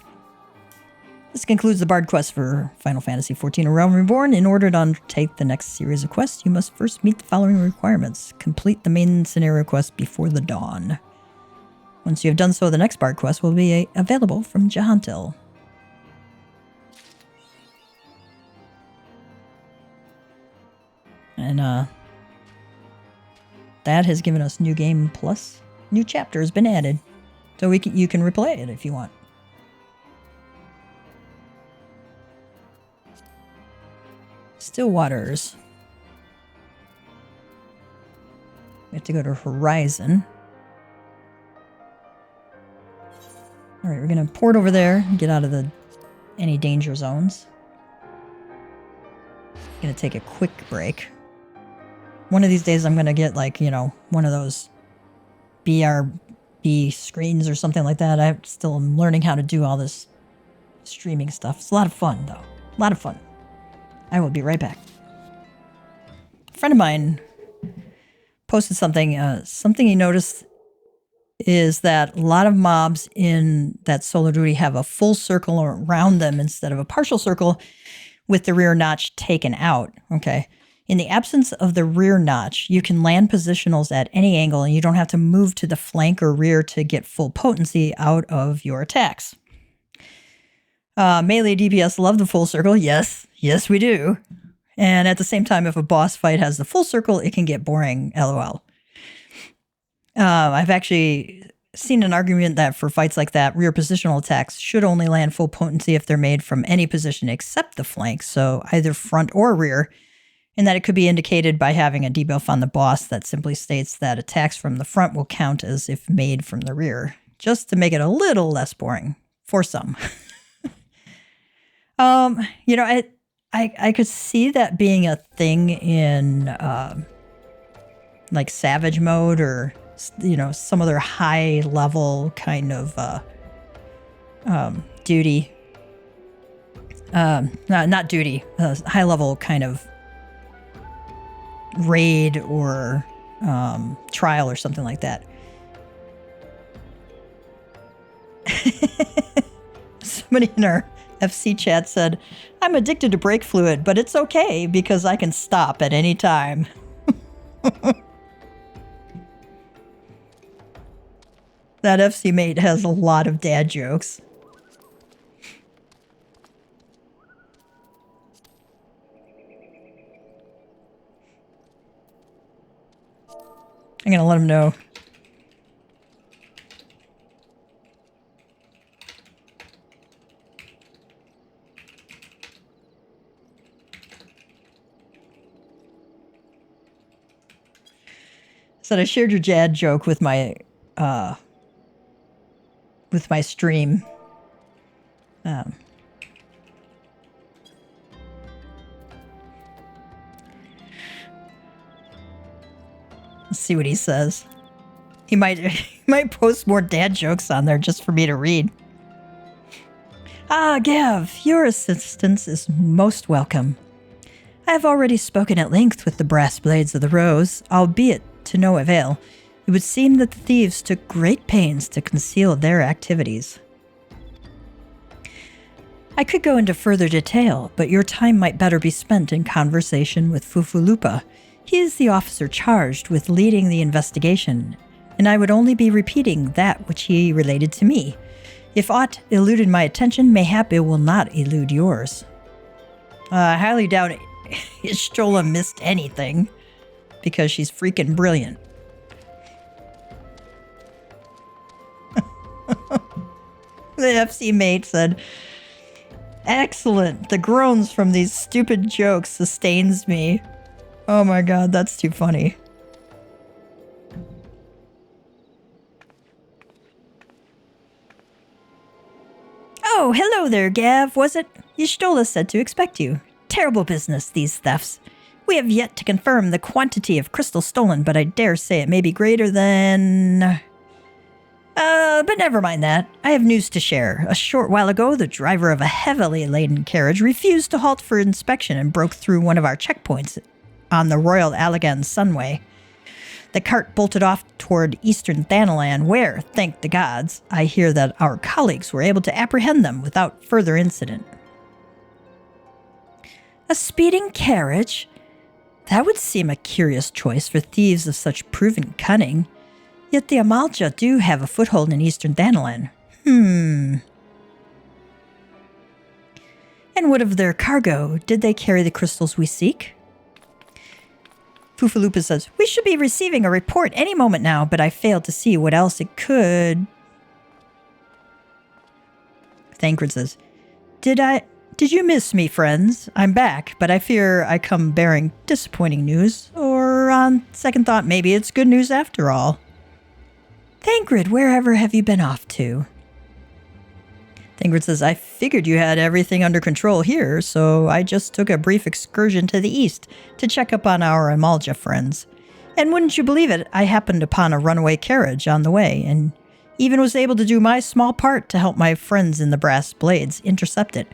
This concludes the Bard quest for Final Fantasy XIV: A Realm Reborn. In order to undertake the next series of quests, you must first meet the following requirements. Complete the main scenario quest before the dawn. Once you have done so, the next Bard quest will be available from Jahantil. And that has given us new game plus new chapter has been added. So you can replay it if you want. Still waters. We have to go to Horizon. Alright, we're gonna port over there and get out of any danger zones. Gonna take a quick break. One of these days I'm gonna get one of those BRB screens or something like that. I still am learning how to do all this streaming stuff. It's a lot of fun though. A lot of fun. I will be right back. A friend of mine posted something. Something he noticed is that a lot of mobs in that solo duty have a full circle around them instead of a partial circle with the rear notch taken out. Okay. In the absence of the rear notch, you can land positionals at any angle and you don't have to move to the flank or rear to get full potency out of your attacks. Melee DPS love the full circle. Yes, we do. And at the same time, if a boss fight has the full circle, it can get boring, lol. I've actually seen an argument that for fights like that, rear positional attacks should only land full potency if they're made from any position except the flank, so either front or rear, and that it could be indicated by having a debuff on the boss that simply states that attacks from the front will count as if made from the rear, just to make it a little less boring for some. I could see that being a thing in like Savage mode or some other high level kind of duty. Not duty. High level kind of raid or trial or something like that. Somebody in our FC chat said, I'm addicted to brake fluid, but it's okay because I can stop at any time. That FC mate has a lot of dad jokes. I'm gonna let him know. Said I shared your dad joke with my stream. Let's see what he says. He might post more dad jokes on there just for me to read. Ah, Gav, your assistance is most welcome. I have already spoken at length with the brass blades of the Rose, albeit to no avail. It would seem that the thieves took great pains to conceal their activities. I could go into further detail, but your time might better be spent in conversation with Fufulupa. He is the officer charged with leading the investigation, and I would only be repeating that which he related to me. If aught eluded my attention, mayhap it will not elude yours. I highly doubt Ishtola missed anything, because she's freaking brilliant. The FC mate said, "Excellent. The groans from these stupid jokes sustains me." Oh my god, that's too funny. "Oh, hello there, Gav, was it? Y'shtola said to expect you. Terrible business, these thefts. We have yet to confirm the quantity of crystal stolen, but I dare say it may be greater than... but never mind that. I have news to share. A short while ago, the driver of a heavily laden carriage refused to halt for inspection and broke through one of our checkpoints on the Royal Allegan Sunway. The cart bolted off toward eastern Thanalan, where, thank the gods, I hear that our colleagues were able to apprehend them without further incident." A speeding carriage? That would seem a curious choice for thieves of such proven cunning. Yet the Amalja do have a foothold in eastern Thanalan. And what of their cargo? Did they carry the crystals we seek? Fufulupa says, "We should be receiving a report any moment now, but I failed to see what else it could." Thancred says, Did you miss me, friends? I'm back, but I fear I come bearing disappointing news. Or on second thought, maybe it's good news after all. Thancred, wherever have you been off to? Thancred says, "I figured you had everything under control here, so I just took a brief excursion to the east to check up on our Amalja friends. And wouldn't you believe it, I happened upon a runaway carriage on the way, and even was able to do my small part to help my friends in the Brass Blades intercept it.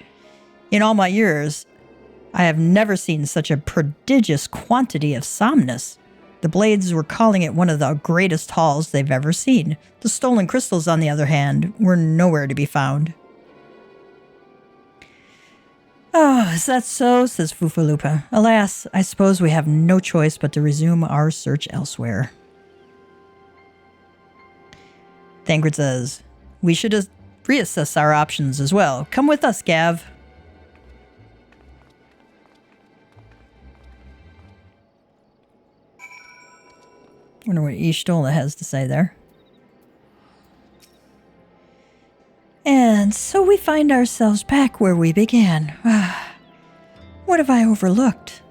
In all my years, I have never seen such a prodigious quantity of somnus. The Blades were calling it one of the greatest hauls they've ever seen. The stolen crystals, on the other hand, were nowhere to be found." "Oh, is that so?" says Fufulupa. "Alas, I suppose we have no choice but to resume our search elsewhere." Thancred says, "We should reassess our options as well. Come with us, Gav." Wonder what Y'shtola has to say there. And so we find ourselves back where we began. What have I overlooked?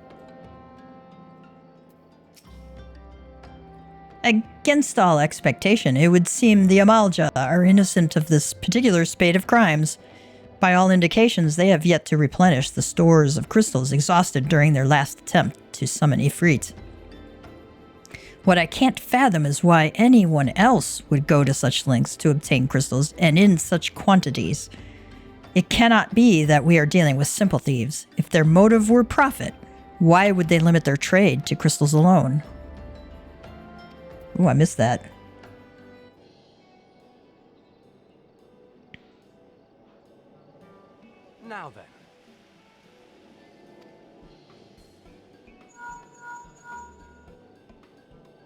Against all expectation, it would seem the Amalja are innocent of this particular spate of crimes. By all indications, they have yet to replenish the stores of crystals exhausted during their last attempt to summon Ifrit. What I can't fathom is why anyone else would go to such lengths to obtain crystals, and in such quantities. It cannot be that we are dealing with simple thieves. If their motive were profit, why would they limit their trade to crystals alone? Ooh, I missed that. Now then.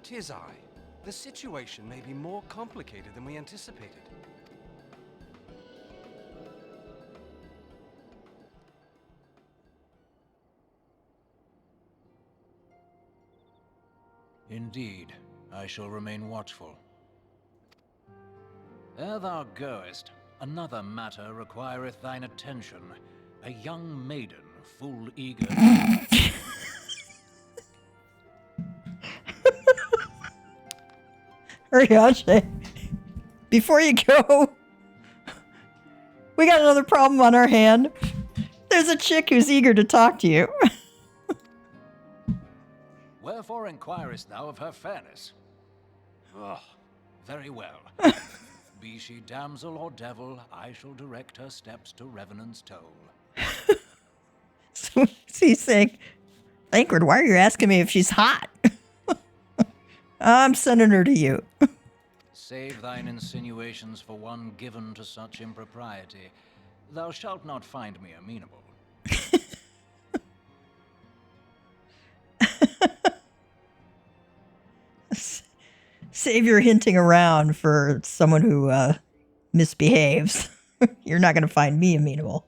"'Tis I. The situation may be more complicated than we anticipated. Indeed, I shall remain watchful. Ere thou goest, another matter requireth thine attention. A young maiden, full eager... Ariache, before you go, we got another problem on our hand. There's a chick who's eager to talk to you. Wherefore inquirest thou of her fairness? Oh, very well. Be she damsel or devil, I shall direct her steps to Revenant's Toll. So he's saying, Thancred, why are you asking me if she's hot? I'm sending her to you. Save thine insinuations for one given to such impropriety. Thou shalt not find me amenable. Save your hinting around for someone who misbehaves. You're not going to find me amenable.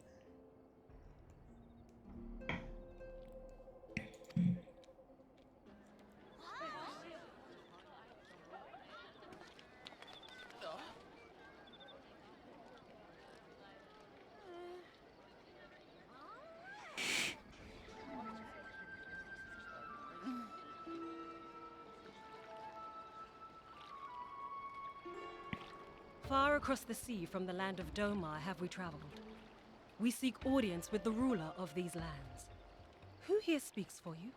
Far across the sea from the land of Domar have we traveled. We seek audience with the ruler of these lands. Who here speaks for you?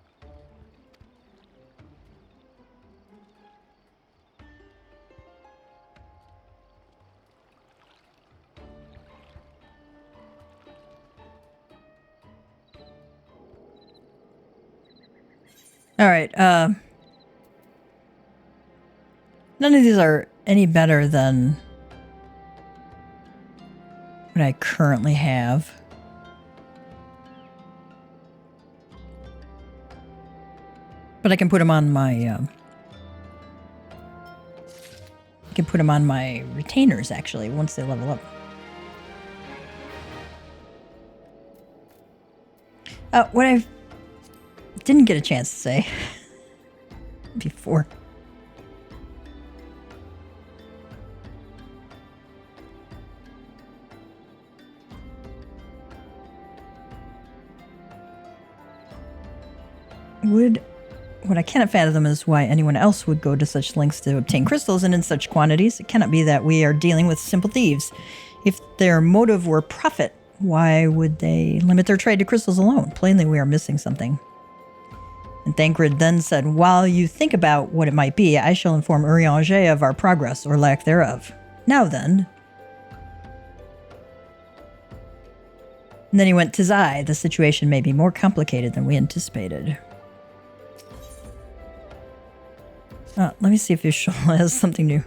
All right. None of these are any better than what I currently have. But I can put them on my I can put them on my retainers actually once they level up. What I didn't get a chance to say before. What I cannot fathom is why anyone else would go to such lengths to obtain crystals and in such quantities. It cannot be that we are dealing with simple thieves. If their motive were profit, why would they limit their trade to crystals alone? Plainly, we are missing something. And Thancred then said, while you think about what it might be, I shall inform Urianger of our progress, or lack thereof. Now then. And then he went, 'tis I. The situation may be more complicated than we anticipated. Let me see if Ishol has something new.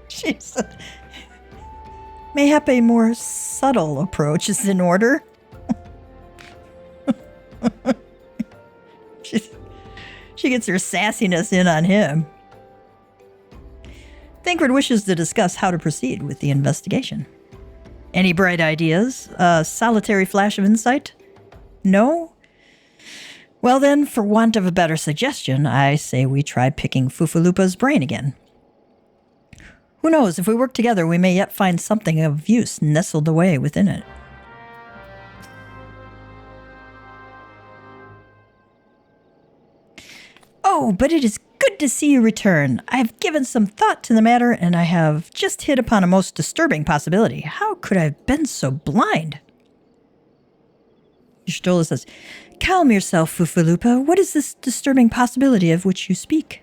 Jesus. Mayhap a more subtle approach is in order. She gets her sassiness in on him. Thancred wishes to discuss how to proceed with the investigation. Any bright ideas? A solitary flash of insight? No? Well then, for want of a better suggestion, I say we try picking Fufulupa's brain again. Who knows, if we work together, we may yet find something of use nestled away within it. Oh, but it is good to see you return. I have given some thought to the matter, and I have just hit upon a most disturbing possibility. How could I have been so blind? Y'shtola says, calm yourself, Fufulupa. What is this disturbing possibility of which you speak?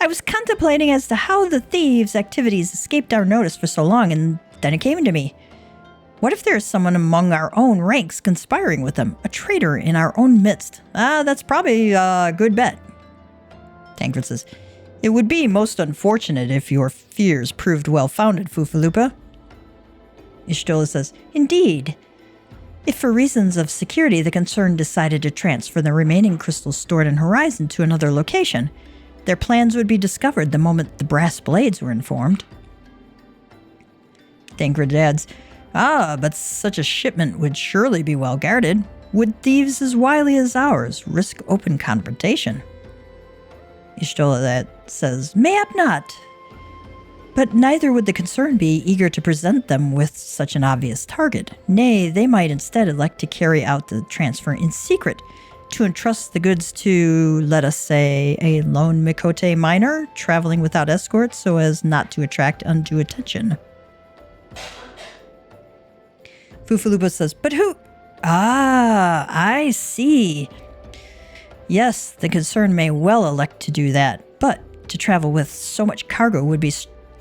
I was contemplating as to how the thieves' activities escaped our notice for so long, and then it came to me. What if there is someone among our own ranks conspiring with them? A traitor in our own midst? That's probably a good bet. Thancred says, it would be most unfortunate if your fears proved well-founded, Fufulupa. Y'shtola says, indeed. If for reasons of security the concern decided to transfer the remaining crystals stored in Horizon to another location, their plans would be discovered the moment the brass blades were informed. Thancred adds, but such a shipment would surely be well guarded. Would thieves as wily as ours risk open confrontation? Y'shtola says, mayhap not. But neither would the concern be eager to present them with such an obvious target. Nay, they might instead elect to carry out the transfer in secret, to entrust the goods to, let us say, a lone Mikote miner traveling without escort so as not to attract undue attention. Fufulupa says, but who? I see. Yes, the concern may well elect to do that, but to travel with so much cargo would be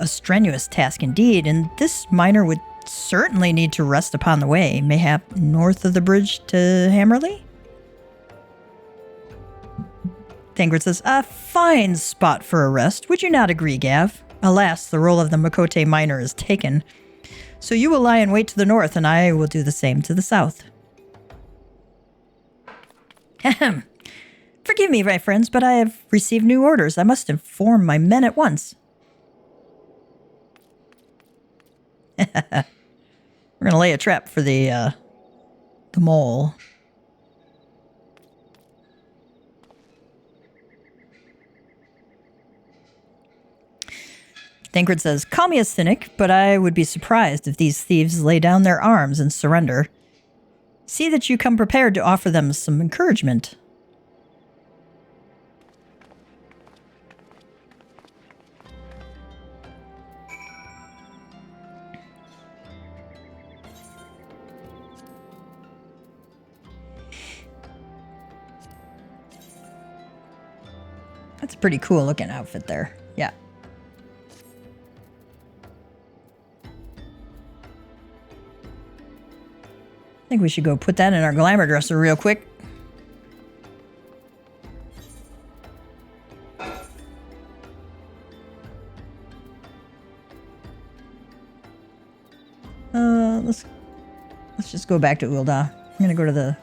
a strenuous task indeed, and this miner would certainly need to rest upon the way, mayhap north of the bridge to Hammerley? Thancred says, a fine spot for a rest. Would you not agree, Gav? Alas, the role of the Makote miner is taken. So you will lie in wait to the north, and I will do the same to the south. Ahem. Forgive me, my friends, but I have received new orders. I must inform my men at once. We're gonna lay a trap for the mole. Thancred says, call me a cynic, but I would be surprised if these thieves lay down their arms and surrender. See that you come prepared to offer them some encouragement. That's a pretty cool looking outfit there. Yeah. I think we should go put that in our glamour dresser real quick. Let's just go back to Ul'dah. I'm gonna go to the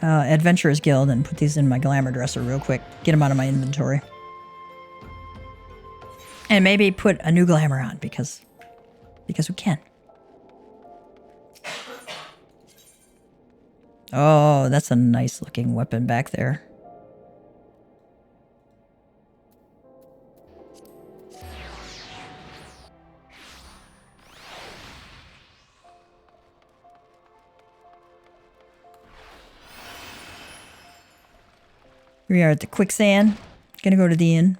Adventurers Guild and put these in my glamour dresser real quick. Get them out of my inventory. And maybe put a new glamour on because we can. Oh, that's a nice looking weapon back there. We are at the quicksand. Gonna go to the inn.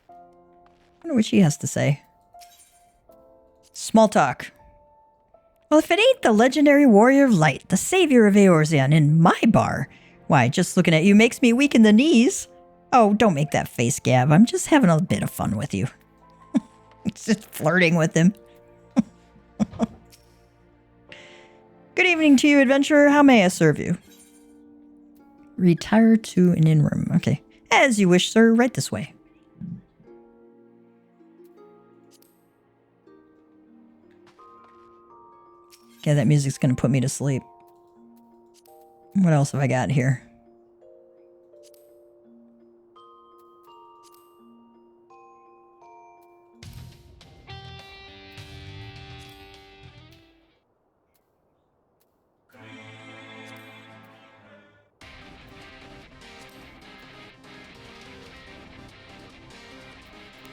I wonder what she has to say. Small talk. Well, if it ain't the legendary warrior of light, the savior of Eorzean in my bar, why, just looking at you makes me weak in the knees. Oh, don't make that face, Gav. I'm just having a bit of fun with you. Just flirting with him. Good evening to you, adventurer. How may I serve you? Retire to an inn room. Okay. As you wish, sir. Right this way. Okay, that music's going to put me to sleep. What else have I got here?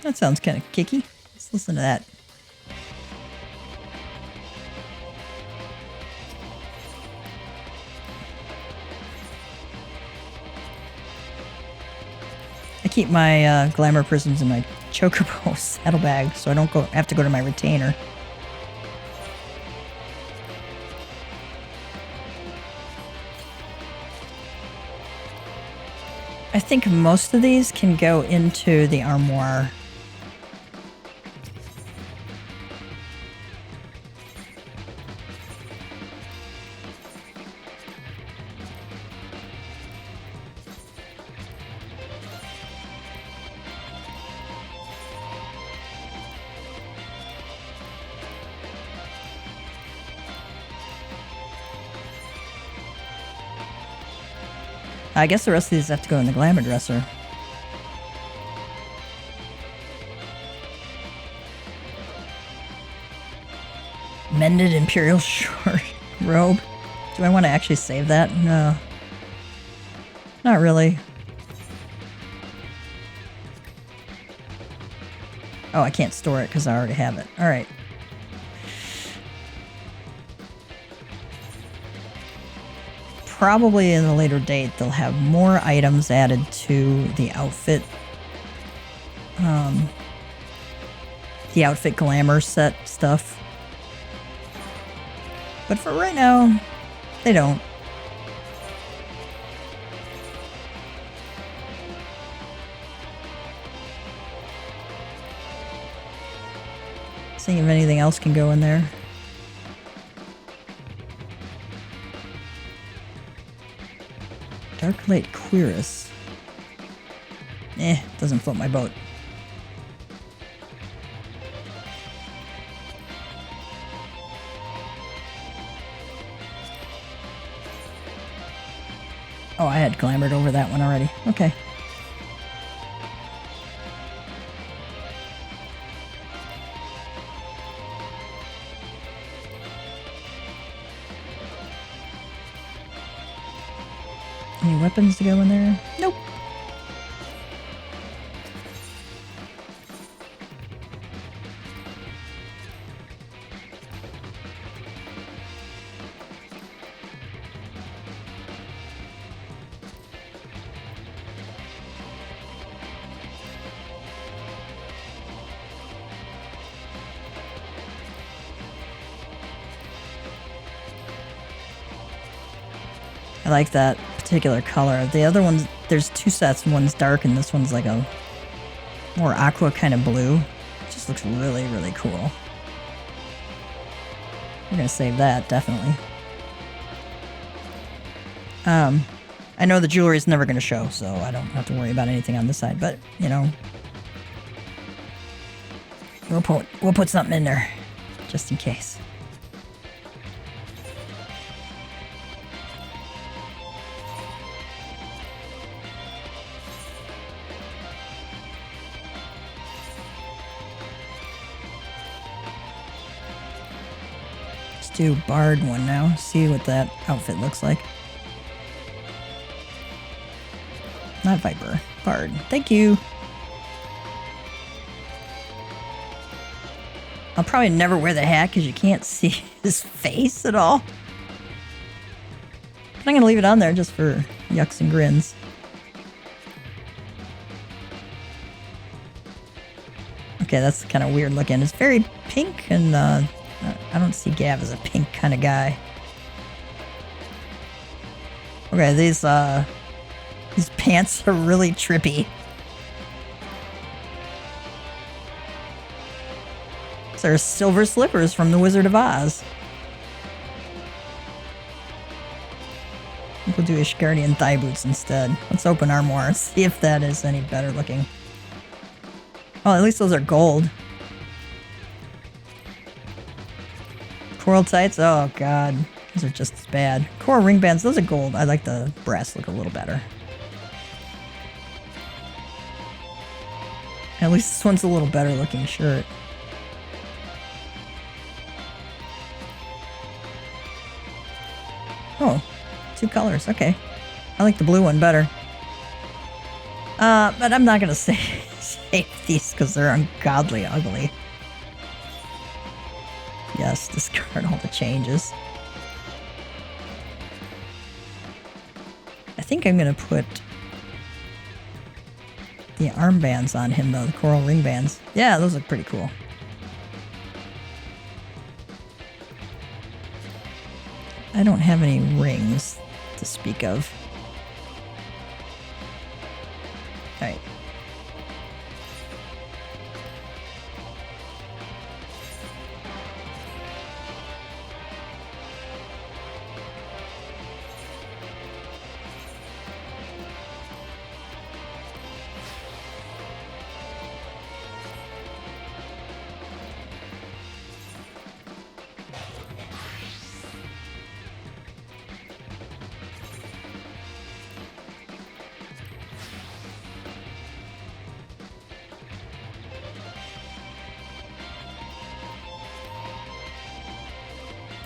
That sounds kind of kicky. Let's listen to that. I keep my glamour prisms in my chocobo saddlebag so I don't have to go to my retainer. I think most of these can go into the armoire. I guess the rest of these have to go in the glamour dresser. Mended Imperial short robe. Do I want to actually save that? No. Not really. Oh, I can't store it because I already have it. Alright. Probably in a later date, they'll have more items added to the outfit. The outfit glamour set stuff. But for right now, they don't. Seeing if anything else can go in there. Dark Light Querus. Doesn't float my boat. Oh, I had clambered over that one already. Okay. Any weapons to go in there? Nope. I like that particular color. The other ones, there's two sets. One's dark and this one's like a more aqua kind of blue. It just looks really, really cool. We're gonna save that, definitely. I know the jewelry is never gonna show, so I don't have to worry about anything on this side, but, you know, we'll put something in there, just in case. Do Bard one now. See what that outfit looks like. Not Viper. Bard. Thank you. I'll probably never wear the hat because you can't see his face at all. But I'm going to leave it on there just for yucks and grins. Okay, that's kind of weird looking. It's very pink and I don't see Gav as a pink kind of guy. Okay, these pants are really trippy. These are silver slippers from the Wizard of Oz. I think we'll do Ishgardian thigh boots instead. Let's open Armoire, see if that is any better looking. Oh, at least those are gold. Coral tights? Oh god. Those are just as bad. Coral ring bands, those are gold. I like the brass look a little better. At least this one's a little better looking shirt. Oh, two colors. Okay. I like the blue one better. But I'm not gonna save these because they're ungodly ugly. Yes, discard all the changes. I think I'm going to put the armbands on him, though. The coral ring bands. Yeah, those look pretty cool. I don't have any rings to speak of. Alright.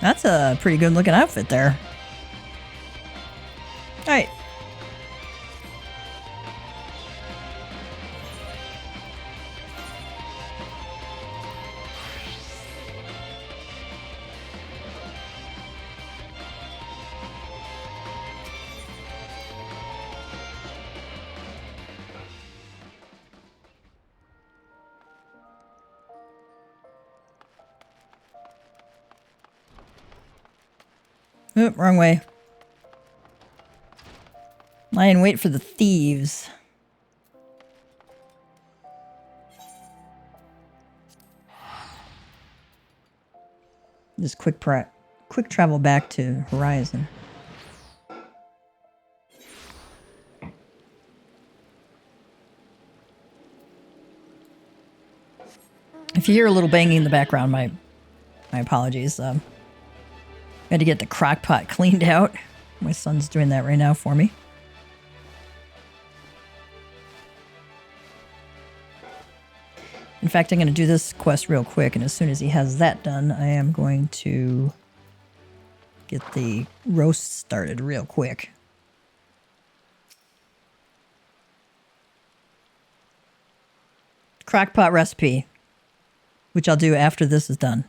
That's a pretty good looking outfit there. Alright. Oop, wrong way. Lie in wait for the thieves. Just quick travel back to Horizon. If you hear a little banging in the background, my apologies. I had to get the crock pot cleaned out. My son's doing that right now for me. In fact, I'm going to do this quest real quick, and as soon as he has that done, I am going to get the roast started real quick. Crockpot recipe, which I'll do after this is done.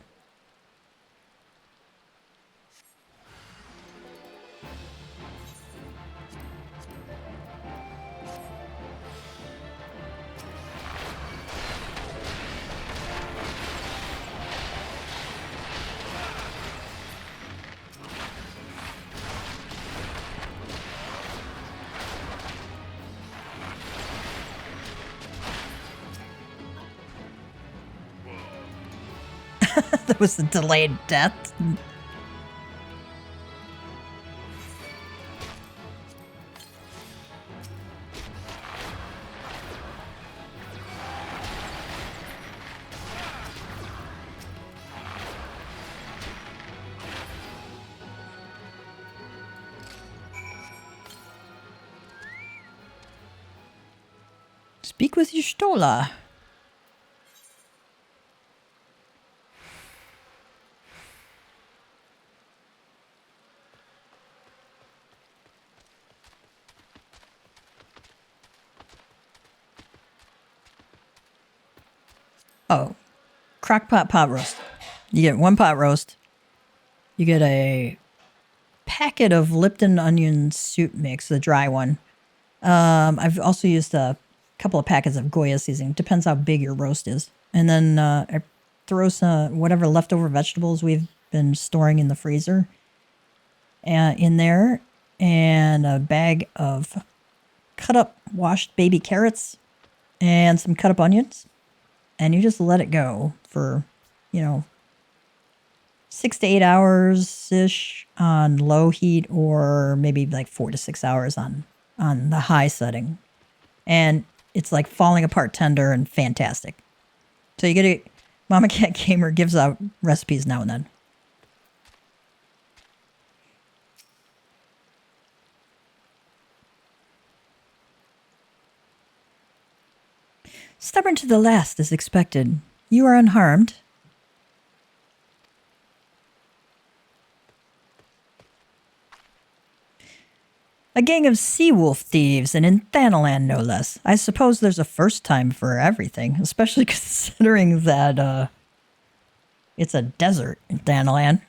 That was a delayed death. Speak with Y'shtola. Oh, crockpot pot roast. You get 1 pot roast. You get a packet of Lipton onion soup mix, the dry one. I've also used a couple of packets of Goya seasoning. Depends how big your roast is. And then I throw some whatever leftover vegetables we've been storing in the freezer in there, and a bag of cut up washed baby carrots and some cut up onions. And you just let it go for, 6 to 8 hours-ish on low heat, or maybe like 4 to 6 hours on the high setting. And it's like falling apart tender and fantastic. So you get it. Mama Cat Gamer gives out recipes now and then. Stubborn to the last, as expected. You are unharmed. A gang of sea-wolf thieves, and in Thanalan, no less. I suppose there's a first time for everything, especially considering that it's a desert in Thanalan.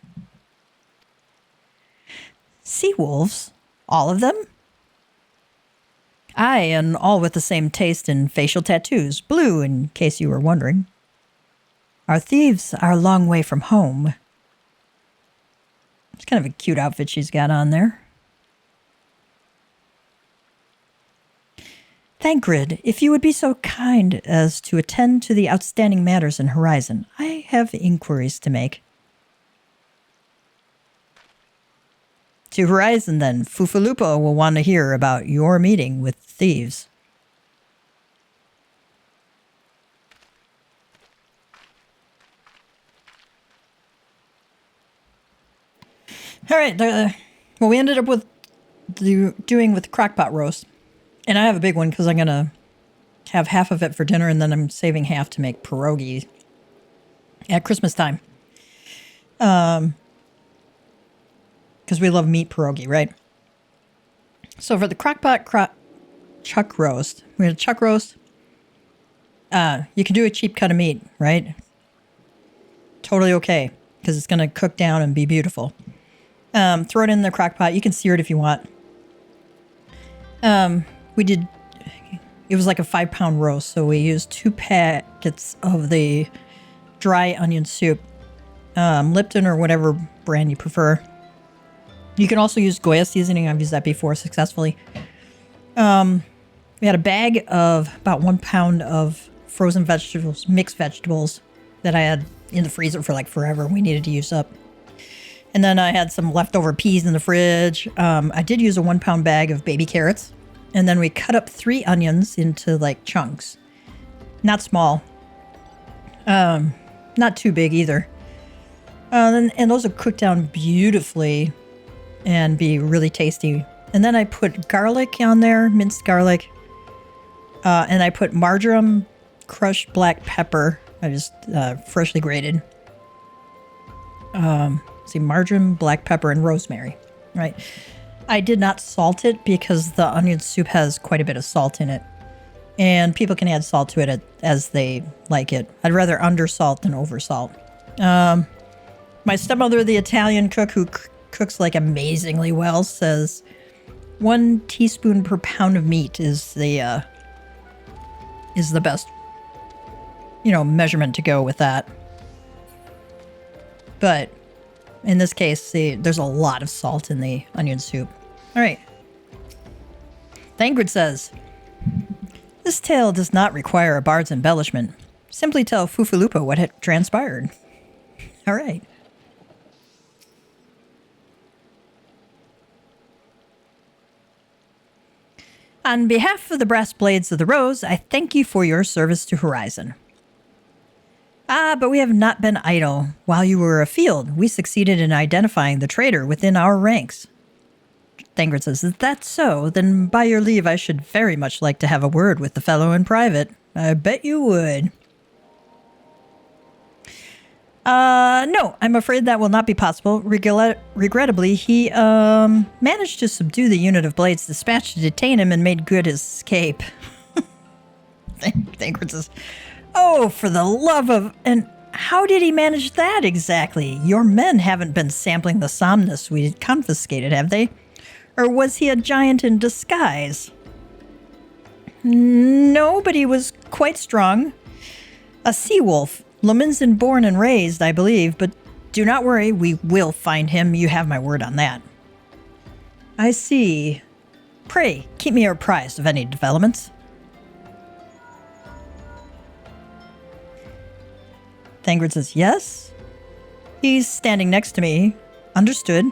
Sea-wolves? All of them? Aye, and all with the same taste in facial tattoos. Blue, in case you were wondering. Our thieves are a long way from home. It's kind of a cute outfit she's got on there. Thancred, if you would be so kind as to attend to the outstanding matters in Horizon, I have inquiries to make. To Horizon, then. Fufalupo will want to hear about your meeting with thieves. All right. Well, we ended up with doing with crockpot roast. And I have a big one because I'm going to have half of it for dinner, and then I'm saving half to make pierogi at Christmas time. Because we love meat pierogi, right? So for the crockpot chuck roast, we had a chuck roast. You can do a cheap cut of meat, right? Totally okay, because it's going to cook down and be beautiful. Throw it in the crock pot. You can sear it if you want. It was like a 5-pound roast, so we used 2 packets of the dry onion soup, Lipton or whatever brand you prefer. You can also use Goya seasoning. I've used that before successfully. We had a bag of about 1 pound of frozen vegetables, mixed vegetables that I had in the freezer for like forever. We needed to use up. And then I had some leftover peas in the fridge. I did use a 1 pound bag of baby carrots. And then we cut up 3 onions into like chunks. Not small. Not too big either. And those will cook down beautifully and be really tasty. And then I put garlic on there, minced garlic. And I put marjoram, crushed black pepper. I just freshly grated. See, marjoram, black pepper, and rosemary. Right. I did not salt it because the onion soup has quite a bit of salt in it. And people can add salt to it as they like it. I'd rather undersalt than oversalt. My stepmother, the Italian cook who cooks like amazingly well, says 1 teaspoon per pound of meat is the best, measurement to go with that. But in this case, there's a lot of salt in the onion soup. All right. Thangrid says, this tale does not require a bard's embellishment. Simply tell Fufulupa what had transpired. All right. On behalf of the Brass Blades of the Rose, I thank you for your service to Horizon. But we have not been idle. While you were afield, we succeeded in identifying the traitor within our ranks. Thangrid says, is that so? Then by your leave, I should very much like to have a word with the fellow in private. I bet you would. No, I'm afraid that will not be possible. Regrettably, he, managed to subdue the unit of blades dispatched to detain him and made good his escape. Thangrid says, oh, for the love of... And how did he manage that exactly? Your men haven't been sampling the somnus we confiscated, have they? Or was he a giant in disguise? No, but he was quite strong. A sea-wolf. Lominson born and raised, I believe, but do not worry, we will find him. You have my word on that. I see. Pray, keep me apprised of any developments. Thangrid says, yes. He's standing next to me. Understood.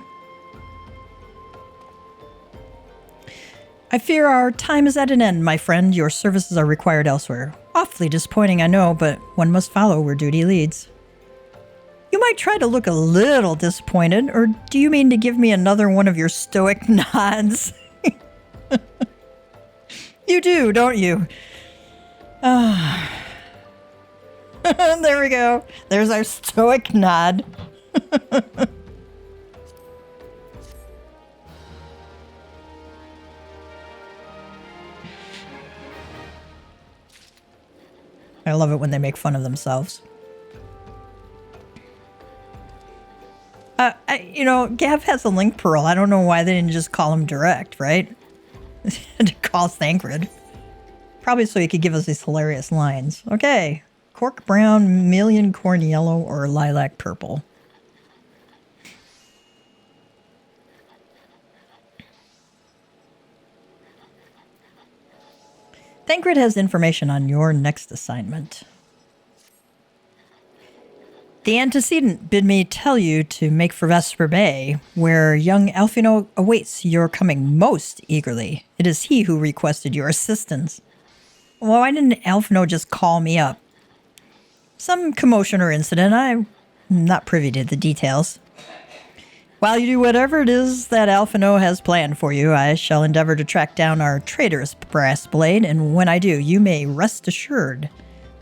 I fear our time is at an end, my friend. Your services are required elsewhere. Awfully disappointing, I know, but one must follow where duty leads. You might try to look a little disappointed, or do you mean to give me another one of your stoic nods? You do, don't you? There we go. There's our stoic nod. I love it when they make fun of themselves. Gav has a link pearl. I don't know why they didn't just call him direct, right? To call Thancred. Probably so he could give us these hilarious lines. Okay. Cork brown, million corn yellow, or lilac purple. Thancred has information on your next assignment. The antecedent bid me tell you to make for Vesper Bay, where young Alfino awaits your coming most eagerly. It is he who requested your assistance. Well, why didn't Alfino just call me up? Some commotion or incident. I'm not privy to the details. While you do whatever it is that Alfino has planned for you, I shall endeavor to track down our traitorous brass blade, and when I do, you may rest assured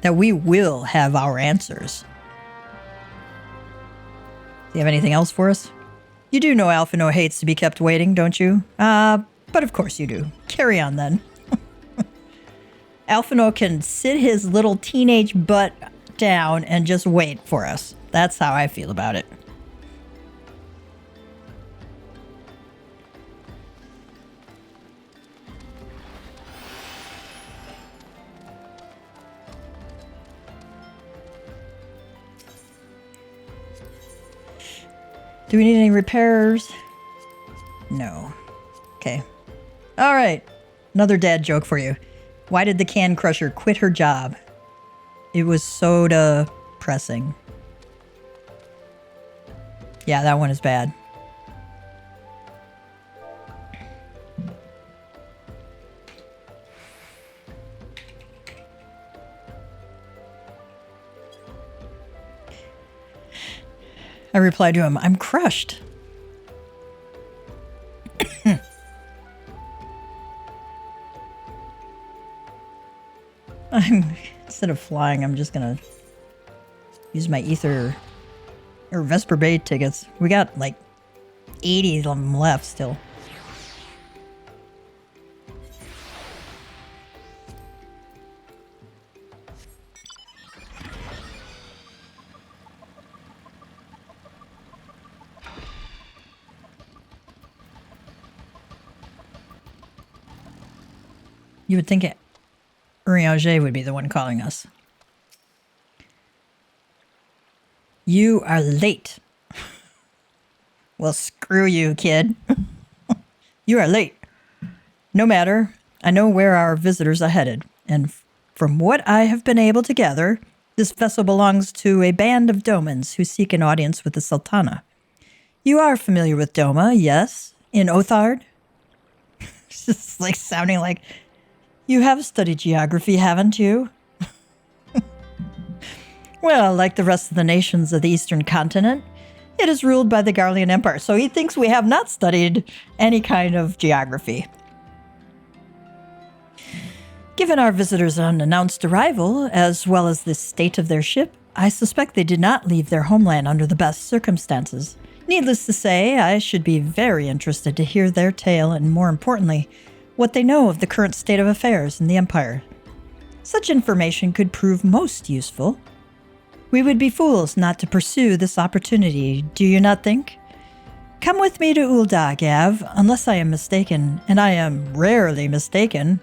that we will have our answers. Do you have anything else for us? You do know Alfino hates to be kept waiting, don't you? But of course you do. Carry on then. Alfino can sit his little teenage butt down and just wait for us. That's how I feel about it. Do we need any repairs? No. Okay. All right. Another dad joke for you. Why did the can crusher quit her job? It was soda pressing. Yeah, that one is bad. I replied to him, I'm crushed. Instead of flying, I'm just gonna use my Ether or Vesper Bay tickets. We got like 80 of them left still. You would think Urianger would be the one calling us. You are late. Well, screw you, kid. You are late. No matter. I know where our visitors are headed, and from what I have been able to gather, this vessel belongs to a band of Domans who seek an audience with the Sultana. You are familiar with Doma, yes? In Othard? It's just like sounding like... You have studied geography, haven't you? Well, like the rest of the nations of the Eastern Continent, it is ruled by the Garlean Empire, so he thinks we have not studied any kind of geography. Given our visitors' unannounced arrival, as well as the state of their ship, I suspect they did not leave their homeland under the best circumstances. Needless to say, I should be very interested to hear their tale and, more importantly, what they know of the current state of affairs in the Empire. Such information could prove most useful. We would be fools not to pursue this opportunity, do you not think? Come with me to Ul'dah, Gav, unless I am mistaken, and I am rarely mistaken.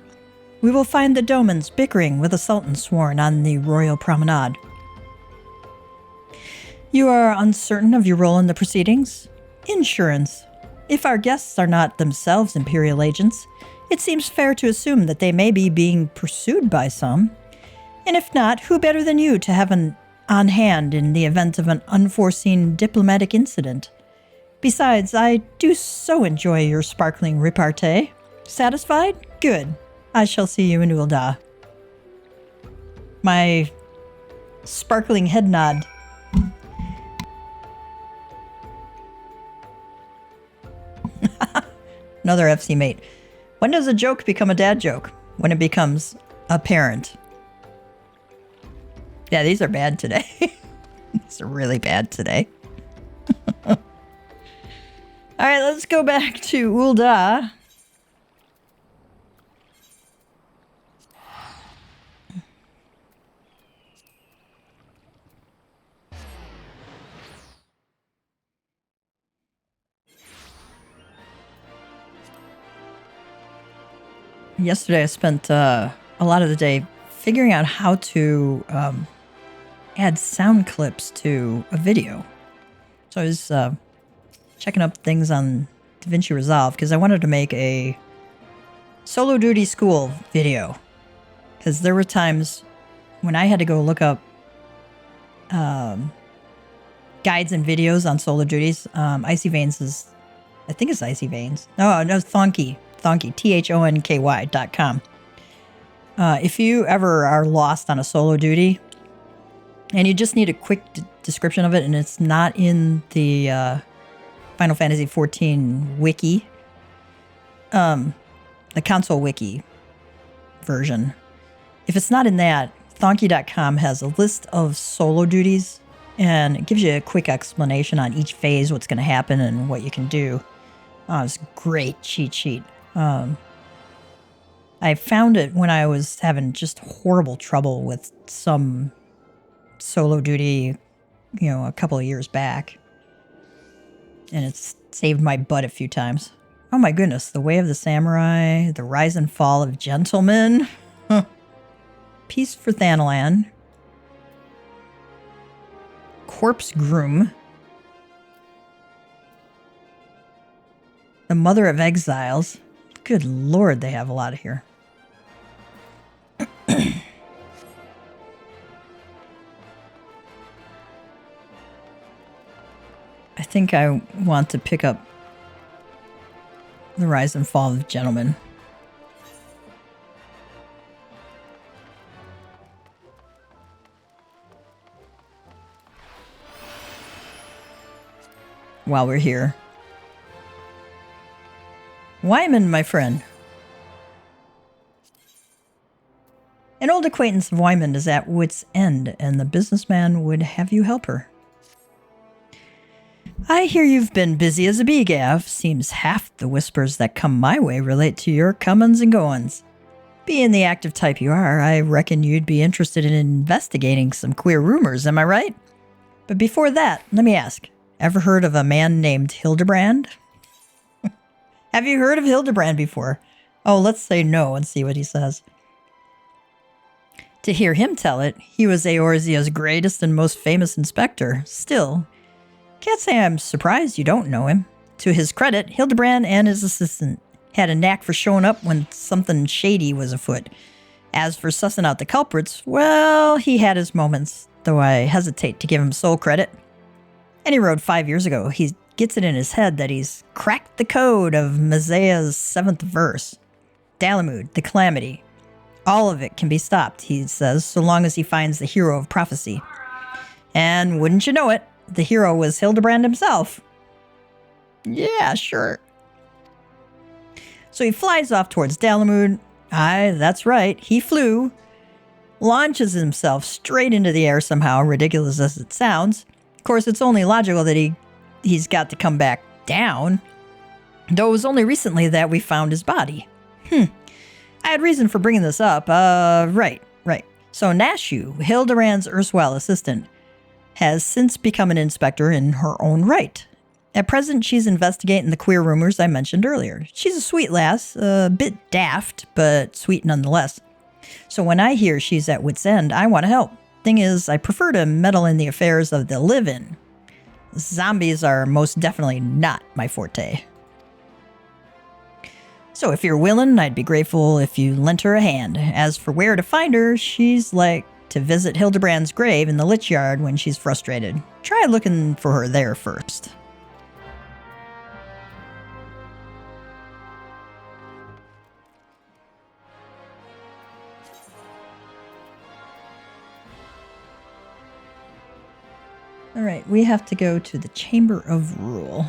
We will find the Domans bickering with a sultan sworn on the royal promenade. You are uncertain of your role in the proceedings? Insurance. If our guests are not themselves Imperial agents, it seems fair to assume that they may be being pursued by some. And if not, who better than you to have an on hand in the event of an unforeseen diplomatic incident? Besides, I do so enjoy your sparkling repartee. Satisfied? Good. I shall see you in Ul'dah. My sparkling head nod. Another FC mate. When does a joke become a dad joke? When it becomes apparent. Yeah, these are bad today. These are really bad today. All right, let's go back to Ul'dah. Yesterday I spent a lot of the day figuring out how to add sound clips to a video. So I was checking up things on DaVinci Resolve because I wanted to make a solo duty school video. Because there were times when I had to go look up guides and videos on solo duties. Icy Veins is, I think it's Icy Veins. No, Thonky, THONKY.com. If you ever are lost on a solo duty and you just need a quick description of it and it's not in the Final Fantasy XIV wiki, the console wiki version, if it's not in that, Thonky.com has a list of solo duties and it gives you a quick explanation on each phase, what's going to happen and what you can do. It's a great cheat sheet. I found it when I was having just horrible trouble with some solo duty, a couple of years back. And it's saved my butt a few times. Oh my goodness, The Way of the Samurai, The Rise and Fall of Gentlemen, Peace for Thanalan, Corpse Groom, The Mother of Exiles. Good lord, they have a lot of here. I think I want to pick up The Rise and Fall of Gentlemen. while we're here. Wyman, my friend. An old acquaintance of Wyman is at wit's end, and the businessman would have you help her. I hear you've been busy as a bee, Gav. Seems half the whispers that come my way relate to your comings and goings. Being the active type you are, I reckon you'd be interested in investigating some queer rumors, am I right? But before that, let me ask, ever heard of a man named Hildebrand? Have you heard of Hildebrand before? Oh, let's say no and see what he says. To hear him tell it, he was Eorzea's greatest and most famous inspector. Still, can't say I'm surprised you don't know him. To his credit, Hildebrand and his assistant had a knack for showing up when something shady was afoot. As for sussing out the culprits, well, he had his moments, though I hesitate to give him sole credit. And he wrote 5 years ago, he gets it in his head that he's cracked the code of Mazeia's 7th verse. Dalamud, the calamity. All of it can be stopped, he says, so long as he finds the hero of prophecy. And wouldn't you know it, the hero was Hildebrand himself. Yeah, sure. So he flies off towards Dalamud. Aye, that's right, he flew. Launches himself straight into the air somehow, ridiculous as it sounds. Of course, it's only logical that he's got to come back down. Though it was only recently that we found his body. I had reason for bringing this up. Right. So Nashu, Hildebrand's erstwhile assistant, has since become an inspector in her own right. At present, she's investigating the queer rumors I mentioned earlier. She's a sweet lass, a bit daft, but sweet nonetheless. So when I hear she's at wit's end, I want to help. Thing is, I prefer to meddle in the affairs of the live-in. Zombies are most definitely not my forte. So if you're willing, I'd be grateful if you lent her a hand. As for where to find her, she's like to visit Hildebrand's grave in the Lich Yard when she's frustrated. Try looking for her there first. Alright, we have to go to the Chamber of Rule.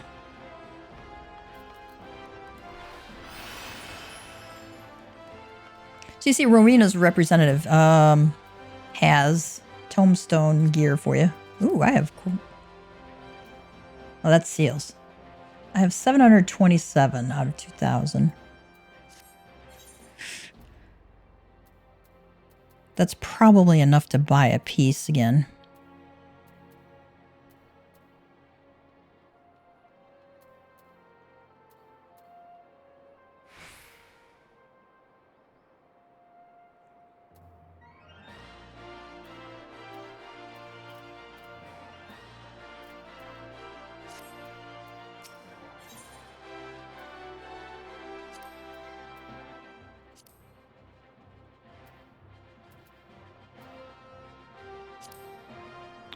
So you see Rowena's representative has tombstone gear for you. Ooh, I have cool. Oh, that's seals. I have 727 out of 2,000. That's probably enough to buy a piece again.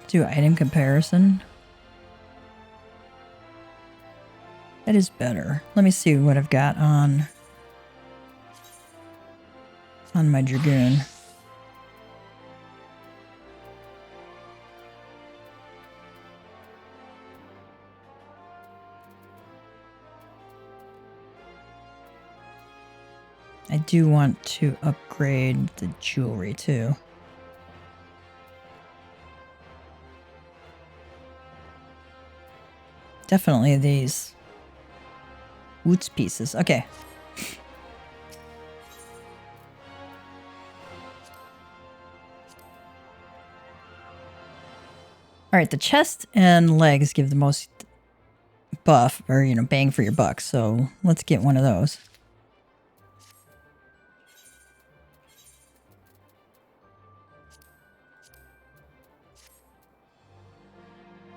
Do item comparison. That is better. Let me see what I've got on my dragoon. I do want to upgrade the jewelry too. Definitely these Woots pieces. Okay. Alright, the chest and legs give the most buff, or, bang for your buck. So let's get one of those.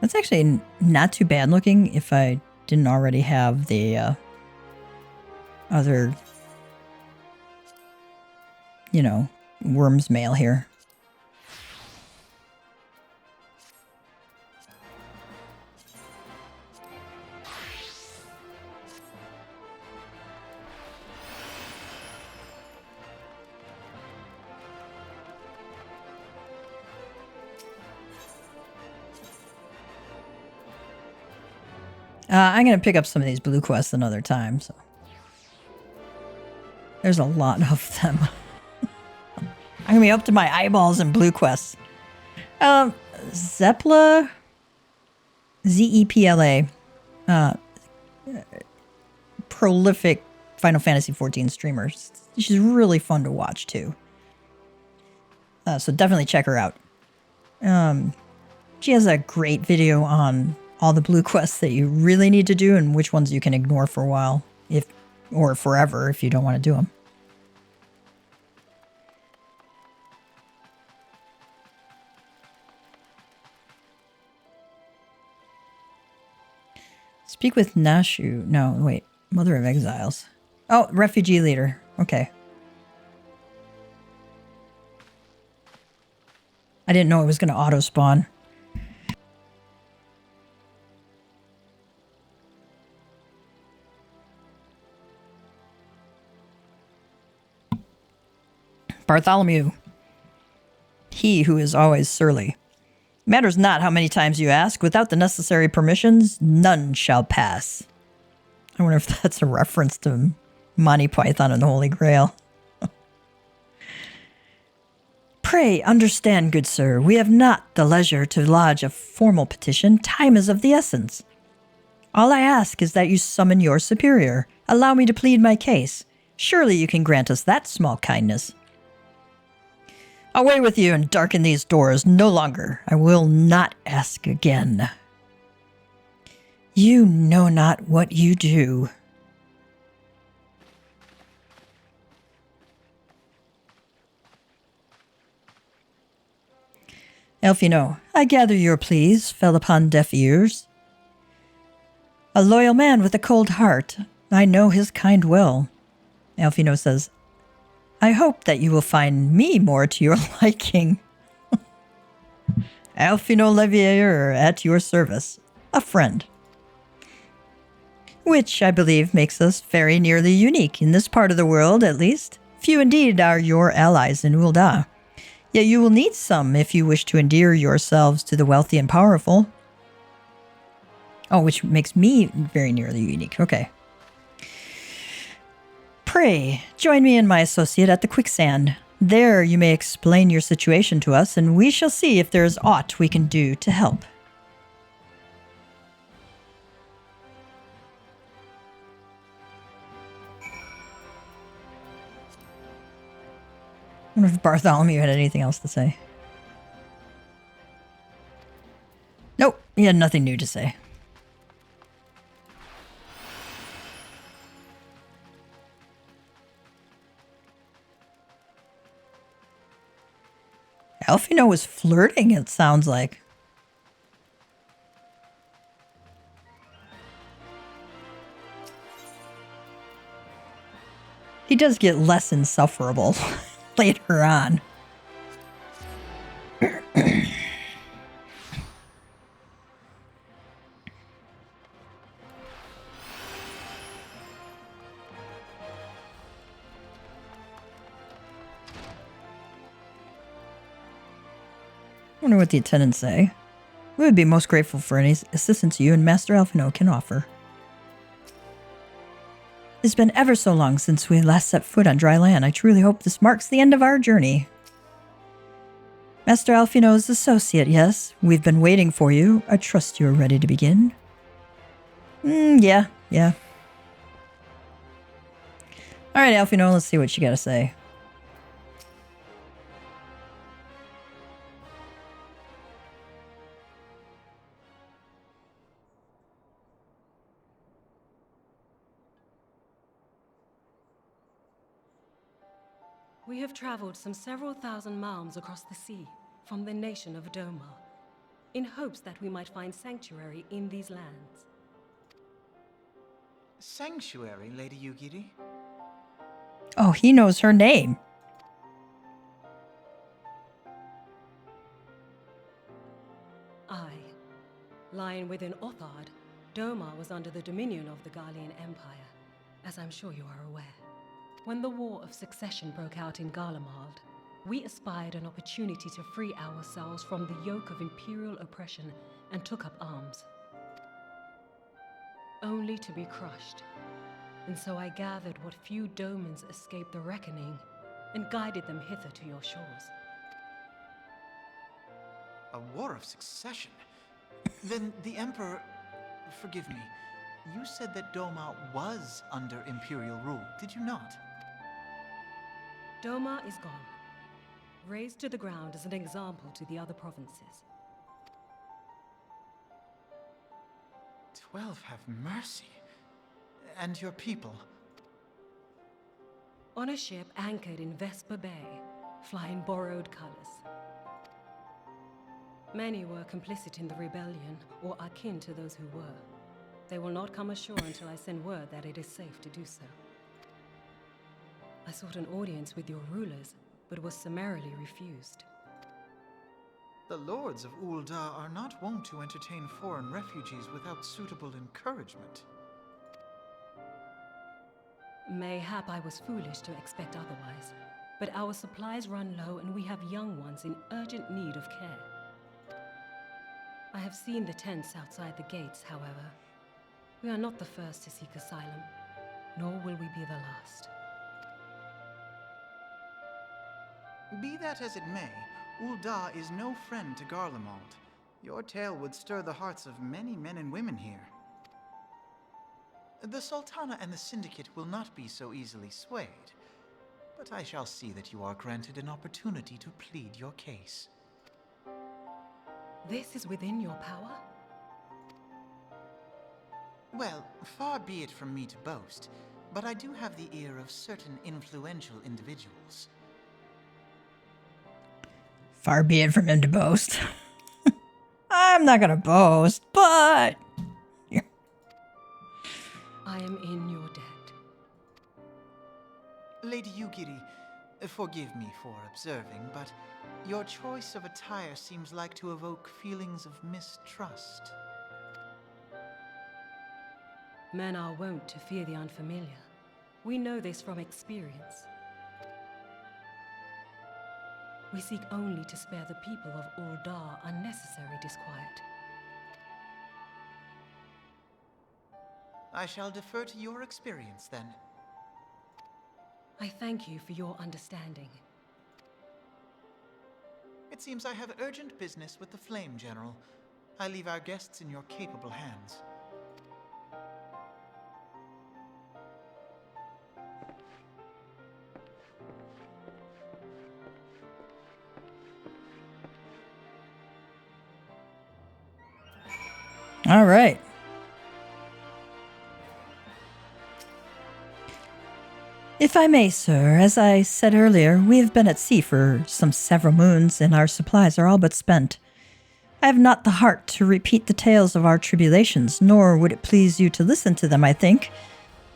That's actually not too bad looking if I didn't already have the other, worm's mail here. I'm going to pick up some of these blue quests another time. So there's a lot of them. I'm going to be up to my eyeballs in blue quests. Zepla, Zepla, prolific Final Fantasy XIV streamer. She's really fun to watch too. So definitely check her out. She has a great video on all the blue quests that you really need to do and which ones you can ignore for a while, or forever if you don't want to do them. Speak with Nashu. No, wait. Mother of Exiles. Oh, refugee leader. Okay. I didn't know it was going to auto-spawn. Bartholomew. He who is always surly. Matters not how many times you ask. Without the necessary permissions, none shall pass. I wonder if that's a reference to Monty Python and the Holy Grail. Pray understand, good sir, we have not the leisure to lodge a formal petition. Time is of the essence. All I ask is that you summon your superior. Allow me to plead my case. Surely you can grant us that small kindness. Away with you and darken these doors no longer. I will not ask again. You know not what you do. Elfino, I gather your pleas fell upon deaf ears. A loyal man with a cold heart. I know his kind well. Elfino says, I hope that you will find me more to your liking. Elfino Levier at your service. A friend. Which, I believe, makes us very nearly unique in this part of the world, at least. Few indeed are your allies in Ul'dah. Yet you will need some if you wish to endear yourselves to the wealthy and powerful. Oh, which makes me very nearly unique. Okay. Pray, join me and my associate at the quicksand. There you may explain your situation to us, and we shall see if there is aught we can do to help. I wonder if Bartholomew had anything else to say. Nope, he had nothing new to say. Elfino was flirting, it sounds like. He does get less insufferable later on. I wonder what the attendants say. We would be most grateful for any assistance you and Master Elfino can offer. It's been ever so long since we last set foot on dry land. I truly hope this marks the end of our journey. Master Elfino's associate, yes. We've been waiting for you. I trust you are ready to begin. Yeah. Alright, Elfino, let's see what you gotta say. We have traveled some several thousand miles across the sea from the nation of Doma, in hopes that we might find sanctuary in these lands. Sanctuary, Lady Yugiri? Oh, he knows her name. Aye. Lying within Othard, Doma was under the dominion of the Garlean Empire, as I'm sure you are aware. When the War of Succession broke out in Garlemald, we espied an opportunity to free ourselves from the yoke of imperial oppression and took up arms. only to be crushed. And so I gathered what few domans escaped the reckoning and guided them hither to your shores. A war of succession? Then the Emperor... Forgive me. You said that Doma was under Imperial rule, did you not? Doma is gone, razed to the ground as an example to the other provinces. 12 have mercy. And your people? On a ship anchored in Vesper Bay, flying borrowed colors. Many were complicit in the rebellion, or akin to those who were. They will not come ashore until I send word that it is safe to do so. I sought an audience with your rulers, but was summarily refused. The lords of Ul'dah are not wont to entertain foreign refugees without suitable encouragement. Mayhap I was foolish to expect otherwise, but our supplies run low and we have young ones in urgent need of care. I have seen the tents outside the gates, however. We are not the first to seek asylum, nor will we be the last. Be that as it may, Ul'dah is no friend to Garlemald. Your tale would stir the hearts of many men and women here. The Sultana and the Syndicate will not be so easily swayed, but I shall see that you are granted an opportunity to plead your case. This is within your power? Well, far be it from me to boast, but I do have the ear of certain influential individuals. Far be it from him to boast. I'm not gonna boast, but... I am in your debt. Lady Yugiri, forgive me for observing, but your choice of attire seems like to evoke feelings of mistrust. Men are wont to fear the unfamiliar. We know this from experience. We seek only to spare the people of Ul'dah unnecessary disquiet. I shall defer to your experience, then. I thank you for your understanding. It seems I have urgent business with the Flame General. I leave our guests in your capable hands. All right. If I may, sir, as I said earlier, we have been at sea for several moons, and our supplies are all but spent. I have not the heart to repeat the tales of our tribulations, nor would it please you to listen to them, I think.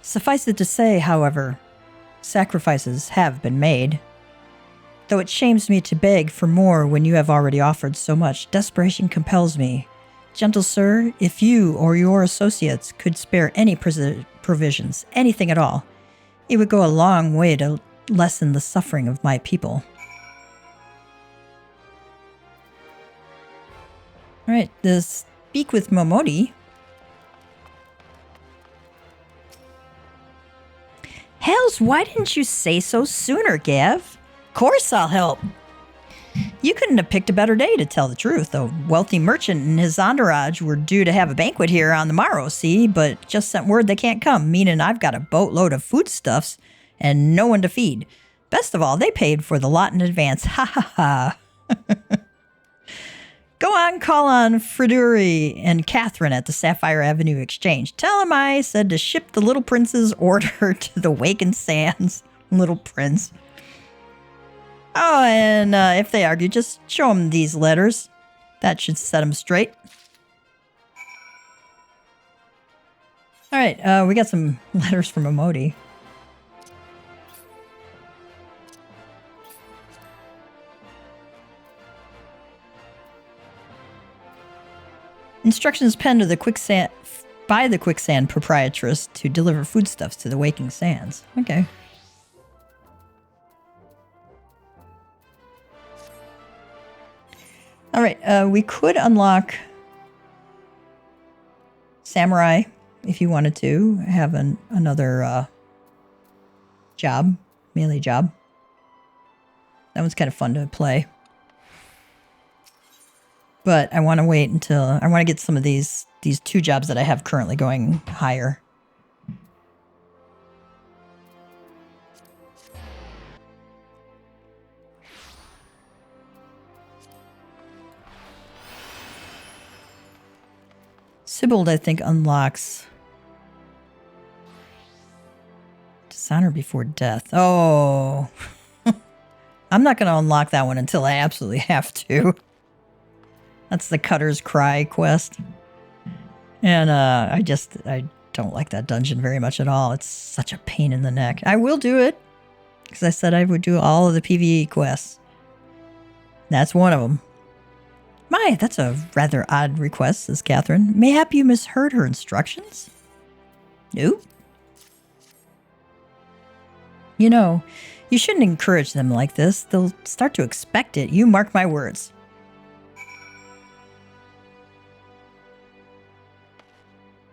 Suffice it to say, however, sacrifices have been made. Though it shames me to beg for more when you have already offered so much, desperation compels me. Gentle sir, if you or your associates could spare any provisions, anything at all, it would go a long way to lessen the suffering of my people. All right, to speak with Momodi. Hells, why didn't you say so sooner, Gav? Course I'll help. You couldn't have picked a better day, to tell the truth. A wealthy merchant and his entourage were due to have a banquet here on the morrow, see, but just sent word they can't come, meaning I've got a boatload of foodstuffs and no one to feed. Best of all, they paid for the lot in advance. Ha ha ha. Go on, call on Friduri and Catherine at the Sapphire Avenue Exchange. Tell them I said to ship the little prince's order to the Wakened Sands. Little prince. Oh, and if they argue, just show them these letters. That should set them straight. All right, we got some letters from Emoti. Instructions penned to the quicksand by the quicksand proprietress to deliver foodstuffs to the Waking Sands. Okay. All right, we could unlock Samurai if you wanted to have another job, melee job. That one's kind of fun to play. But I want to wait until I want to get some of these 2 jobs that I have currently going higher. Sibold, I think, unlocks Dishonor Before Death. Oh. I'm not going to unlock that one until I absolutely have to. That's the Cutter's Cry quest. And I don't like that dungeon very much at all. It's such a pain in the neck. I will do it, because I said I would do all of the PvE quests. That's one of them. My, that's a rather odd request, says Catherine. Mayhap you misheard her instructions? Nope. You know, you shouldn't encourage them like this. They'll start to expect it. You mark my words.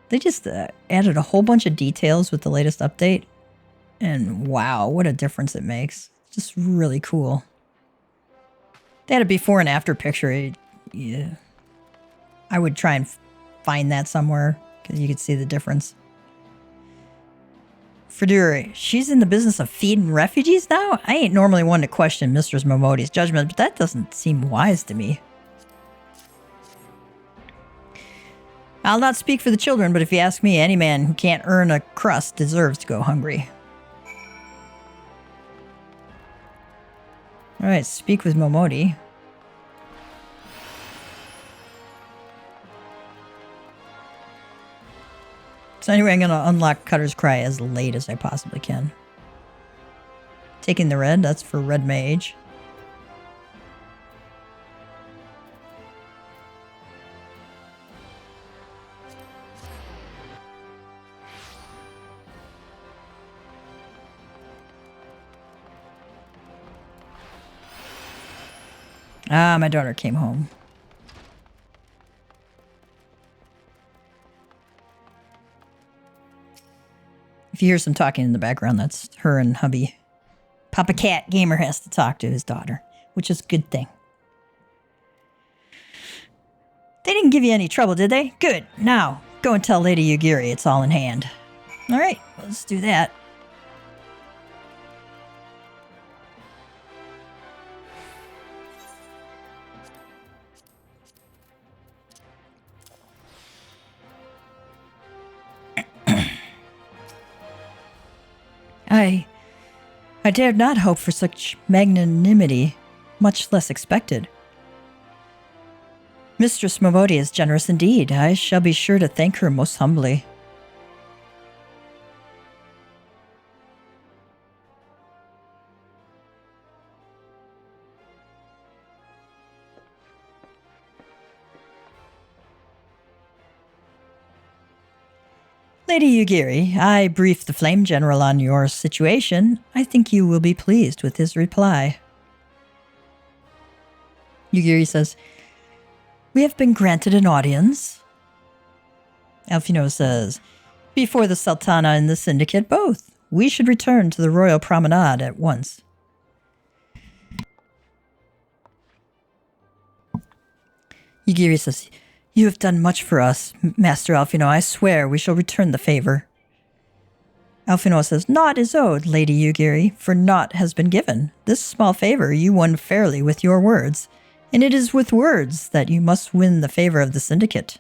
They just added a whole bunch of details with the latest update. And wow, what a difference it makes. Just really cool. They had a before and after picture. Yeah. I would try and find that somewhere because you could see the difference. Freduri, she's in the business of feeding refugees now? I ain't normally one to question Mistress Momodi's judgment, but that doesn't seem wise to me. I'll not speak for the children, but if you ask me, any man who can't earn a crust deserves to go hungry. Alright, speak with Momodi. So anyway, I'm going to unlock Cutter's Cry as late as I possibly can. Taking the red, that's for Red Mage. Ah, my daughter came home. If you hear some talking in the background, that's her and hubby. Papa Cat Gamer has to talk to his daughter, which is a good thing. They didn't give you any trouble, did they? Good. Now, go and tell Lady Yugiri it's all in hand. All right, let's do that. I dared not hope for such magnanimity, much less expected. Mistress Momodi is generous indeed. I shall be sure to thank her most humbly. Lady Yugiri, I briefed the Flame General on your situation. I think you will be pleased with his reply. Yugiri says, we have been granted an audience. Alphino says, before the Sultana and the Syndicate both. We should return to the Royal Promenade at once. Yugiri says, you have done much for us, Master Alphino. I swear we shall return the favor. Alphino says, naught is owed, Lady Yugiri, for naught has been given. This small favor you won fairly with your words, and it is with words that you must win the favor of the Syndicate.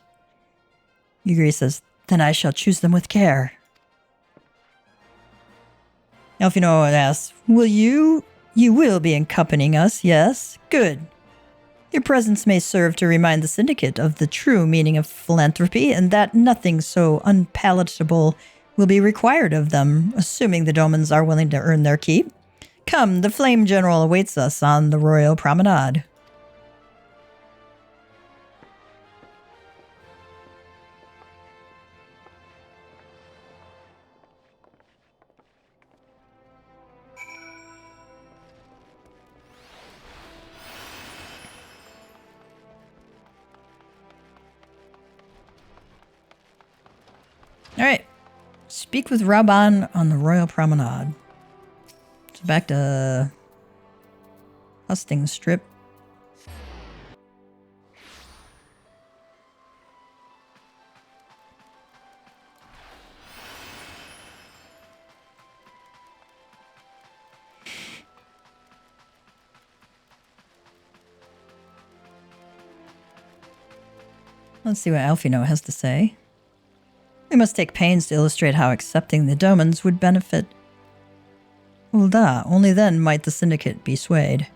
Yugiri says, then I shall choose them with care. Alphino asks, will you will be accompanying us, yes? Good. Your presence may serve to remind the Syndicate of the true meaning of philanthropy and that nothing so unpalatable will be required of them, assuming the Domans are willing to earn their keep. Come, the Flame General awaits us on the Royal Promenade. Alright. Speak with Raban on the Royal Promenade. So back to Hustings Strip. Let's see what Alfino has to say. We must take pains to illustrate how accepting the Domans would benefit Ul'dah. Only then might the Syndicate be swayed.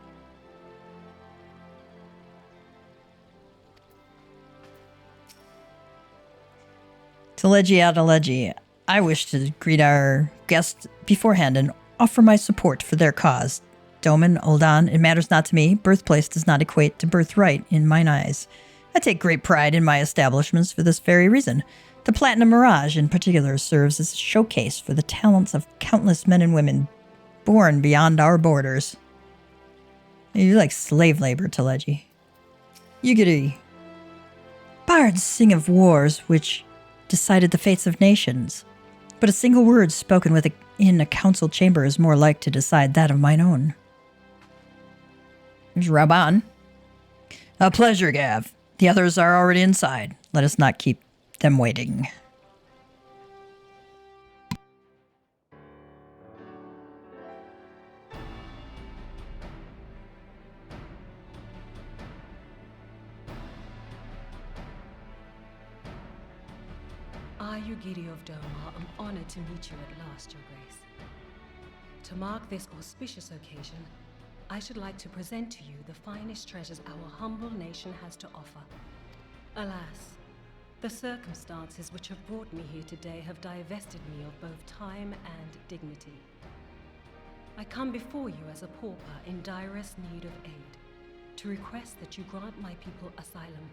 Teleji Adeleji, I wish to greet our guests beforehand and offer my support for their cause. Doman, Ul'dan, it matters not to me. Birthplace does not equate to birthright in mine eyes. I take great pride in my establishments for this very reason. The Platinum Mirage, in particular, serves as a showcase for the talents of countless men and women born beyond our borders. You're like slave labor, Teleji. Yugiri. Bards sing of wars which decided the fates of nations, but a single word spoken in a council chamber is more like to decide that of mine own. Here's Raban. A pleasure, Gav. The others are already inside. Let us not keep them waiting. I, Yugiri of Doma, am honored to meet you at last, Your Grace. To mark this auspicious occasion, I should like to present to you the finest treasures our humble nation has to offer. Alas, the circumstances which have brought me here today have divested me of both time and dignity. I come before you as a pauper in direst need of aid, to request that you grant my people asylum.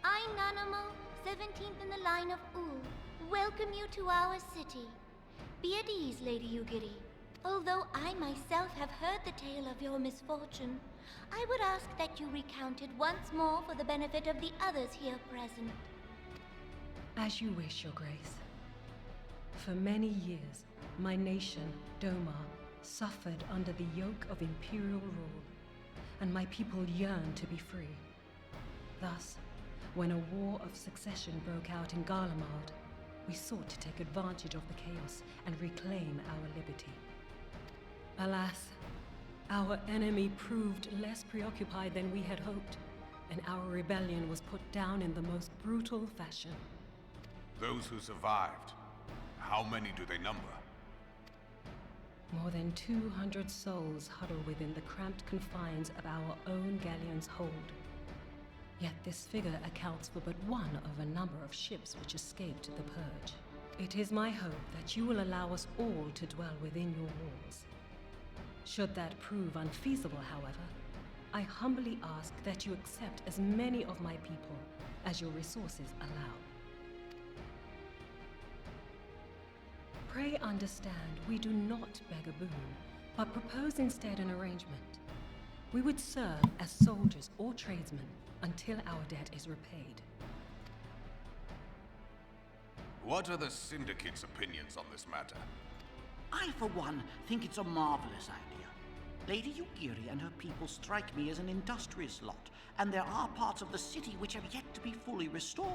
I, Nanamo, 17th in the line of Ul, welcome you to our city. Be at ease, Lady Yugiri. Although I myself have heard the tale of your misfortune, I would ask that you recount it once more for the benefit of the others here present. As you wish, Your Grace. For many years, my nation, Doma, suffered under the yoke of imperial rule, and my people yearned to be free. Thus, when a war of succession broke out in Garlemald, we sought to take advantage of the chaos and reclaim our liberty. Alas, our enemy proved less preoccupied than we had hoped, and our rebellion was put down in the most brutal fashion. Those who survived, how many do they number? More than 200 souls huddle within the cramped confines of our own galleon's hold. Yet this figure accounts for but one of a number of ships which escaped the Purge. It is my hope that you will allow us all to dwell within your walls. Should that prove unfeasible, however, I humbly ask that you accept as many of my people as your resources allow. Pray understand, we do not beg a boon, but propose instead an arrangement. We would serve as soldiers or tradesmen until our debt is repaid. What are the Syndicate's opinions on this matter? I, for one, think it's a marvelous idea. Lady Yugiri and her people strike me as an industrious lot, and there are parts of the city which have yet to be fully restored.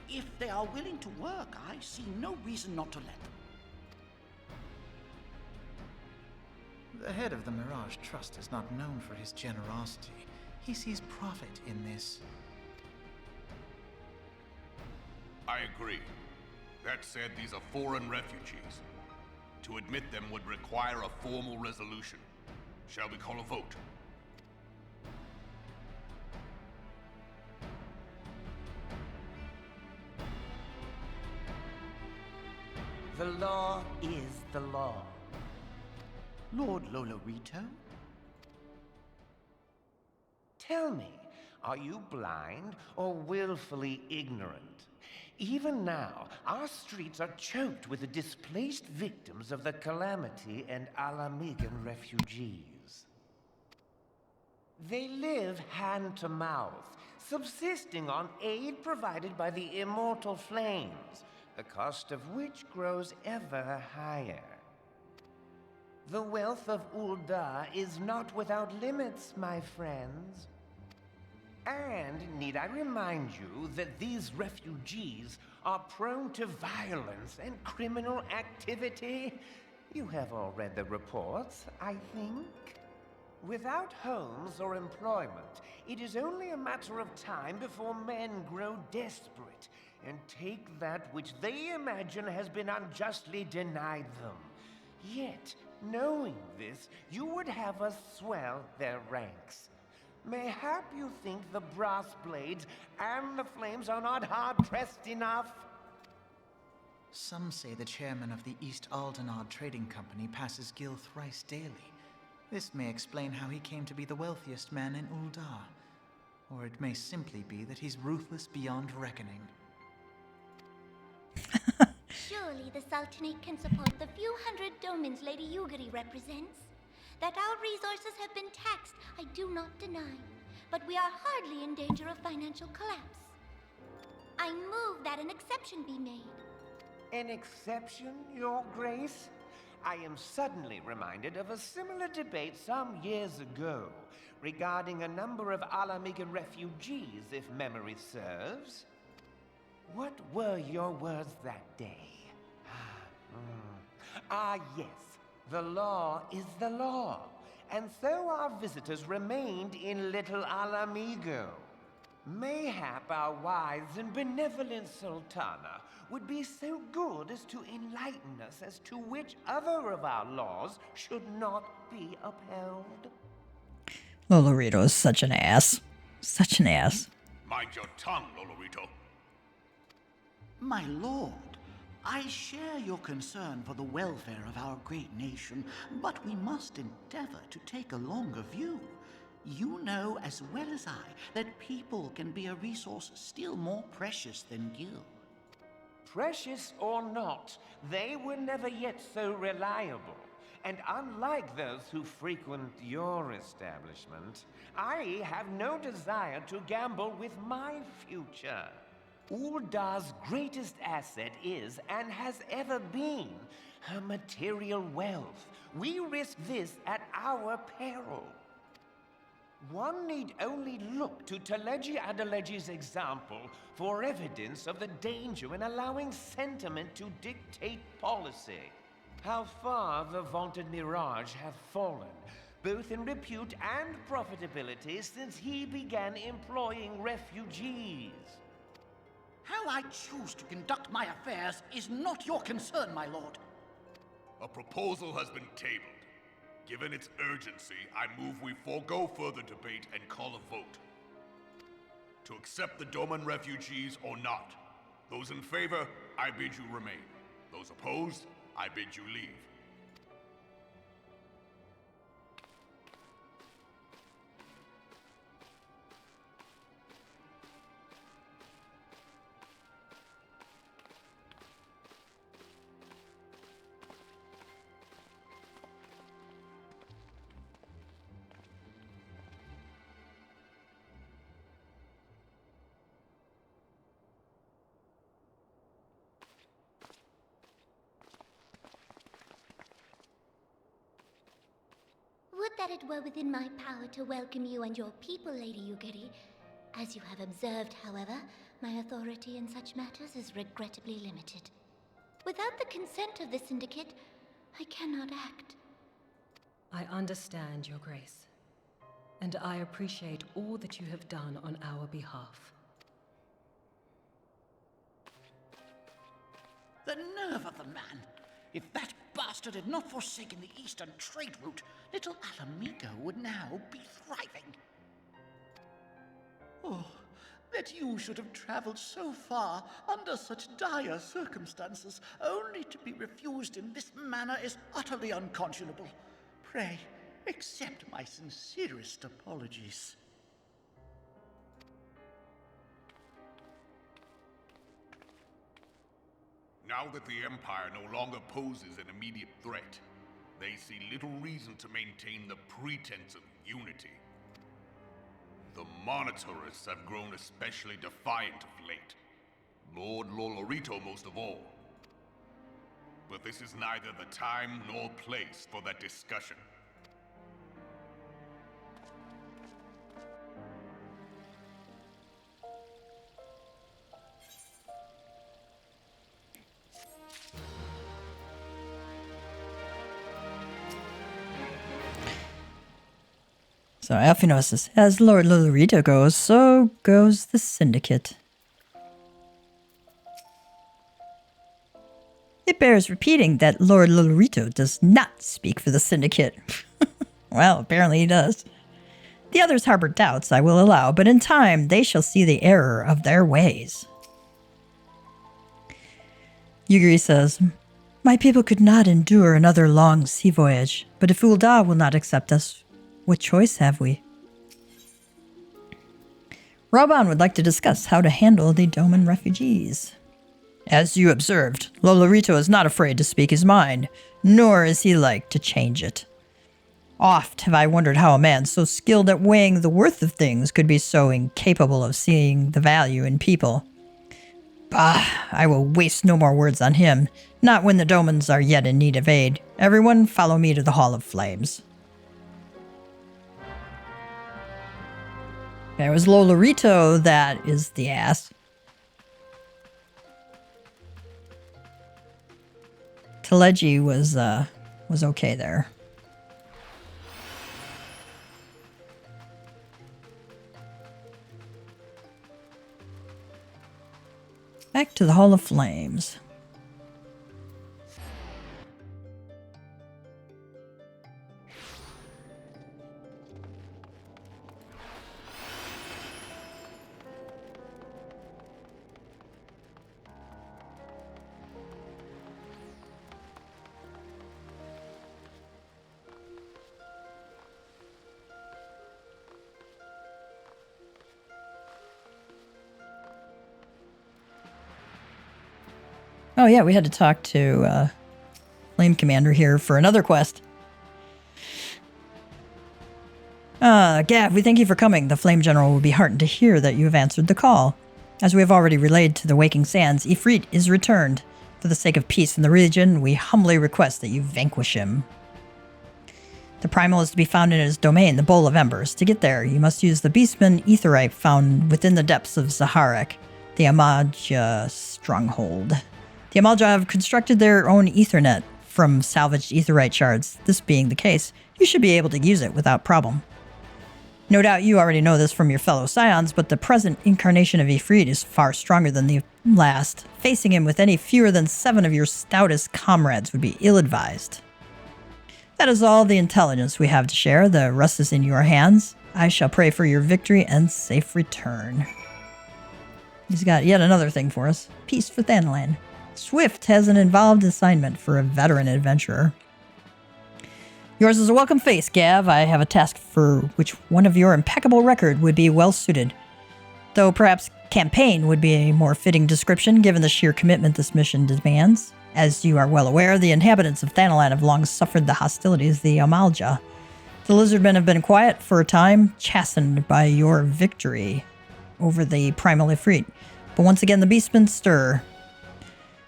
If they are willing to work, I see no reason not to let them. The head of the Mirage Trust is not known for his generosity. He sees profit in this. I agree. That said, these are foreign refugees. To admit them would require a formal resolution. Shall we call a vote? The law is the law. Lord Lolorito? Tell me, are you blind or willfully ignorant? Even now, our streets are choked with the displaced victims of the Calamity and Alamigan refugees. They live hand to mouth, subsisting on aid provided by the immortal flames, the cost of which grows ever higher. The wealth of Ul'dah is not without limits, my friends. And need I remind you that these refugees are prone to violence and criminal activity? You have all read the reports, I think. Without homes or employment, it is only a matter of time before men grow desperate and take that which they imagine has been unjustly denied them. Yet, knowing this, you would have us swell their ranks. Mayhap you think the brass blades and the flames are not hard-pressed enough? Some say the chairman of the East Aldenard Trading Company passes Gil thrice daily. This may explain how he came to be the wealthiest man in Ul'dah. Or it may simply be that he's ruthless beyond reckoning. Surely the Sultanate can support the few hundred domins Lady Yugiri represents. That our resources have been taxed, I do not deny. But we are hardly in danger of financial collapse. I move that an exception be made. An exception, Your Grace? I am suddenly reminded of a similar debate some years ago regarding a number of Alamigan refugees, if memory serves. What were your words that day? Yes. The law is the law, and so our visitors remained in Little Alamigo. Mayhap our wise and benevolent Sultana would be so good as to enlighten us as to which other of our laws should not be upheld. Lolorito is such an ass. Such an ass. Mind your tongue, Lolorito. My lord, I share your concern for the welfare of our great nation, but we must endeavor to take a longer view. You know as well as I that people can be a resource still more precious than gil. Precious or not, they were never yet so reliable. And unlike those who frequent your establishment, I have no desire to gamble with my future. Ul'dah's greatest asset is, and has ever been, her material wealth. We risk this at our peril. One need only look to Teleji Adeleji's example for evidence of the danger in allowing sentiment to dictate policy. How far the vaunted Mirage have fallen, both in repute and profitability, since he began employing refugees. How I choose to conduct my affairs is not your concern, my lord. A proposal has been tabled. Given its urgency, I move we forego further debate and call a vote. To accept the Doman refugees or not. Those in favor, I bid you remain. Those opposed, I bid you leave. Would that it were within my power to welcome you and your people, Lady Yugiri. As you have observed, however, my authority in such matters is regrettably limited. Without the consent of the Syndicate, I cannot act. I understand, Your Grace, and I appreciate all that you have done on our behalf. The nerve of the man! If that bastard had not forsaken the eastern trade route, Little Alamigo would now be thriving. Oh, that you should have traveled so far under such dire circumstances, only to be refused in this manner is utterly unconscionable. Pray, accept my sincerest apologies. Now that the Empire no longer poses an immediate threat, they see little reason to maintain the pretense of unity. The Monitorists have grown especially defiant of late. Lord Lolorito most of all. But this is neither the time nor place for that discussion. So Alfino says, as Lord Lolorito goes, so goes the Syndicate. It bears repeating that Lord Lolorito does not speak for the Syndicate. Well, apparently he does. The others harbor doubts, I will allow, but in time they shall see the error of their ways. Yugiri says, my people could not endure another long sea voyage, but if Ul'dah will not accept us, what choice have we? Raban would like to discuss how to handle the Doman refugees. As you observed, Lolorito is not afraid to speak his mind, nor is he like to change it. Oft have I wondered how a man so skilled at weighing the worth of things could be so incapable of seeing the value in people. Bah, I will waste no more words on him, not when the Domans are yet in need of aid. Everyone follow me to the Hall of Flames. It was Lolorito that is the ass. Teleji was okay there. Back to the Hall of Flames. Oh yeah, we had to talk to Flame Commander here for another quest. Gav, we thank you for coming. The Flame General will be heartened to hear that you have answered the call. As we have already relayed to the Waking Sands, Ifrit is returned. For the sake of peace in the region, we humbly request that you vanquish him. The Primal is to be found in his domain, the Bowl of Embers. To get there, you must use the Beastman Aetheryte found within the depths of Zaharek, the Amalja stronghold. The Amalja have constructed their own Ethernet from salvaged Aetherite shards. This being the case, you should be able to use it without problem. No doubt you already know this from your fellow Scions, but the present incarnation of Ifrit is far stronger than the last. Facing him with any fewer than 7 of your stoutest comrades would be ill-advised. That is all the intelligence we have to share. The rest is in your hands. I shall pray for your victory and safe return. He's got yet another thing for us. Peace for Thanalan. Swift has an involved assignment for a veteran adventurer. Yours is a welcome face, Gav. I have a task for which one of your impeccable record would be well suited. Though perhaps campaign would be a more fitting description given the sheer commitment this mission demands. As you are well aware, the inhabitants of Thanalan have long suffered the hostilities of the Amalja. The Lizardmen have been quiet for a time, chastened by your victory over the Primal Ifrit. But once again, the Beastmen stir.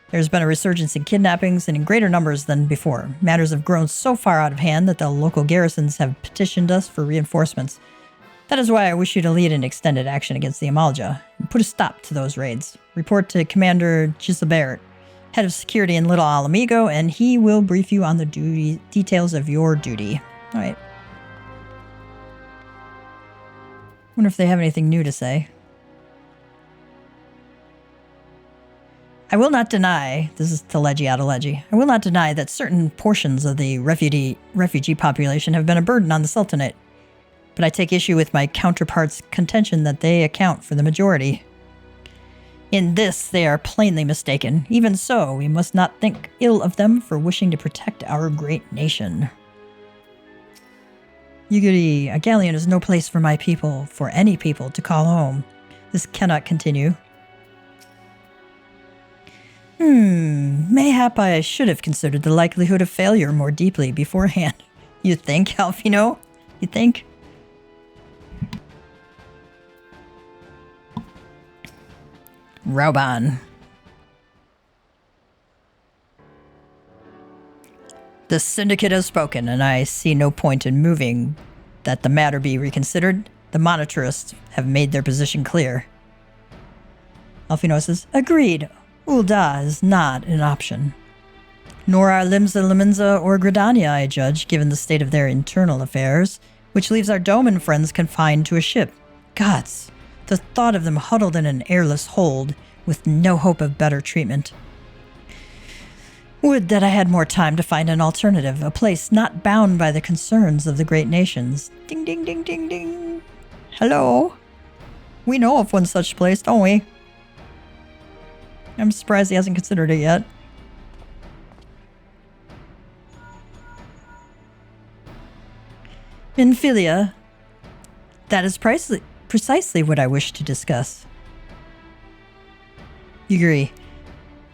There's been a resurgence in kidnappings and in greater numbers than before. Matters have grown so far out of hand that the local garrisons have petitioned us for reinforcements. That is why I wish you to lead an extended action against the Amalja and put a stop to those raids. Report to Commander Gisabert, head of security in Little Alamigo, and he will brief you on the details of your duty. All right. Wonder if they have anything new to say. I will not deny, this is Teleji out of Leji, I will not deny that certain portions of the refugee population have been a burden on the Sultanate. But I take issue with my counterparts' contention that they account for the majority. In this, they are plainly mistaken. Even so, we must not think ill of them for wishing to protect our great nation. Yugiri, a galleon is no place for my people, for any people, to call home. This cannot continue. Mayhap I should have considered the likelihood of failure more deeply beforehand. You think, Alfino? You think? Rauban. The Syndicate has spoken, and I see no point in moving that the matter be reconsidered. The monitorists have made their position clear. Alphino says, agreed. Ul'dah is not an option. Nor are Limsa, Liminza, or Gridania, I judge, given the state of their internal affairs, which leaves our Doman friends confined to a ship. Gods, the thought of them huddled in an airless hold with no hope of better treatment. Would that I had more time to find an alternative, a place not bound by the concerns of the great nations. Ding, ding, ding, ding, ding. Hello. We know of one such place, don't we? I'm surprised he hasn't considered it yet. In Philia, that is precisely what I wish to discuss. Yugiri,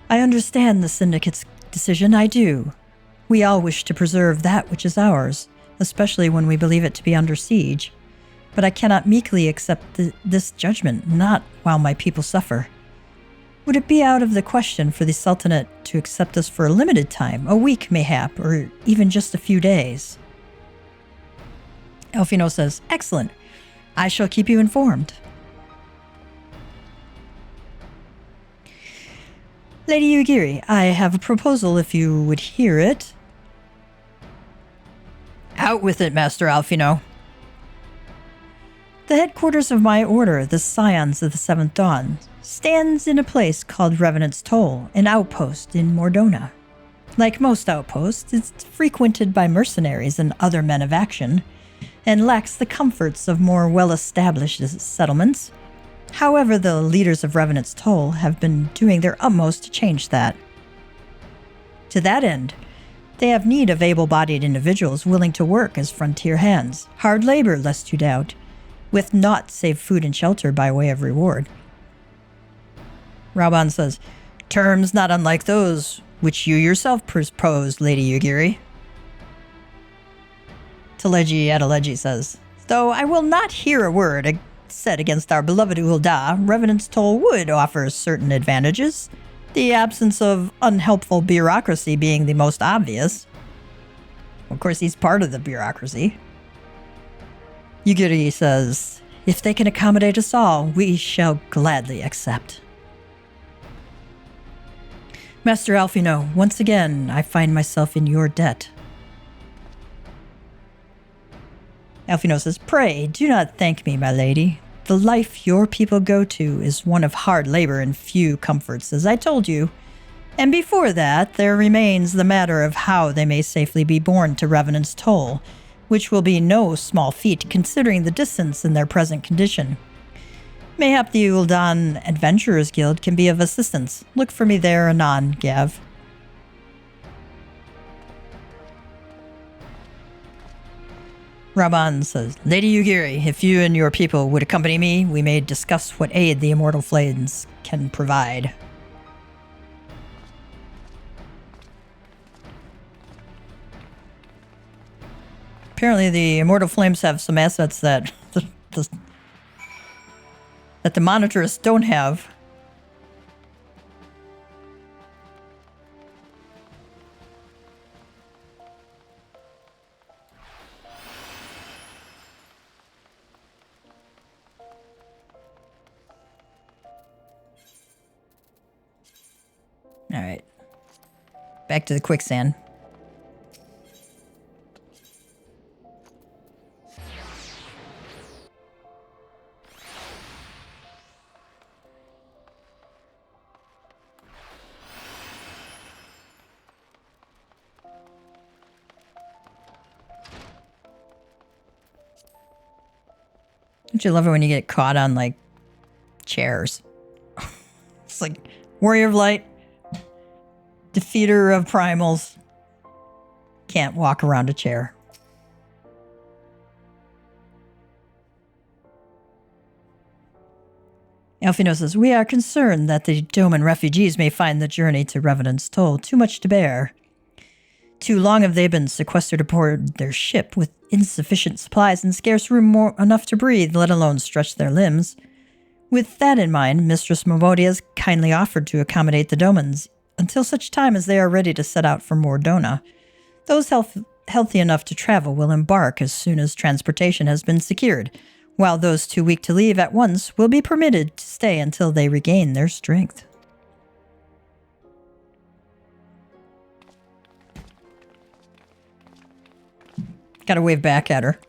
I understand the Syndicate's decision, I do. We all wish to preserve that which is ours, especially when we believe it to be under siege. But I cannot meekly accept this judgment, not while my people suffer. Would it be out of the question for the Sultanate to accept us for a limited time, a week mayhap, or even just a few days? Alphino says, excellent. I shall keep you informed. Lady Yugiri, I have a proposal if you would hear it. Out with it, Master Alphino. The headquarters of my order, the Scions of the Seventh Dawn, stands in a place called Revenant's Toll, an outpost in Mordona. Like most outposts, it's frequented by mercenaries and other men of action, and lacks the comforts of more well-established settlements. However, the leaders of Revenant's Toll have been doing their utmost to change that. To that end, they have need of able-bodied individuals willing to work as frontier hands, hard labor, lest you doubt, with naught save food and shelter by way of reward. Rauban says, terms not unlike those which you yourself proposed, Lady Yugiri. Teleji Adeleji says, though I will not hear a word said against our beloved Ul'dah, Revenant's Toll would offer certain advantages, the absence of unhelpful bureaucracy being the most obvious. Of course, he's part of the bureaucracy. Yugiri says, if they can accommodate us all, we shall gladly accept. Master Alphino, once again, I find myself in your debt. Alphino says, pray, do not thank me, my lady. The life your people go to is one of hard labor and few comforts, as I told you. And before that, there remains the matter of how they may safely be borne to Revenant's Toll, which will be no small feat considering the distance in their present condition. Mayhap the Ul'dah Adventurers Guild can be of assistance. Look for me there anon, Gav. Rauban says, Lady Yugiri, if you and your people would accompany me, we may discuss what aid the Immortal Flames can provide. Apparently the Immortal Flames have some assets that the monitorists don't have. All right. Back to the quicksand. Don't you love it when you get caught on, like, chairs? It's like, Warrior of Light, defeater of primals, can't walk around a chair. Alphino says, we are concerned that the Doman refugees may find the journey to Revenant's Toll too much to bear. Too long have they been sequestered aboard their ship with insufficient supplies and scarce room enough to breathe, let alone stretch their limbs. With that in mind, Mistress Momodi has kindly offered to accommodate the Domans until such time as they are ready to set out for Mordona. Those healthy enough to travel will embark as soon as transportation has been secured, while those too weak to leave at once will be permitted to stay until they regain their strength. Gotta wave back at her.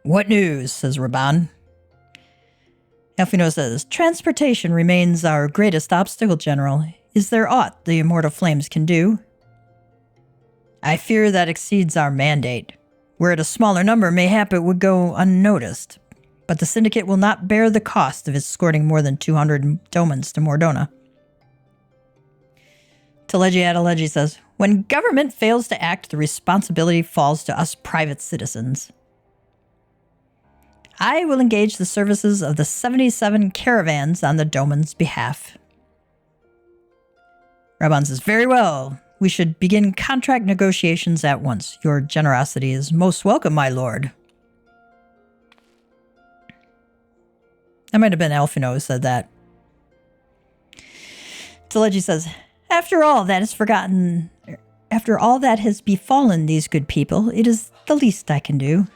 What news, says Raban. Elfino says, transportation remains our greatest obstacle, General. Is there aught the Immortal Flames can do? I fear that exceeds our mandate. Were it a smaller number, mayhap it would go unnoticed. But the Syndicate will not bear the cost of escorting more than 200 Domans to Mordona. Teleji Adeleji says, when government fails to act, the responsibility falls to us private citizens. I will engage the services of the 77 caravans on the Doman's behalf. Raban says, very well. We should begin contract negotiations at once. Your generosity is most welcome, my lord. That might have been Elfino who said that. Teleji says, after all that has befallen these good people, it is the least I can do.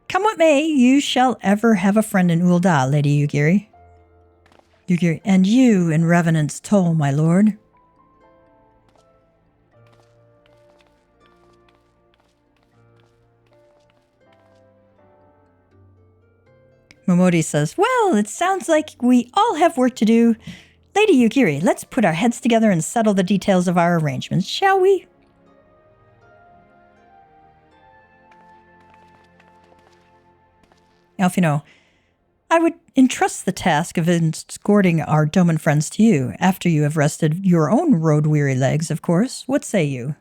Come what may, you shall ever have a friend in Ul'dah, Lady Yugiri. And you in Revenant's toll, my lord. Momodi says, well, it sounds like we all have work to do. Lady Yugiri, let's put our heads together and settle the details of our arrangements, shall we? Elfino, I would entrust the task of escorting our Doman friends to you, after you have rested your own road-weary legs, of course. What say you?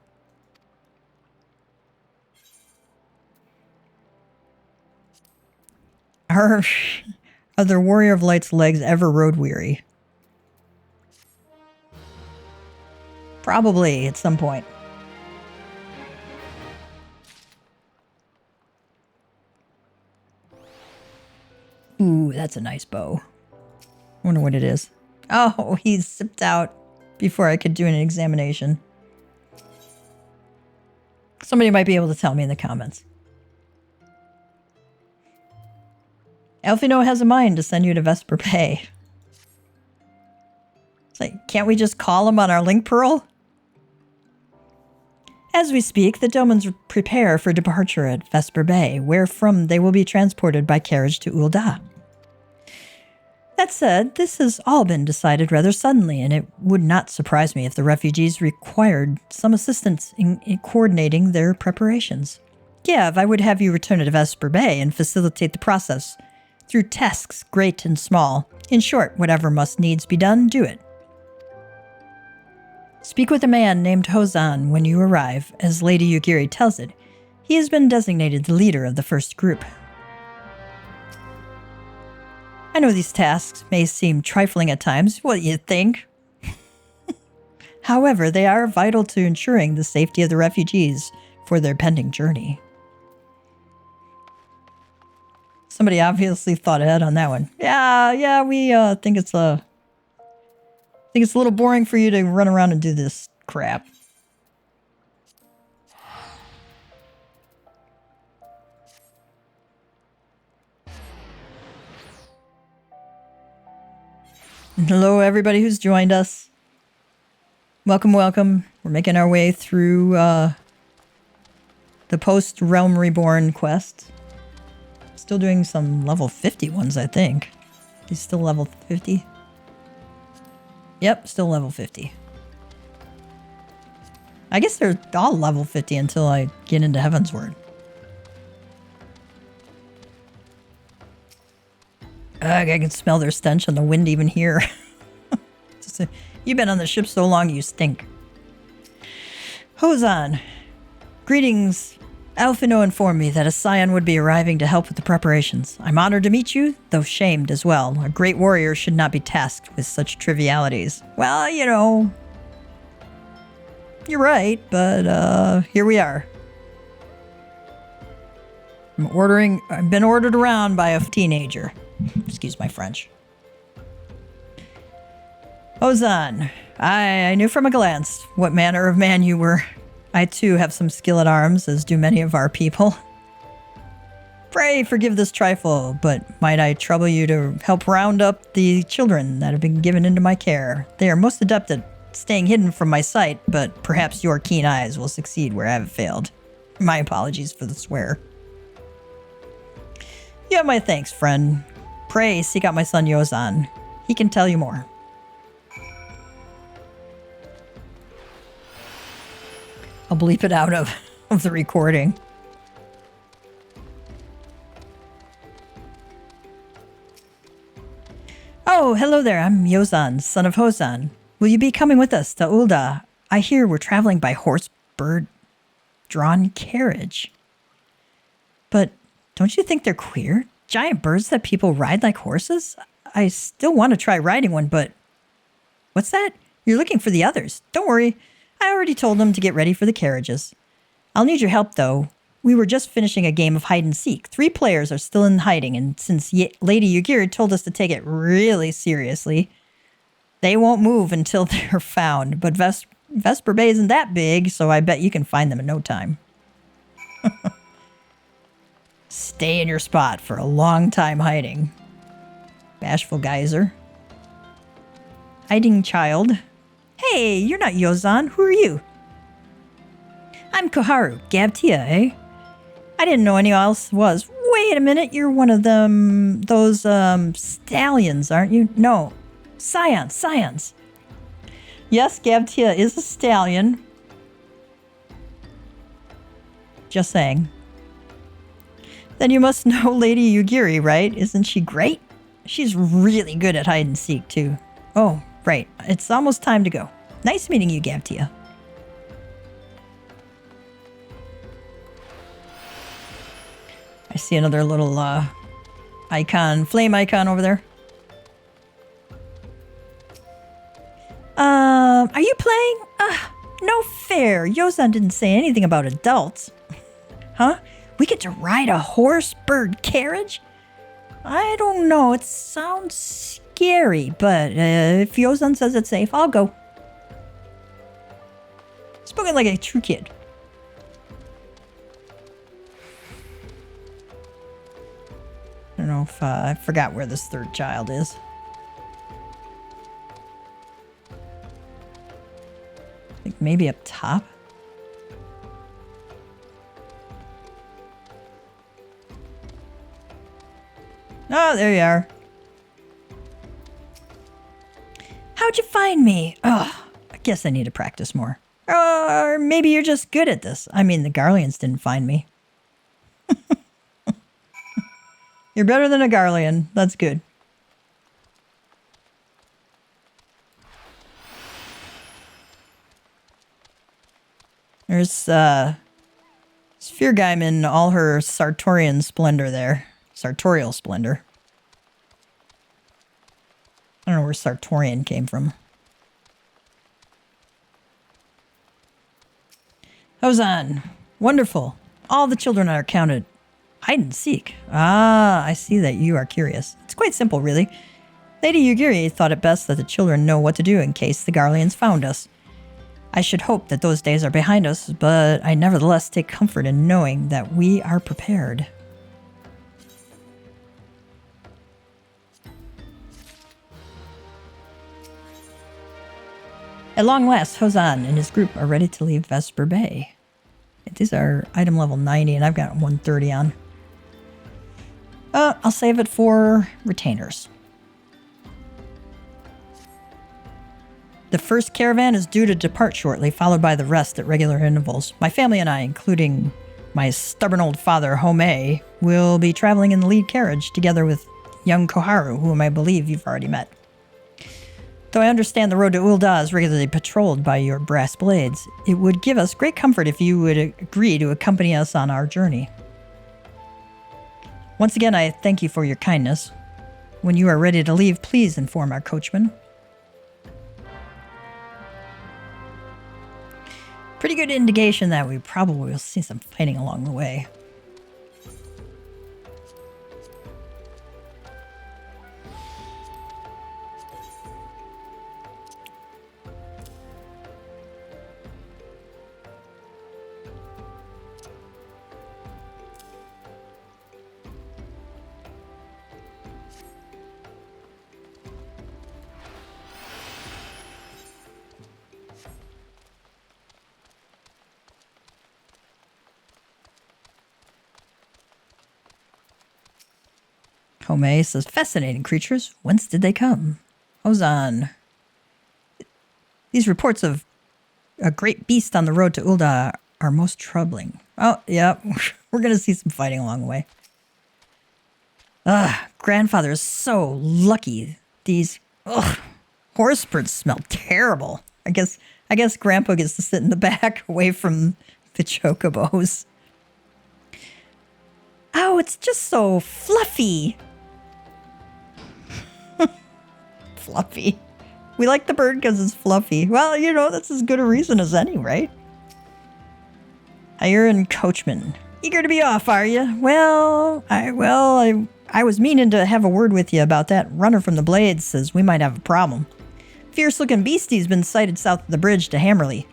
Are the Warrior of Light's legs ever road-weary? Probably, at some point. Ooh, that's a nice bow. I wonder what it is. Oh, he's zipped out before I could do an examination. Somebody might be able to tell me in the comments. Elfino has a mind to send you to Vesper Bay. It's like, can't we just call him on our link pearl? As we speak, the Domans prepare for departure at Vesper Bay, wherefrom they will be transported by carriage to Ul'dah. That said, this has all been decided rather suddenly, and it would not surprise me if the refugees required some assistance in coordinating their preparations. Giev, I would have you return to Vesper Bay and facilitate the process through tasks great and small. In short, whatever must needs be done, do it. Speak with a man named Hozan when you arrive. As Lady Yugiri tells it, he has been designated the leader of the first group. I know these tasks may seem trifling at times. What you think? However, they are vital to ensuring the safety of the refugees for their pending journey. Somebody obviously thought ahead on that one. Yeah, we think it's a little boring for you to run around and do this crap. And hello, everybody who's joined us. Welcome, welcome. We're making our way through the post-A Realm Reborn quest. Still doing some level 50 ones, I think. He's still level 50. Yep, still level 50. I guess they're all level 50 until I get into Heavensward. I can smell their stench on the wind even here. You've been on the ship so long, you stink. Hozan. Greetings. Elfino informed me that a scion would be arriving to help with the preparations. I'm honored to meet you, though shamed as well. A great warrior should not be tasked with such trivialities. Well, you know, you're right, but here we are. I've been ordered around by a teenager. Just Excuse my French. Ozan, I knew from a glance what manner of man you were. I too have some skill at arms, as do many of our people. Pray forgive this trifle, but might I trouble you to help round up the children that have been given into my care? They are most adept at staying hidden from my sight, but perhaps your keen eyes will succeed where I have failed. My apologies for the swear. You have my thanks, friend. Pray seek out my son Yozan. He can tell you more. I'll bleep it out of the recording. Oh, hello there. I'm Yozan, son of Hozan. Will you be coming with us to Ul'dah? I hear we're traveling by horse, bird, drawn carriage. But don't you think they're queer? Giant birds that people ride like horses? I still want to try riding one, but... What's that? You're looking for the others. Don't worry. I already told them to get ready for the carriages. I'll need your help, though. We were just finishing a game of hide and seek. 3 players are still in hiding, and since Lady Yugiri told us to take it really seriously, they won't move until they're found. But Vesper Bay isn't that big, so I bet you can find them in no time. Stay in your spot for a long time hiding. Bashful geyser. Hiding child. Hey, you're not Yozan. Who are you? I'm Koharu. Gabtia, eh? I didn't know anyone else was. Wait a minute, you're one of them... those, stallions, aren't you? No. Scions. Yes, Gabtia is a stallion. Just saying. Then you must know Lady Yugiri, right? Isn't she great? She's really good at hide and seek, too. Oh, right. It's almost time to go. Nice meeting you, Gabtia. I see another little icon, flame icon over there. Are you playing? No fair. Yozan didn't say anything about adults. Huh? We get to ride a horse bird carriage? I don't know. It sounds scary, but if Yozan says it's safe, I'll go. Spoken like a true kid. I don't know if I forgot where this third child is. I think maybe up top. Oh, there you are. How'd you find me? Oh, I guess I need to practice more. Or maybe you're just good at this. I mean, the Garleans didn't find me. You're better than a Garlean. That's good. There's Spheregeim in all her Sartorian splendor there. Sartorial splendor. I don't know where Sartorian came from. Hozan. Wonderful. All the children are counted. Hide and seek. Ah, I see that you are curious. It's quite simple, really. Lady Yugiri thought it best that the children know what to do in case the Garleans found us. I should hope that those days are behind us, but I nevertheless take comfort in knowing that we are prepared. At long last, Hozan and his group are ready to leave Vesper Bay. These are item level 90, and I've got 130 on. I'll save it for retainers. The first caravan is due to depart shortly, followed by the rest at regular intervals. My family and I, including my stubborn old father, Home, will be traveling in the lead carriage together with young Koharu, whom I believe you've already met. Though I understand the road to Ul'dah is regularly patrolled by your brass blades, it would give us great comfort if you would agree to accompany us on our journey. Once again, I thank you for your kindness. When you are ready to leave, please inform our coachman. Pretty good indication that we probably will see some fighting along the way. Home says, fascinating creatures. Whence did they come? Ozan. These reports of a great beast on the road to Ul'dah are most troubling. Oh, yeah. We're going to see some fighting along the way. Grandfather is so lucky. These horse birds smell terrible. I guess Grandpa gets to sit in the back away from the chocobos. Oh, it's just so fluffy. Fluffy. We like the bird because it's fluffy. Well, you know, that's as good a reason as any, right? Iron Coachman. Eager to be off, are you? Well, I was meaning to have a word with you about that. Runner from the Blades says we might have a problem. Fierce-looking beastie's been sighted south of the bridge to Hammerley.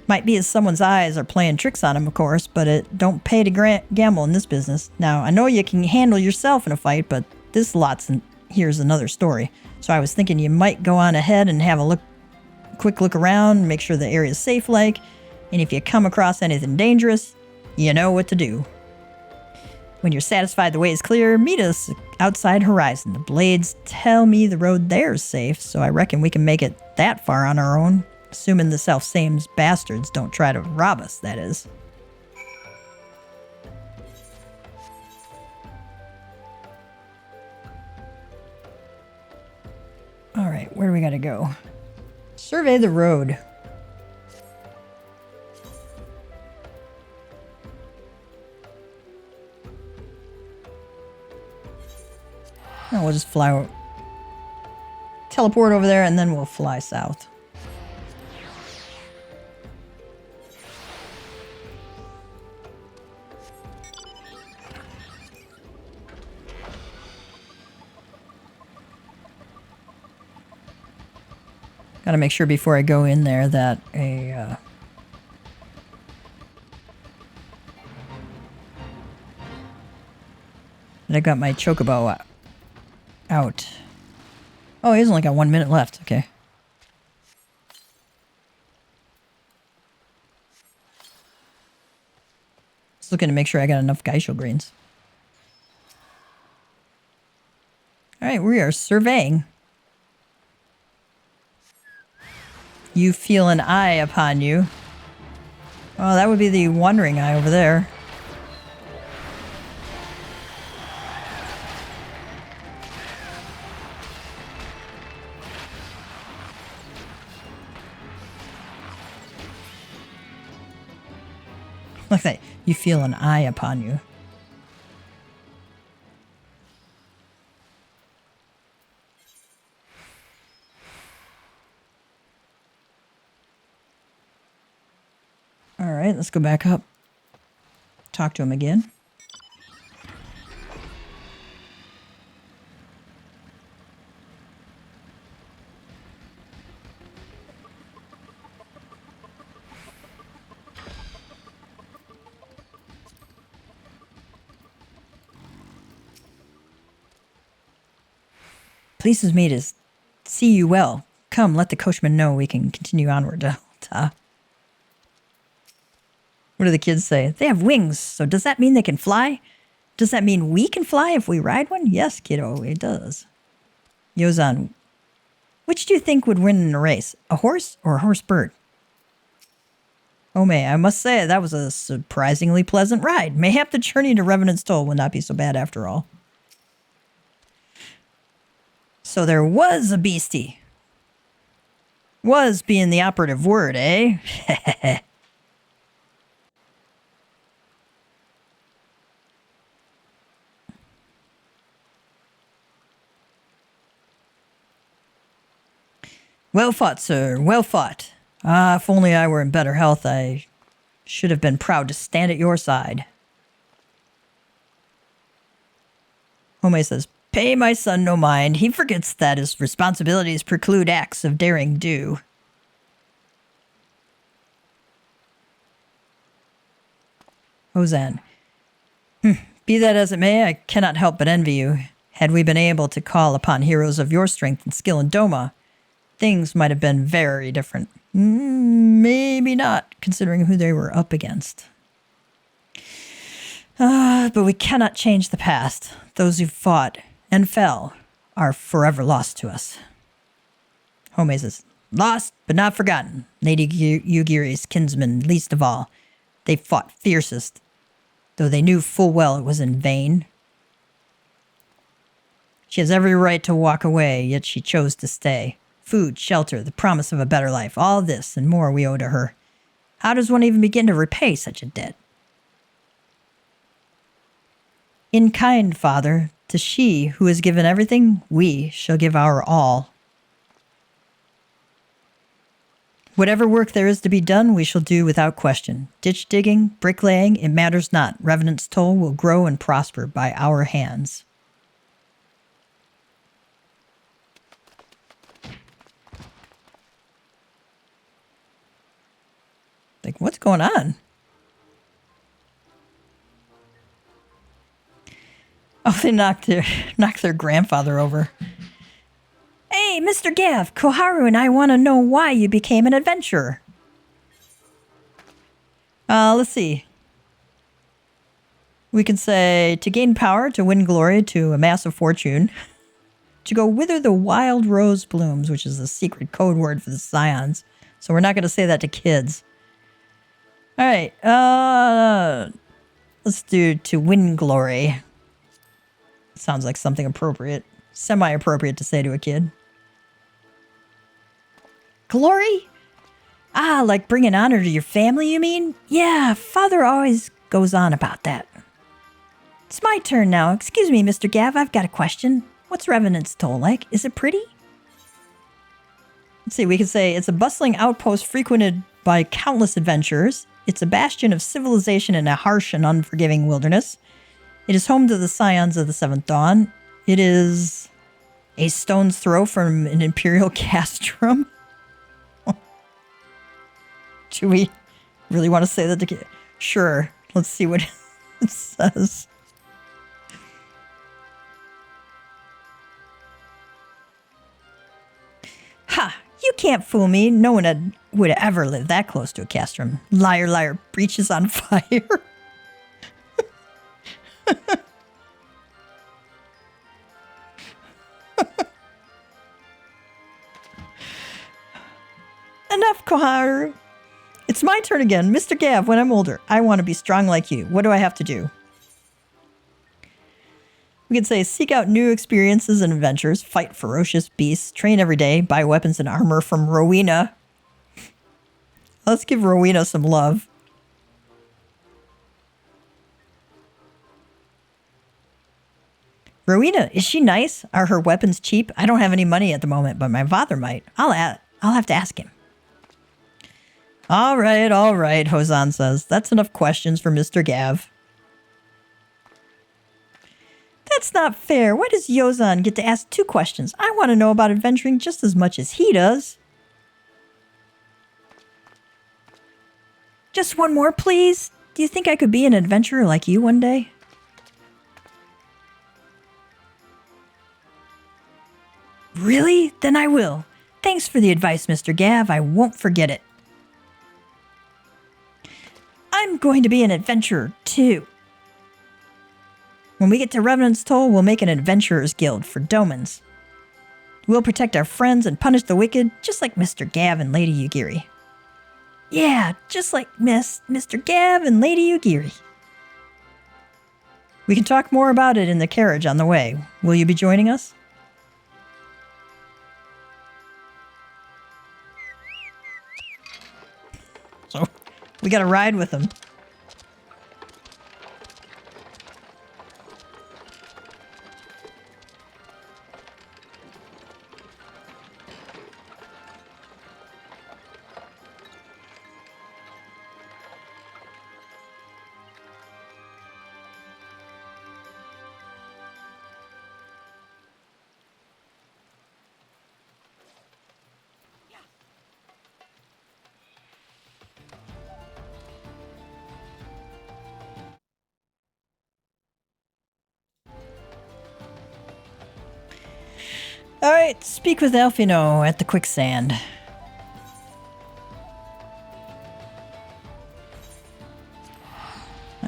Might be as someone's eyes are playing tricks on him, of course, but it don't pay to gamble in this business. Now, I know you can handle yourself in a fight, but this lot's here's another story. So I was thinking you might go on ahead and have a quick look around, make sure the area's safe like, and if you come across anything dangerous, you know what to do. When you're satisfied the way is clear, meet us outside Horizon. The Blades tell me the road there's safe, so I reckon we can make it that far on our own. Assuming the self-same bastards don't try to rob us, that is. Alright, where do we gotta go? Survey the road. Oh, we'll just fly... teleport over there and then we'll fly south. Gotta make sure before I go in there that that I got my chocobo out. Oh, he's only got 1 minute left. Okay. Just looking to make sure I got enough Geishel greens. Alright, we are surveying. You feel an eye upon you. Oh, that would be the wandering eye over there. Like that. You feel an eye upon you. Alright, let's go back up. Talk to him again. Pleases me to see you well. Come, let the coachman know we can continue onward to Ul'dah. What do the kids say? They have wings, so does that mean they can fly? Does that mean we can fly if we ride one? Yes, kiddo, it does. Yozan, which do you think would win in a race? A horse or a horse bird? Ome, I must say that was a surprisingly pleasant ride. Mayhap the journey to Revenant's Toll would not be so bad after all. So there was a beastie. Was being the operative word, eh? Well fought, sir. Well fought. Ah, if only I were in better health, I should have been proud to stand at your side. Home says, pay my son no mind. He forgets that his responsibilities preclude acts of daring do. Ozan. Be that as it may, I cannot help but envy you. Had we been able to call upon heroes of your strength and skill in Doma, things might have been very different. Maybe not, considering who they were up against. But we cannot change the past. Those who fought and fell are forever lost to us. Home says, lost but not forgotten. Lady Yugiri's kinsmen least of all. They fought fiercest, though they knew full well it was in vain. She has every right to walk away, yet she chose to stay. Food, shelter, the promise of a better life, all this and more we owe to her. How does one even begin to repay such a debt? In kind, Father, to she who has given everything, we shall give our all. Whatever work there is to be done, we shall do without question. Ditch digging, bricklaying, it matters not. Revenant's toll will grow and prosper by our hands. Like, what's going on? Oh, they knocked their grandfather over. Hey, Mr. Gav, Koharu and I want to know why you became an adventurer. Let's see. We can say, to gain power, to win glory, to amass a fortune, to go wither the wild rose blooms, which is the secret code word for the scions. So we're not going to say that to kids. All right, let's do to win glory. Sounds like something appropriate. Semi-appropriate to say to a kid. Glory? Ah, like bringing honor to your family, you mean? Yeah, Father always goes on about that. It's my turn now. Excuse me, Mr. Gav, I've got a question. What's Revenant's Toll like? Is it pretty? Let's see, we could say it's a bustling outpost frequented by countless adventurers. It's a bastion of civilization in a harsh and unforgiving wilderness. It is home to the Scions of the Seventh Dawn. It is a stone's throw from an imperial castrum. Do we really want to say that to kids? Sure. Let's see what it says. Ha! You can't fool me. No one would ever live that close to a castrum. Liar, liar, breach is on fire. Enough, Koharu. It's my turn again. Mr. Gav, when I'm older, I want to be strong like you. What do I have to do? We could say seek out new experiences and adventures, fight ferocious beasts, train every day, buy weapons and armor from Rowena. Let's give Rowena some love. Rowena, is she nice? Are her weapons cheap? I don't have any money at the moment, but my father might. I'll have to ask him. All right, Hosan says. That's enough questions for Mr. Gav. That's not fair. Why does Yozan get to ask 2 questions? I want to know about adventuring just as much as he does. Just one more, please. Do you think I could be an adventurer like you one day? Really? Then I will. Thanks for the advice, Mr. Gav. I won't forget it. I'm going to be an adventurer, too. When we get to Revenant's Toll, we'll make an adventurer's guild for Domans. We'll protect our friends and punish the wicked, just like Mr. Gav and Lady Yugiri. Yeah, just like Mr. Gav and Lady Yugiri. We can talk more about it in the carriage on the way. Will you be joining us? So, we gotta ride with him. Alright, speak with Elfino at the quicksand.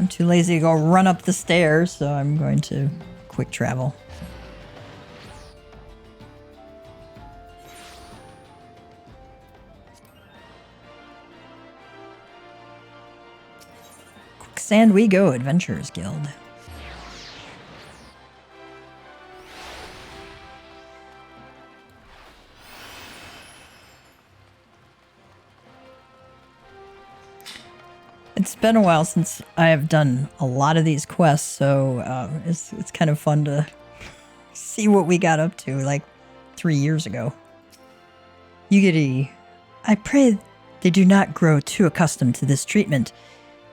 I'm too lazy to go run up the stairs, so I'm going to quick travel. Quicksand we go, Adventurers Guild. It's been a while since I have done a lot of these quests, so it's kind of fun to see what we got up to like 3 years ago. Yugiri, I pray they do not grow too accustomed to this treatment.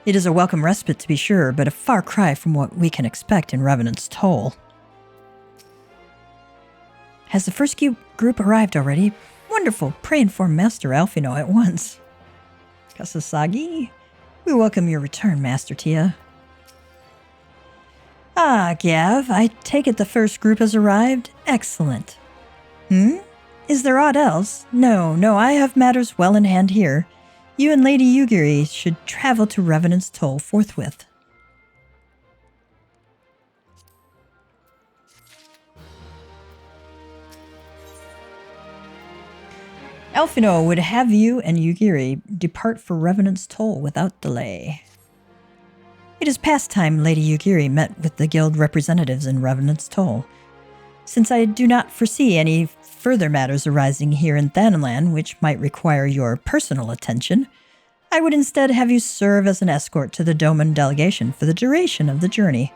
It is a welcome respite to be sure, but a far cry from what we can expect in Revenant's Toll. Has the first group arrived already? Wonderful. Pray inform Master Alfino at once. Kasasagi? We welcome your return, Master Tia. Ah, Gav, I take it the first group has arrived? Excellent. Is there aught else? No, I have matters well in hand here. You and Lady Yugiri should travel to Revenant's Toll forthwith. Alfino would have you and Yugiri depart for Revenant's Toll without delay. It is past time Lady Yugiri met with the guild representatives in Revenant's Toll. Since I do not foresee any further matters arising here in Thanalan which might require your personal attention, I would instead have you serve as an escort to the Doman delegation for the duration of the journey.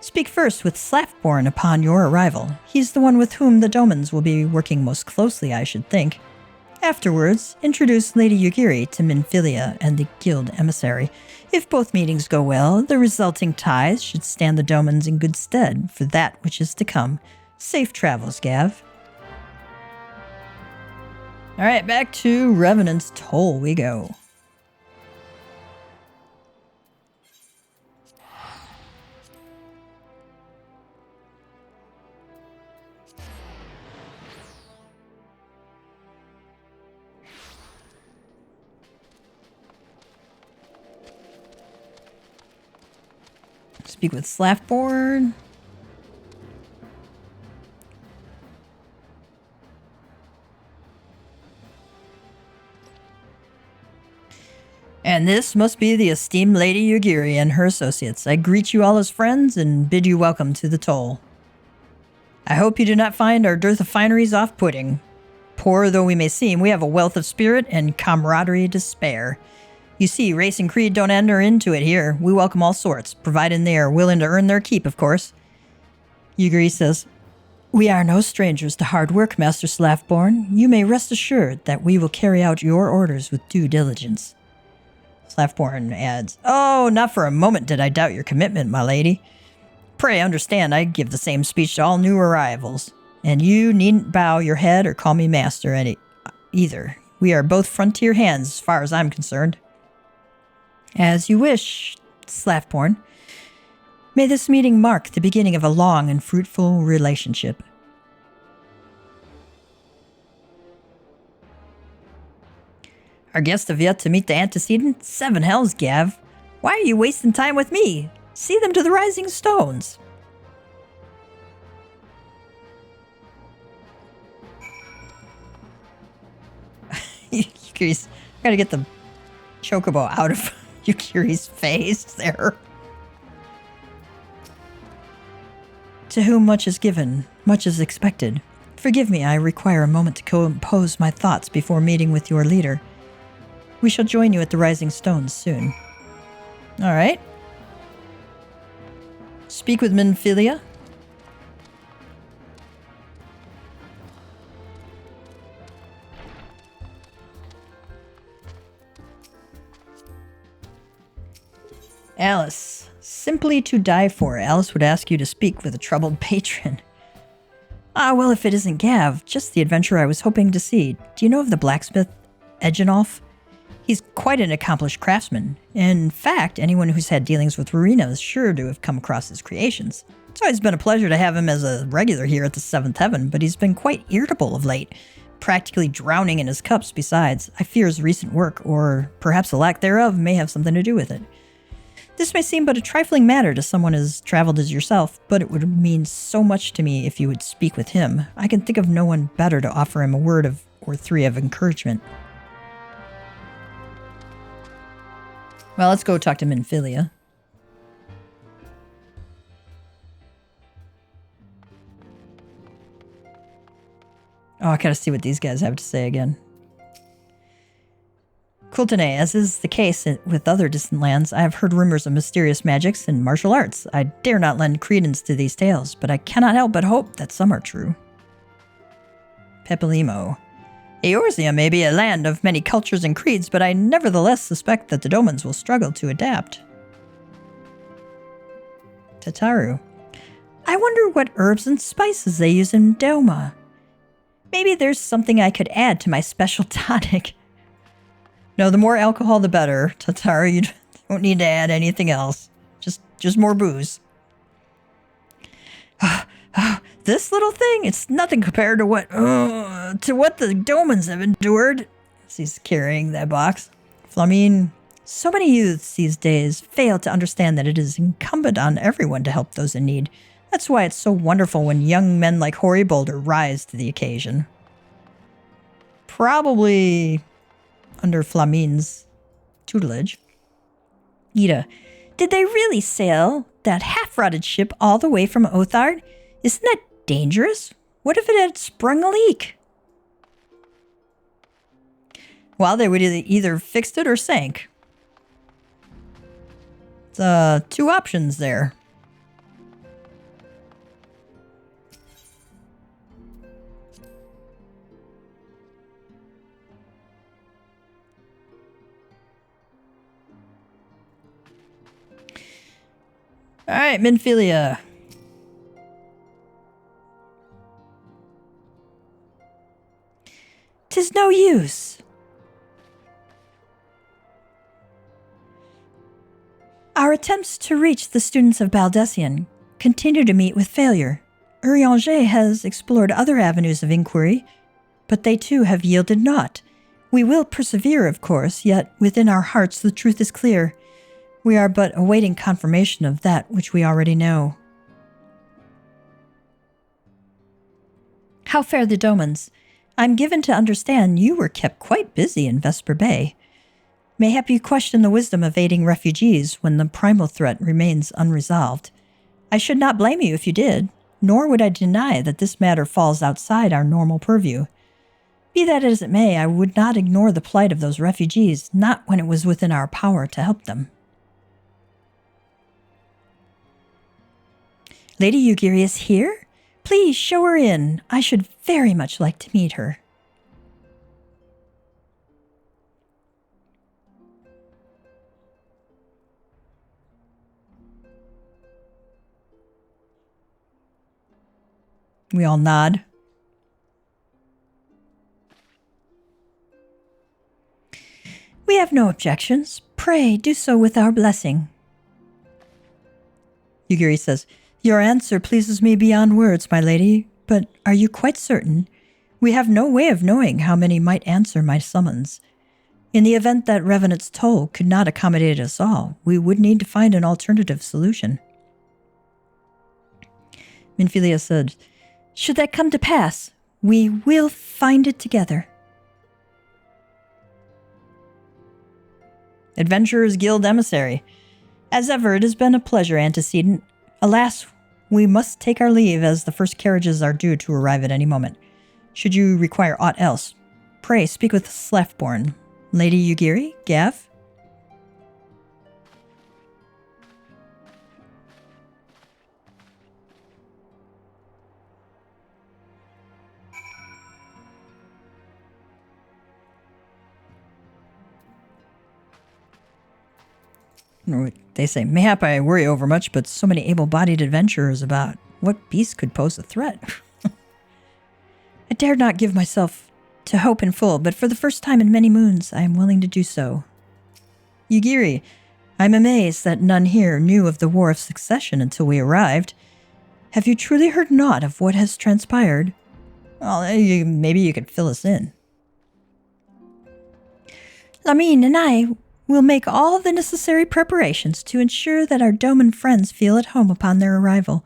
Speak first with Slaftborn upon your arrival. He's the one with whom the Domans will be working most closely, I should think. Afterwards, introduce Lady Yugiri to Minfilia and the guild emissary. If both meetings go well, the resulting ties should stand the Domans in good stead for that which is to come. Safe travels, Gav. Alright, back to Revenant's Toll we go. Speak with Slaftborn. And this must be the esteemed Lady Yugiri and her associates. I greet you all as friends and bid you welcome to the Toll. I hope you do not find our dearth of fineries off-putting. Poor though we may seem, we have a wealth of spirit and camaraderie to spare. You see, race and creed don't enter into it here. We welcome all sorts, provided they are willing to earn their keep, of course. Yugiri says, We are no strangers to hard work, Master Slaftborn. You may rest assured that we will carry out your orders with due diligence. Slaftborn adds, Oh, not for a moment did I doubt your commitment, my lady. Pray understand I give the same speech to all new arrivals, and you needn't bow your head or call me master either. We are both frontier hands as far as I'm concerned. As you wish, Slaftborn. May this meeting mark the beginning of a long and fruitful relationship. Our guests have yet to meet the antecedent. 7 hells, Gav. Why are you wasting time with me? See them to the Rising Stones. Yukiri's gotta get the chocobo out of Yukiri's face there. To whom much is given, much is expected. Forgive me, I require a moment to compose my thoughts before meeting with your leader. We shall join you at the Rising Stones soon. All right. Speak with Minfilia. Alice. Simply to die for. Alice would ask you to speak with a troubled patron. Ah, well, if it isn't Gav, just the adventurer I was hoping to see. Do you know of the blacksmith, Egenolf? He's quite an accomplished craftsman. In fact, anyone who's had dealings with Rowena is sure to have come across his creations. It's always been a pleasure to have him as a regular here at the 7th Heaven, but he's been quite irritable of late, practically drowning in his cups besides. I fear his recent work, or perhaps the lack thereof, may have something to do with it. This may seem but a trifling matter to someone as traveled as yourself, but it would mean so much to me if you would speak with him. I can think of no one better to offer him a word of or three of encouragement. Well, let's go talk to Minfilia. Oh, I gotta see what these guys have to say again. Kultane, as is the case with other distant lands, I have heard rumors of mysterious magics and martial arts. I dare not lend credence to these tales, but I cannot help but hope that some are true. Pepelimo. Eorzea may be a land of many cultures and creeds, but I nevertheless suspect that the Domans will struggle to adapt. Tataru. I wonder what herbs and spices they use in Doma. Maybe there's something I could add to my special tonic. No, the more alcohol, the better. Tataru, you don't need to add anything else. Just more booze. This little thing, it's nothing compared to what the Domans have endured. He's carrying that box. Flamine, so many youths these days fail to understand that it is incumbent on everyone to help those in need. That's why it's so wonderful when young men like Hoary Boulder rise to the occasion. Probably under Flamine's tutelage. Ida, did they really sail that half-rotted ship all the way from Othard? Isn't that dangerous? What if it had sprung a leak? Well, they would either fixed it or sank. It's two options there. All right, Minfilia. "'Tis no use. Our attempts to reach the students of Baldessian continue to meet with failure. Urianger has explored other avenues of inquiry, but they too have yielded naught. We will persevere, of course, yet within our hearts the truth is clear. We are but awaiting confirmation of that which we already know." "How fare the Domans? I'm given to understand you were kept quite busy in Vesper Bay. Mayhap you question the wisdom of aiding refugees when the primal threat remains unresolved. I should not blame you if you did, nor would I deny that this matter falls outside our normal purview. Be that as it may, I would not ignore the plight of those refugees, not when it was within our power to help them." "Lady Yugiri is here? Please show her in. I should very much like to meet her." We all nod. "We have no objections. Pray do so with our blessing." Yugiri says, "Your answer pleases me beyond words, my lady, but are you quite certain? We have no way of knowing how many might answer my summons. In the event that Revenant's toll could not accommodate us all, we would need to find an alternative solution." Minfilia said, "Should that come to pass, we will find it together." Adventurers Guild Emissary. As ever, it has been a pleasure, Antecedent. Alas, we must take our leave as the first carriages are due to arrive at any moment. Should you require aught else, pray speak with Slaftborn. Lady Yugiri, Gav? They say, "Mayhap I worry overmuch, but so many able-bodied adventurers about. What beast could pose a threat?" I dare not give myself to hope in full, but for the first time in many moons, I am willing to do so. Yugiri, I am amazed that none here knew of the War of Succession until we arrived. Have you truly heard naught of what has transpired? Well, maybe you could fill us in. Lamine and I, We'll make all the necessary preparations to ensure that our Doman friends feel at home upon their arrival,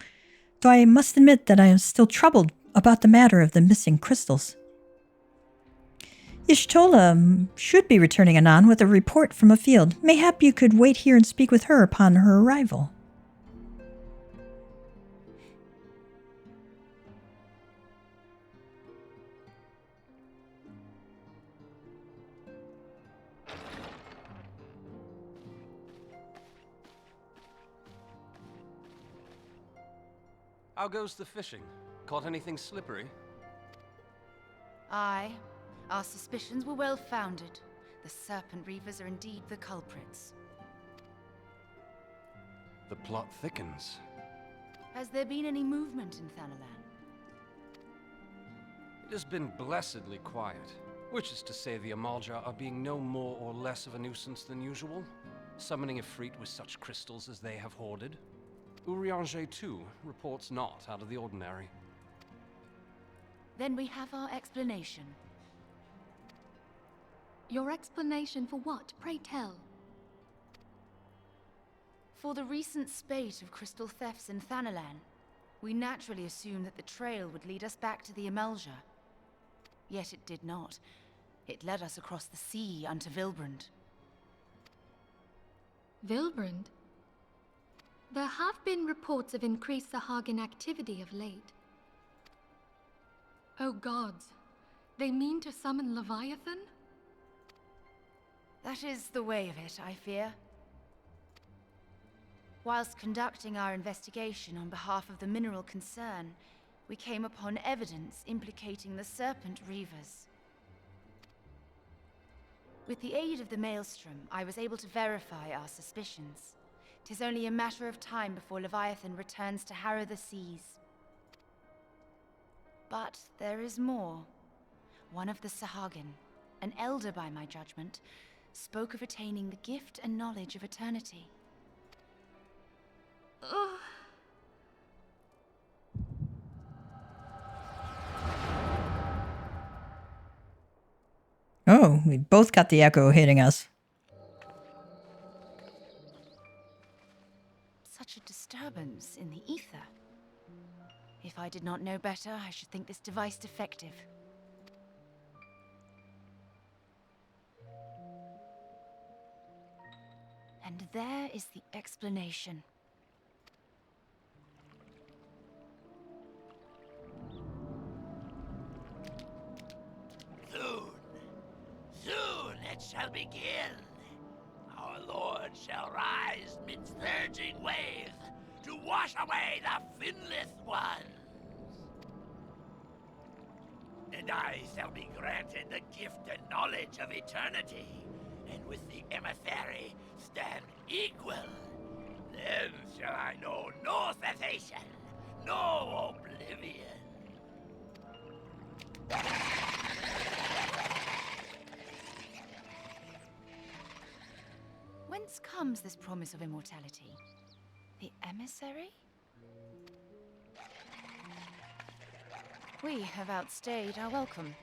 though I must admit that I am still troubled about the matter of the missing crystals. Y'shtola should be returning anon with a report from a field. Mayhap you could wait here and speak with her upon her arrival. How goes the fishing? Caught anything slippery? Aye. Our suspicions were well founded. The Serpent Reavers are indeed the culprits. The plot thickens. Has there been any movement in Thanalan? It has been blessedly quiet, which is to say the Amalja are being no more or less of a nuisance than usual, summoning Ifrit with such crystals as they have hoarded. Urianger, too, reports not out of the ordinary. Then we have our explanation. Your explanation for what, pray tell? For the recent spate of crystal thefts in Thanalan, we naturally assumed that the trail would lead us back to the Amalja. Yet it did not. It led us across the sea unto Vilbrand. Vilbrand? There have been reports of increased Sahagin activity of late. Oh gods, they mean to summon Leviathan? That is the way of it, I fear. Whilst conducting our investigation on behalf of the mineral concern, we came upon evidence implicating the Serpent Reavers. With the aid of the Maelstrom, I was able to verify our suspicions. 'Tis only a matter of time before Leviathan returns to harrow the seas. But there is more. One of the Sahagin, an elder by my judgment, spoke of attaining the gift and knowledge of eternity. Ugh. Oh, we both got the echo hitting us. Such a disturbance in the ether. If I did not know better, I should think this device defective. And there is the explanation. Soon it shall begin. Our Lord shall rise midst surging waves to wash away the finless ones. And I shall be granted the gift and knowledge of eternity, and with the emissary stand equal. Then shall I know no cessation, no oblivion. Whence comes this promise of immortality? The emissary? We have outstayed our welcome.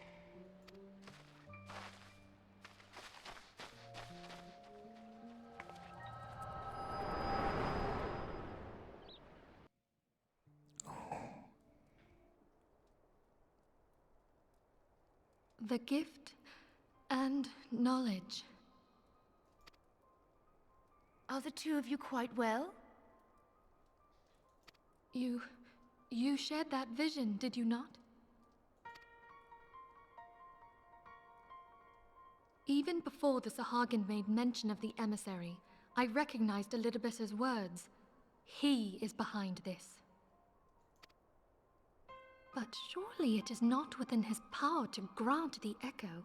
The gift and knowledge. Are the two of you quite well? You shared that vision, did you not? Even before the Sahagin made mention of the emissary, I recognized Elidibus's words. He is behind this. But surely it is not within his power to grant the echo.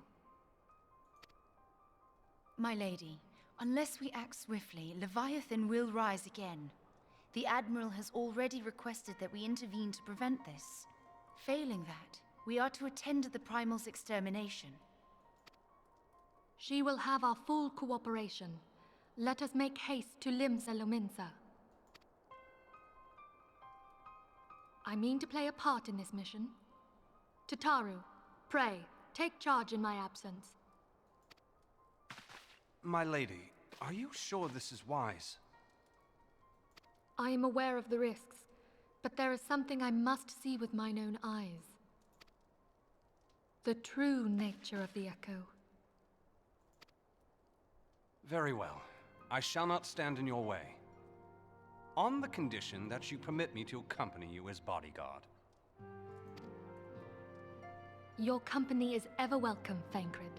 My lady, unless we act swiftly, Leviathan will rise again. The Admiral has already requested that we intervene to prevent this. Failing that, we are to attend to the Primal's extermination. She will have our full cooperation. Let us make haste to Limsa Lominsa. I mean to play a part in this mission. Tataru, pray, take charge in my absence. My lady, Are you sure this is wise? I am aware of the risks, but there is something I must see with mine own eyes. The true nature of the Echo. Very well. I shall not stand in your way. On the condition that you permit me to accompany you as bodyguard. Your company is ever welcome, Thancred.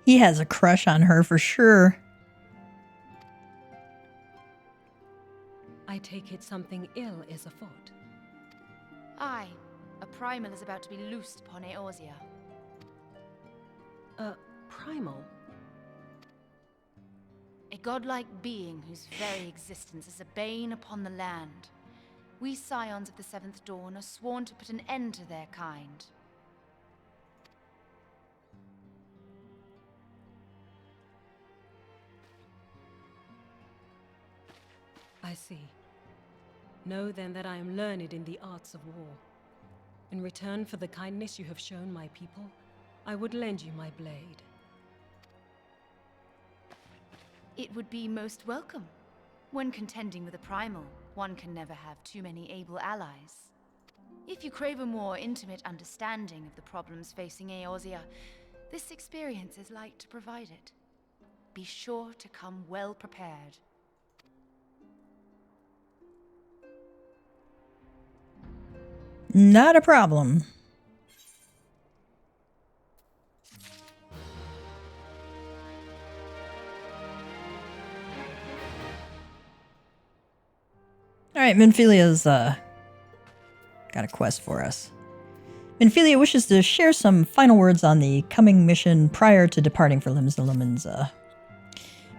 He has a crush on her for sure. I take it something ill is afoot. Aye, a primal is about to be loosed upon Eorzea. Primal? A godlike being whose very existence is a bane upon the land. We scions of the Seventh Dawn are sworn to put an end to their kind. I see. Know then that I am learned in the arts of war. In return for the kindness you have shown my people, I would lend you my blade. It would be most welcome. When contending with a primal, one can never have too many able allies. If you crave a more intimate understanding of the problems facing Eorzea, this experience is like to provide it. Be sure to come well prepared. Not a problem. All right, Minphilia's got a quest for us. Minphilia wishes to share some final words on the coming mission prior to departing for Limsa.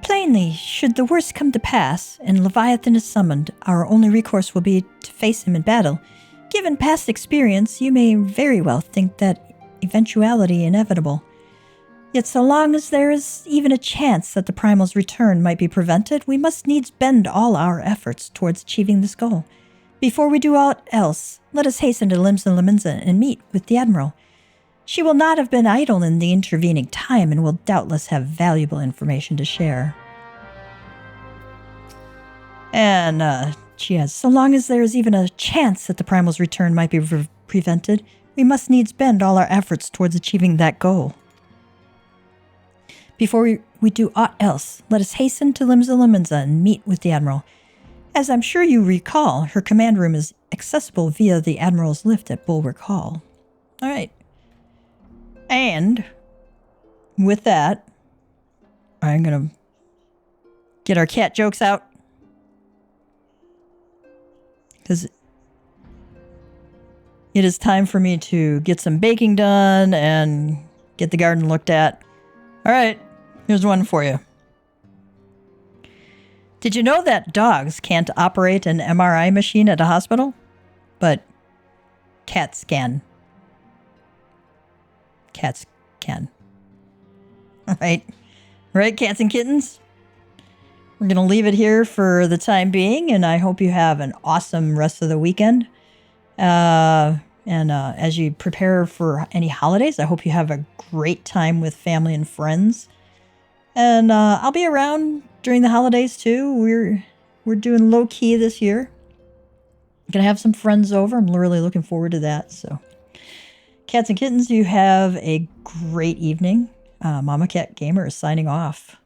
Plainly, should the worst come to pass and Leviathan is summoned, our only recourse will be to face him in battle. Given past experience, you may very well think that eventuality inevitable. Yet so long as there is even a chance that the Primal's return might be prevented, we must needs bend all our efforts towards achieving this goal. Before we do aught else, let us hasten to Limsa and meet with the Admiral. She will not have been idle in the intervening time and will doubtless have valuable information to share. And, she adds, so long as there is even a chance that the Primal's return might be prevented, we must needs bend all our efforts towards achieving that goal. Before we do aught else, let us hasten to Limsa and meet with the Admiral. As I'm sure you recall, her command room is accessible via the Admiral's lift at Bulwark Hall. All right. And with that, I'm going to get our cat jokes out. Because it is time for me to get some baking done and get the garden looked at. All right, here's one for you. Did you know that dogs can't operate an MRI machine at a hospital? But cats can. Cats can. All right. Right, cats and kittens? We're going to leave it here for the time being, and I hope you have an awesome rest of the weekend. And as you prepare for any holidays, I hope you have a great time with family and friends. And I'll be around during the holidays too. We're doing low key this year. Gonna have some friends over. I'm really looking forward to that. So, cats and kittens, you have a great evening. Mama Cat Gamer is signing off.